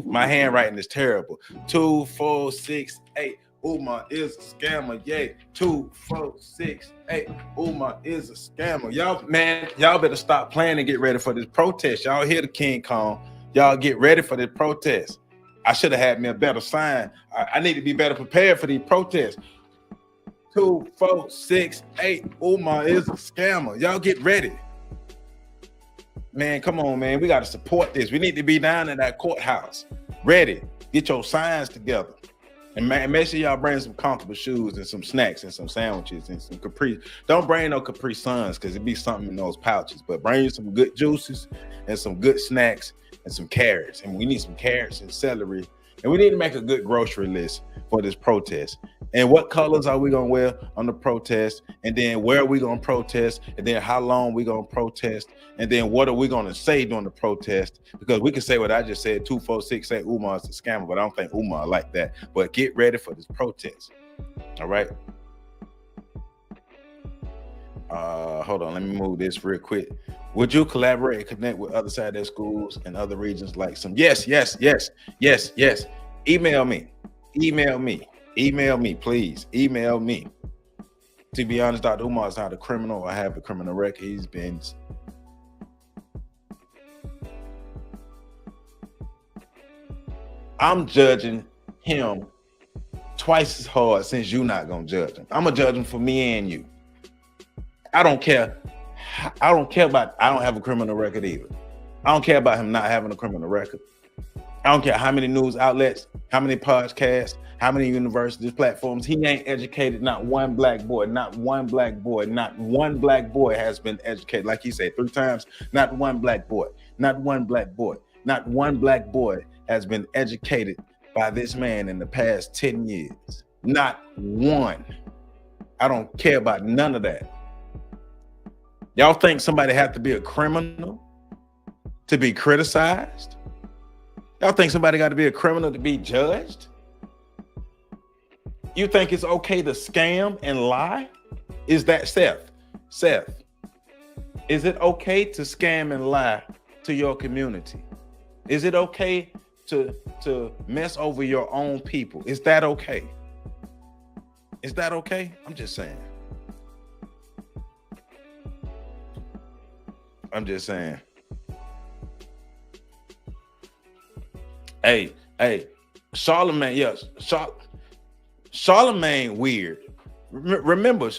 B: My handwriting is terrible. 2, 4, 6, 8. Umar is a scammer. Yay. 2, 4, 6, 8. Umar is a scammer. Y'all better stop playing and get ready for this protest. Y'all hear the King Kong. Y'all get ready for this protest. I should have had me a better sign. I need to be better prepared for these protests. 2, 4, 6, 8. Umar is a scammer. Y'all get ready. Man, come on, man. We got to support this. We need to be down in that courthouse. Ready. Get your signs together. And make sure y'all bring some comfortable shoes and some snacks and some sandwiches and some Capri. Don't bring no Capri Suns because it'd be something in those pouches. But bring you some good juices and some good snacks and some carrots. And we need some carrots and celery. And we need to make a good grocery list for this protest. And what colors are we gonna wear on the protest? And then where are we gonna protest? And then how long we gonna protest? And then what are we gonna say during the protest? Because we can say what I just said, 246 say Umar's a scammer, but I don't think Umar like that. But get ready for this protest. All right. Hold on, let me move this real quick. Would you collaborate and connect with other side of schools and other regions like some? Yes. Email me, please. Email me. To be honest, Dr. Umar is not a criminal. I have a criminal record. He's been I'm judging him twice as hard since you're not gonna judge him. I'm gonna judge him for me and you. I don't care about, I don't have a criminal record either. I don't care about him not having a criminal record. I don't care how many news outlets, how many podcasts, how many universities, platforms. He ain't educated not one black boy, not one black boy has been educated. Like he said 3 times, not one black boy has been educated by this man in the past 10 years. Not one. I don't care about none of that. Y'all think somebody have to be a criminal to be criticized? Y'all think somebody got to be a criminal to be judged? You think it's okay to scam and lie? Is that Seth, is it okay to scam and lie to your community? Is it okay to mess over your own people? Is that okay? Is that okay? I'm just saying. Hey, Charlemagne, yes, Charlemagne weird. Remember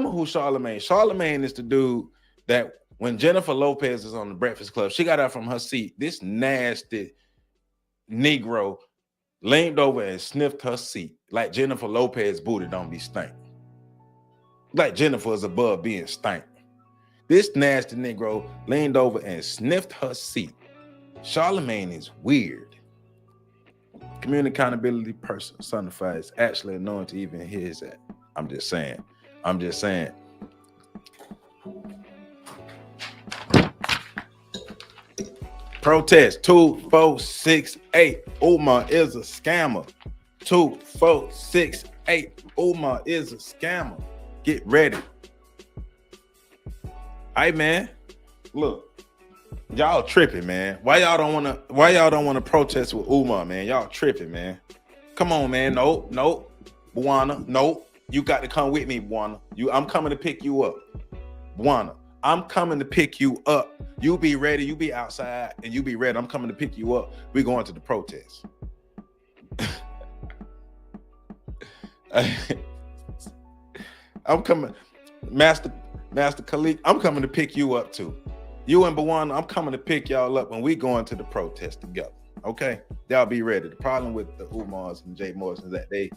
B: who Charlemagne? Charlemagne is the dude that when Jennifer Lopez is on the Breakfast Club, she got up from her seat. This nasty Negro leaned over and sniffed her seat like Jennifer Lopez's booty don't be stank. Like Jennifer is above being stank. This nasty Negro leaned over and sniffed her seat. Charlemagne is weird. Community accountability personified is actually annoying to even hear his at. I'm just saying. Protest 2468. Umar is a scammer. 2468. Umar is a scammer. Get ready. Hey man, look, y'all tripping, man. Why y'all don't want to protest with Umar, man? Y'all tripping, man. Come on, man. Nope. Buana, nope. You got to come with me, Buana. I'm coming to pick you up. Buana, I'm coming to pick you up. You be ready. You be outside and you be ready. I'm coming to pick you up. We're going to the protest. I'm coming, Master Khalid, I'm coming to pick you up too. You and Bawana, I'm coming to pick y'all up when we going to the protest together. Okay? Y'all be ready. The problem with the Umars and Jay Morrison is that they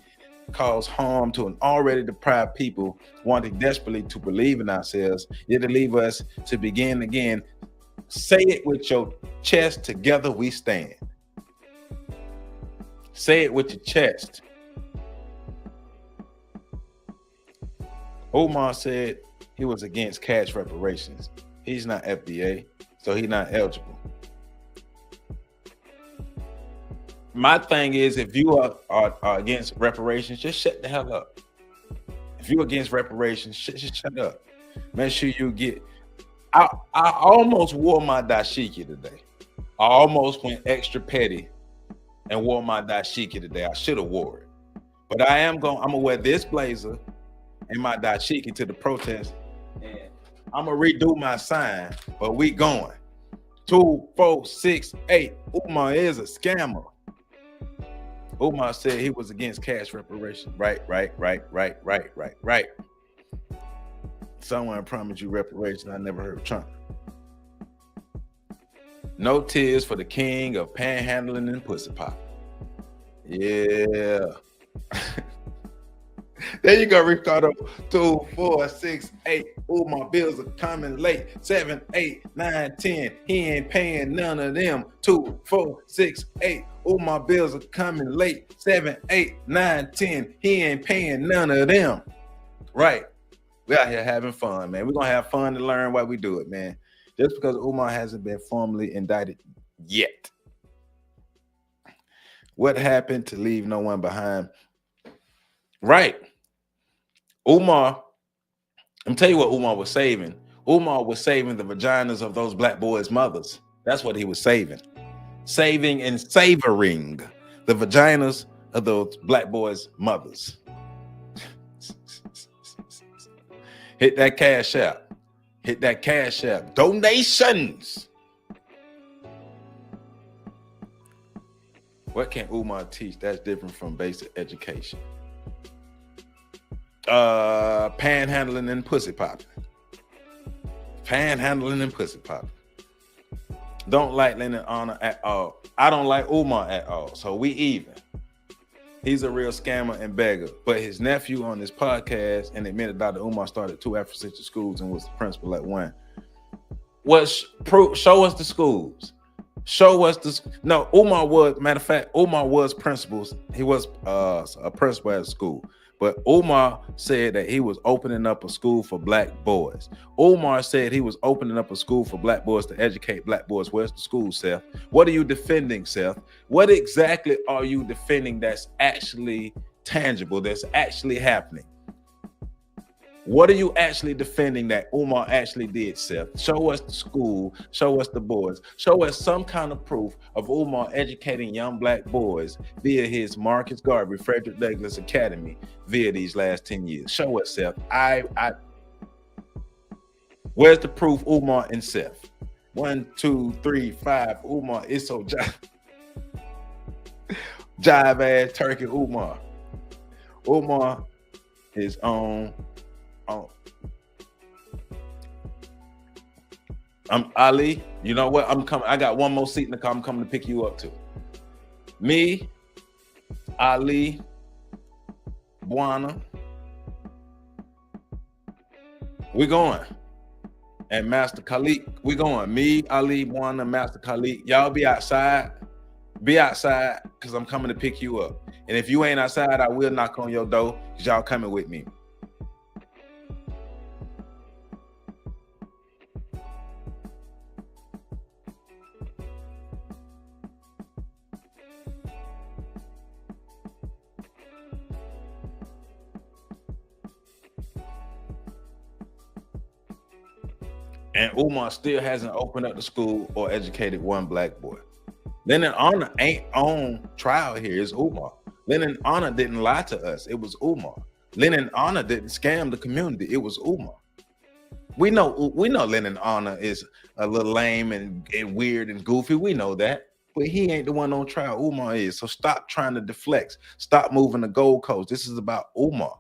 B: cause harm to an already deprived people wanting desperately to believe in ourselves, yet to leave us to begin again. Say it with your chest, together we stand. Say it with your chest. Umar said he was against cash reparations. He's not FBA, so he's not eligible. My thing is, if you are against reparations, just shut the hell up. If you're against reparations, just shut up. Make sure you get. I almost wore my dashiki today. I almost went extra petty and wore my dashiki today. I should have wore it, but I'm gonna wear this blazer and my dashiki to the protest, and I'm gonna redo my sign. But we going 2468. Umar is a scammer. Umar said he was against cash reparations. Right. Someone promised you reparations. I never heard of Trump. No tears for the king of panhandling and pussy pop. Yeah. There you go, Ricardo. 2, 4, 6, 8. Oh, my bills are coming late. 7, 8, 9, 10. He ain't paying none of them. 2, 4, 6, 8. Oh, my bills are coming late. 7, 8, 9, 10. He ain't paying none of them. Right. We out here having fun, man. We're gonna have fun to learn why we do it, man. Just because Umar hasn't been formally indicted yet. What happened to leave no one behind? Right. Umar, I'm tell you what Umar was saving. Umar was saving the vaginas of those black boys' mothers. That's what he was saving. Saving and savoring the vaginas of those black boys' mothers. Hit that Cashapp. Hit that Cashapp. Donations. What can Umar teach that's different from basic education? Panhandling and pussy popping. Panhandling and pussy popping. Don't like Lennon Honor at all. I don't like Umar at all. So we even. He's a real scammer and beggar. But his nephew on this podcast and admitted Dr. Umar started 2 Afrocentric schools and was the principal at one. Show us the schools. Show us the. No, Umar was, matter of fact, Umar was principals. He was a principal at a school. But Umar said that he was opening up a school for black boys. Umar said he was opening up a school for black boys to educate black boys. Where's the school, Seth? What are you defending, Seth? What exactly are you defending that's actually tangible, that's actually happening? What are you actually defending that Umar actually did, Seth? Show us the school. Show us the boys. Show us some kind of proof of Umar educating young black boys via his Marcus Garvey, Frederick Douglass Academy via these last 10 years. Show us, Seth. Where's the proof, Umar and Seth? 1, 2, 3, 5. Umar is so jive ass turkey. Umar is on. I'm Ali. You know what? I'm coming. I got one more seat in the car. I'm coming to pick you up too. Me, Ali, Buana. We going. And Master Khalid. We going. Me, Ali, Buana, Master Khalid. Y'all be outside. Be outside because I'm coming to pick you up. And if you ain't outside, I will knock on your door because y'all coming with me. And Umar still hasn't opened up the school or educated one black boy. Lennon Honor ain't on trial here. It's Umar. Lennon Honor didn't lie to us. It was Umar. Lennon Honor didn't scam the community. It was Umar. We know Lennon Honor is a little lame and weird and goofy. We know that. But he ain't the one on trial. Umar is. So stop trying to deflect. Stop moving the goalposts. This is about Umar.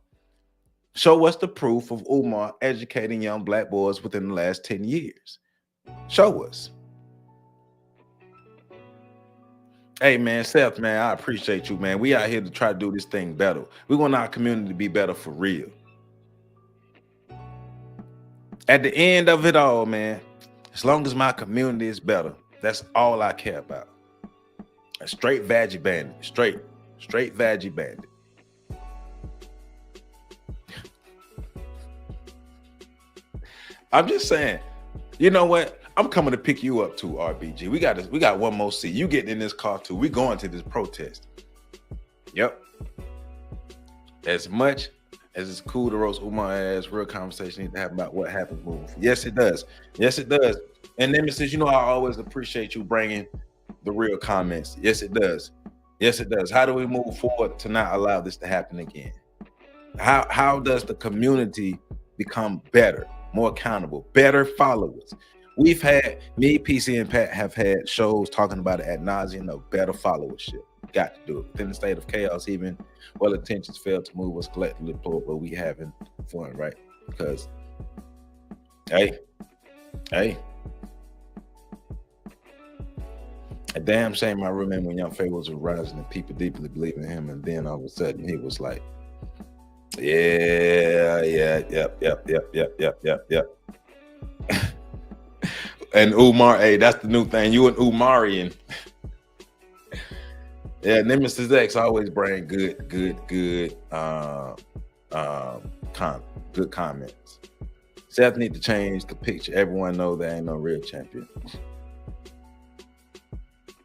B: Show us the proof of Umar educating young black boys within the last 10 years. Show us. Hey, man, Seth, man, I appreciate you, man. We out here to try to do this thing better. We want our community to be better for real. At the end of it all, man, as long as my community is better, that's all I care about. A straight veggie bandit. Straight veggie bandit. I'm just saying, you know what? I'm coming to pick you up too, RBG. We got one more seat. You getting in this car too. We going to this protest. Yep. As much as it's cool to roast Umar ass, real conversation need to have about what happens moving forward. Yes, it does. Yes, it does. And Nemesis, you know, I always appreciate you bringing the real comments. Yes, it does. Yes, it does. How do we move forward to not allow this to happen again? How does the community become better? More accountable, better followers. We've had, me, PC, and Pat have had shows talking about it ad nauseum of better followership. Got to do it. Within the state of chaos, even well intentions fail to move us collectively forward, but we having fun, right? Because, hey, a damn shame I remember when Young Faye was rising and people deeply believed in him, and then all of a sudden he was like, Yeah. And Umar, hey, that's the new thing. You and Umarian. Yeah, Nemesis X always bring good comments. Seth need to change the picture. Everyone know there ain't no real champion.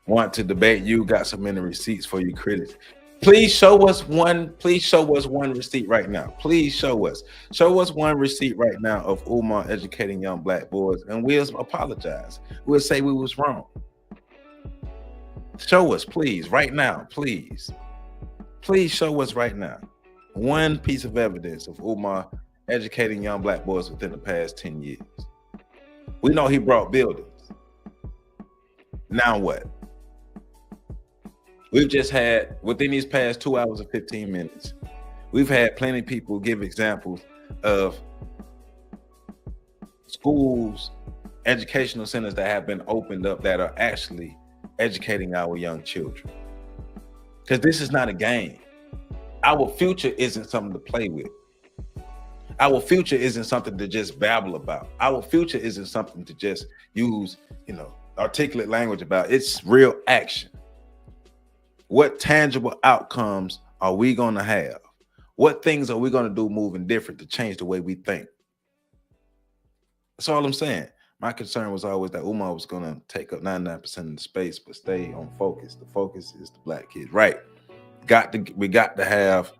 B: Want to debate you? Got so many receipts for you critics. Please show us one. Please show us one receipt right now. Please show us. Show us one receipt right now of Umar educating young black boys, and we'll apologize. We'll say we was wrong. Show us, please, right now, please. Please show us right now one piece of evidence of Umar educating young black boys within the past 10 years. We know he brought buildings. Now what? We've just had, within these past 2 hours and 15 minutes, we've had plenty of people give examples of schools, educational centers that have been opened up that are actually educating our young children. Because this is not a game. Our future isn't something to play with. Our future isn't something to just babble about. Our future isn't something to just use, articulate language about. It's real action. What tangible outcomes are we going to have? What things are we going to do moving different to change the way we think? That's all I'm saying. My concern was always that Umar was going to take up 99% of the space, but stay on focus. The focus is the black kids, right? We got to have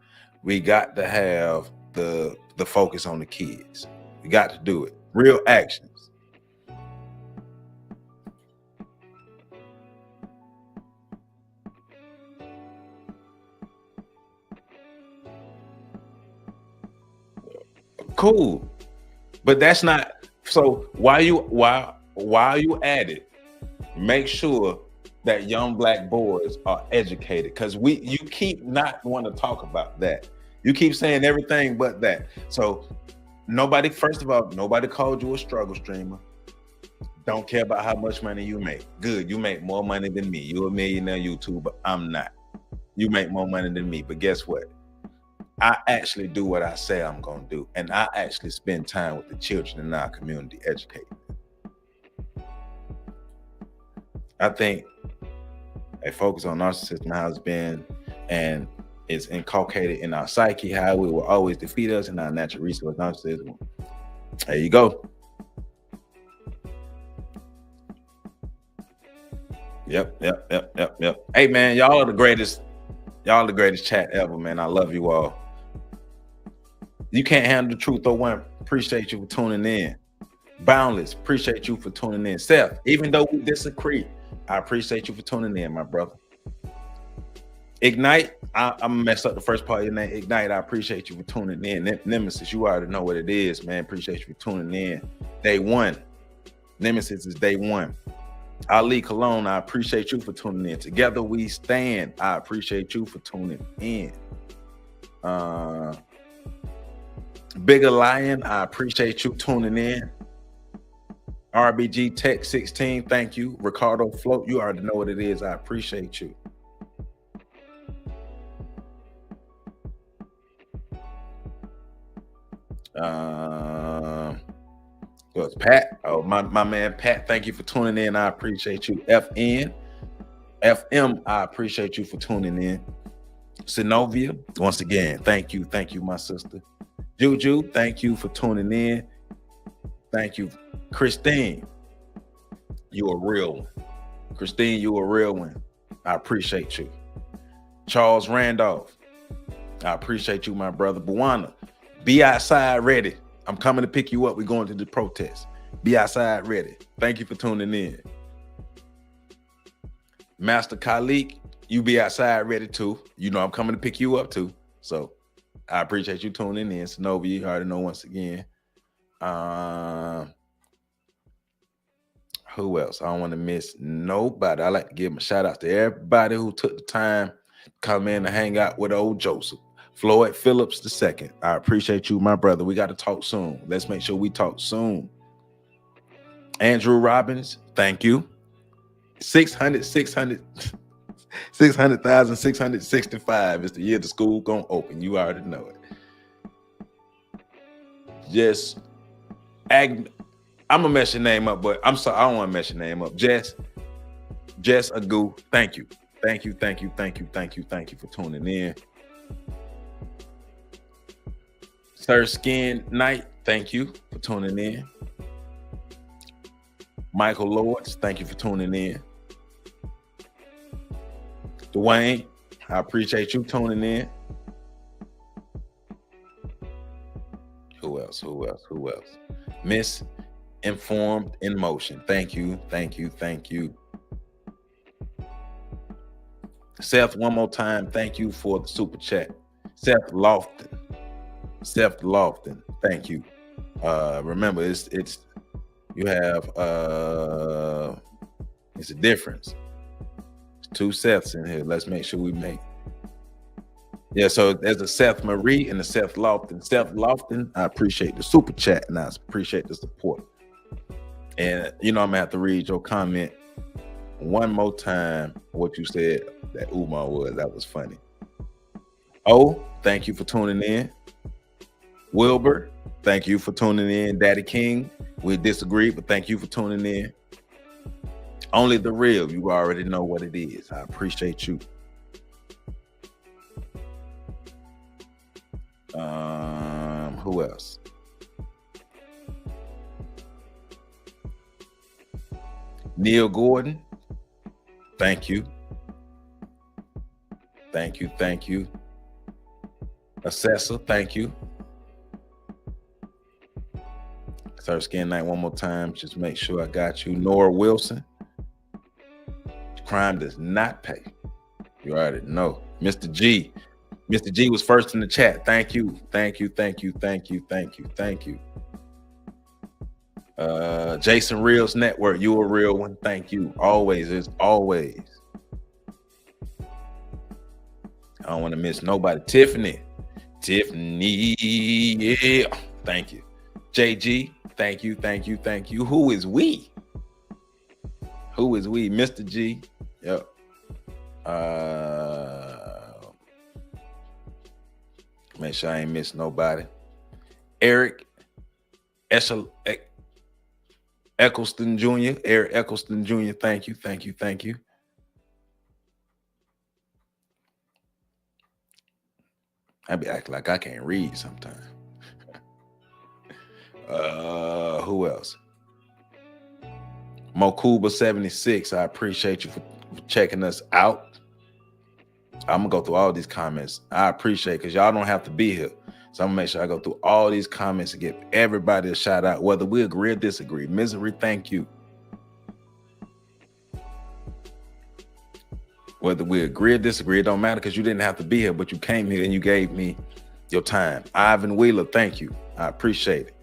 B: the focus on the kids. We got to do it. Real actions. Cool, but that's not. So while you at it, make sure that young black boys are educated, because you keep not want to talk about that. You keep saying everything but that. So first of all, nobody called you a struggle streamer. Don't care about how much money you make. Good, you make more money than me. You're a millionaire YouTuber. I'm not. You make more money than me, but guess what? I actually do what I say I'm going to do, and I actually spend time with the children in our community educating them. I think a focus on narcissism has been, and it's inculcated in our psyche, how we will always defeat us in our natural resource narcissism. There you go. Yep. Hey man, y'all are the greatest chat ever, man. I love you all. You can't handle the truth, or one. Appreciate you for tuning in. Boundless, appreciate you for tuning in. Seth, even though we disagree, I appreciate you for tuning in, my brother. Ignite, I'm gonna mess up the first part of your name. Ignite, I appreciate you for tuning in. Nemesis, you already know what it is, man. Appreciate you for tuning in. Day one. Nemesis is day one. Ali Cologne, I appreciate you for tuning in. Together we stand. I appreciate you for tuning in. Bigger Lion, I appreciate you tuning in. RBG Tech 16, thank you. Ricardo Float, you already know what it is. I appreciate you. It's Pat. Oh, my man Pat, thank you for tuning in. I appreciate you. FM, I appreciate you for tuning in. Synovia, once again, thank you, my sister. Juju, thank you for tuning in. Thank you. Christine, you a real one. Christine, you a real one. I appreciate you. Charles Randolph, I appreciate you, my brother. Buwana, be outside ready. I'm coming to pick you up. We're going to the protest. Be outside ready. Thank you for tuning in. Master Khalik, you be outside ready too. You know I'm coming to pick you up too. So I appreciate you tuning in. Synovia, you already know once again. Who else? I don't want to miss nobody. I like to give a shout out to everybody who took the time to come in and hang out with old Joseph. Floyd Phillips II. I appreciate you, my brother. We got to talk soon. Let's make sure we talk soon. Andrew Robbins, thank you. 600,665 is the year the school gonna open. You already know it. Just I'm gonna mess your name up, but I'm sorry, I don't want to mess your name up. Jess Agu, thank you for tuning in. Sir Skin Knight, thank you for tuning in. Michael Lords, thank you for tuning in. Dwayne, I appreciate you tuning in. Who else? Misinformed in Motion. Thank you. Seth, one more time, thank you for the super chat. Seth Lofton, thank you. Remember, it's you have it's a difference. There's two Seths in here. Let's make sure we make. Yeah, so there's a Seth Marie and a Seth Lofton. Seth Lofton, I appreciate the super chat and I appreciate the support. And I'm gonna have to read your comment one more time. What you said that Umar that was funny. Oh, thank you for tuning in. Wilbur, thank you for tuning in. Daddy King, we disagree, but thank you for tuning in. Only the real, you already know what it is. I appreciate you. Who else? Neil Gordon, thank you. Assessor, thank you. Sir Skin Night, one more time, just make sure I got you. Nora Wilson, crime does not pay. You already know. Mr. G was first in the chat. Thank you. Jason Reels Network, you a real one. Thank you. Always, as always. I don't want to miss nobody. Tiffany, yeah. Thank you. JG, thank you. Who is we? Mr. G. Yep. Make sure I ain't miss nobody. Eric Eccleston Jr. Eric Eccleston Jr. Thank you. I be acting like I can't read sometimes. Who else? Mokuba 76. I appreciate you for checking us out. I'm gonna go through all these comments. I appreciate it because y'all don't have to be here. So I'm gonna make sure I go through all these comments and give everybody a shout out, whether we agree or disagree. Misery, thank you. Whether we agree or disagree, it don't matter because you didn't have to be here, but you came here and you gave me your time. Ivan Wheeler, thank you. I appreciate it.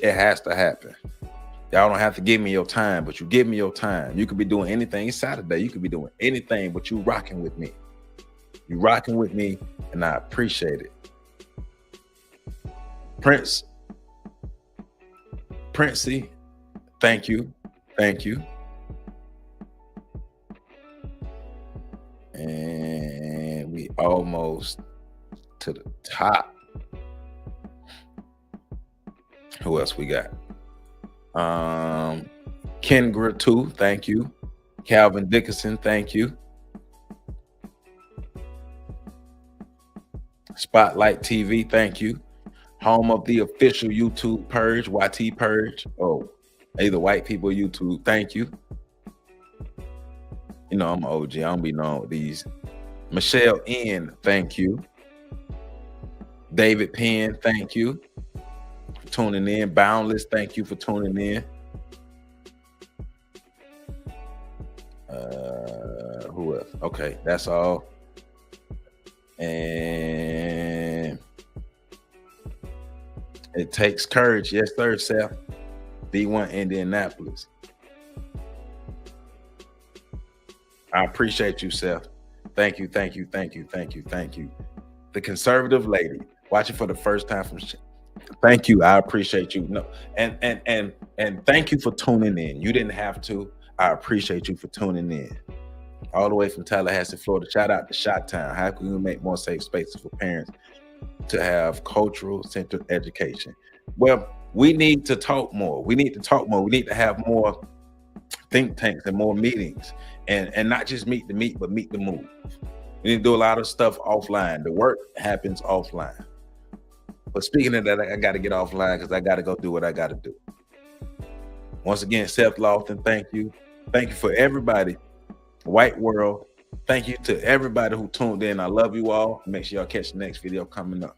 B: It has to happen. Y'all don't have to give me your time, but you give me your time. You could be doing anything. It's Saturday. You could be doing anything, but you rocking with me. You rocking with me, and I appreciate it. Princey, thank you. And we almost to the top. Who else we got? Kendra 2, thank you. Calvin Dickinson, thank you. Spotlight TV, thank you. Home of the official YouTube Purge, YT Purge. Oh, either white people or YouTube, thank you. You know, I'm an OG. I don't be known with these. Michelle N, thank you. David Penn, thank you for tuning in. Boundless, thank you for tuning in. Who else? Okay, that's all. And it takes courage. Yes, sir, Seth. B1 Indianapolis. I appreciate you, Seth. Thank you. The conservative lady watching for the first time from. Thank you. I appreciate you. No, and thank you for tuning in. You didn't have to. I appreciate you for tuning in. All the way from Tallahassee, Florida. Shout out to Shot Town. How can we make more safe spaces for parents to have cultural centered education? Well, we need to talk more. We need to talk more. We need to have more think tanks and more meetings, and not just meet the meet, but meet the move. We need to do a lot of stuff offline. The work happens offline. But speaking of that, I got to get offline because I got to go do what I got to do. Once again, Seth Lofton, thank you. Thank you for everybody. White world. Thank you to everybody who tuned in. I love you all. Make sure y'all catch the next video coming up.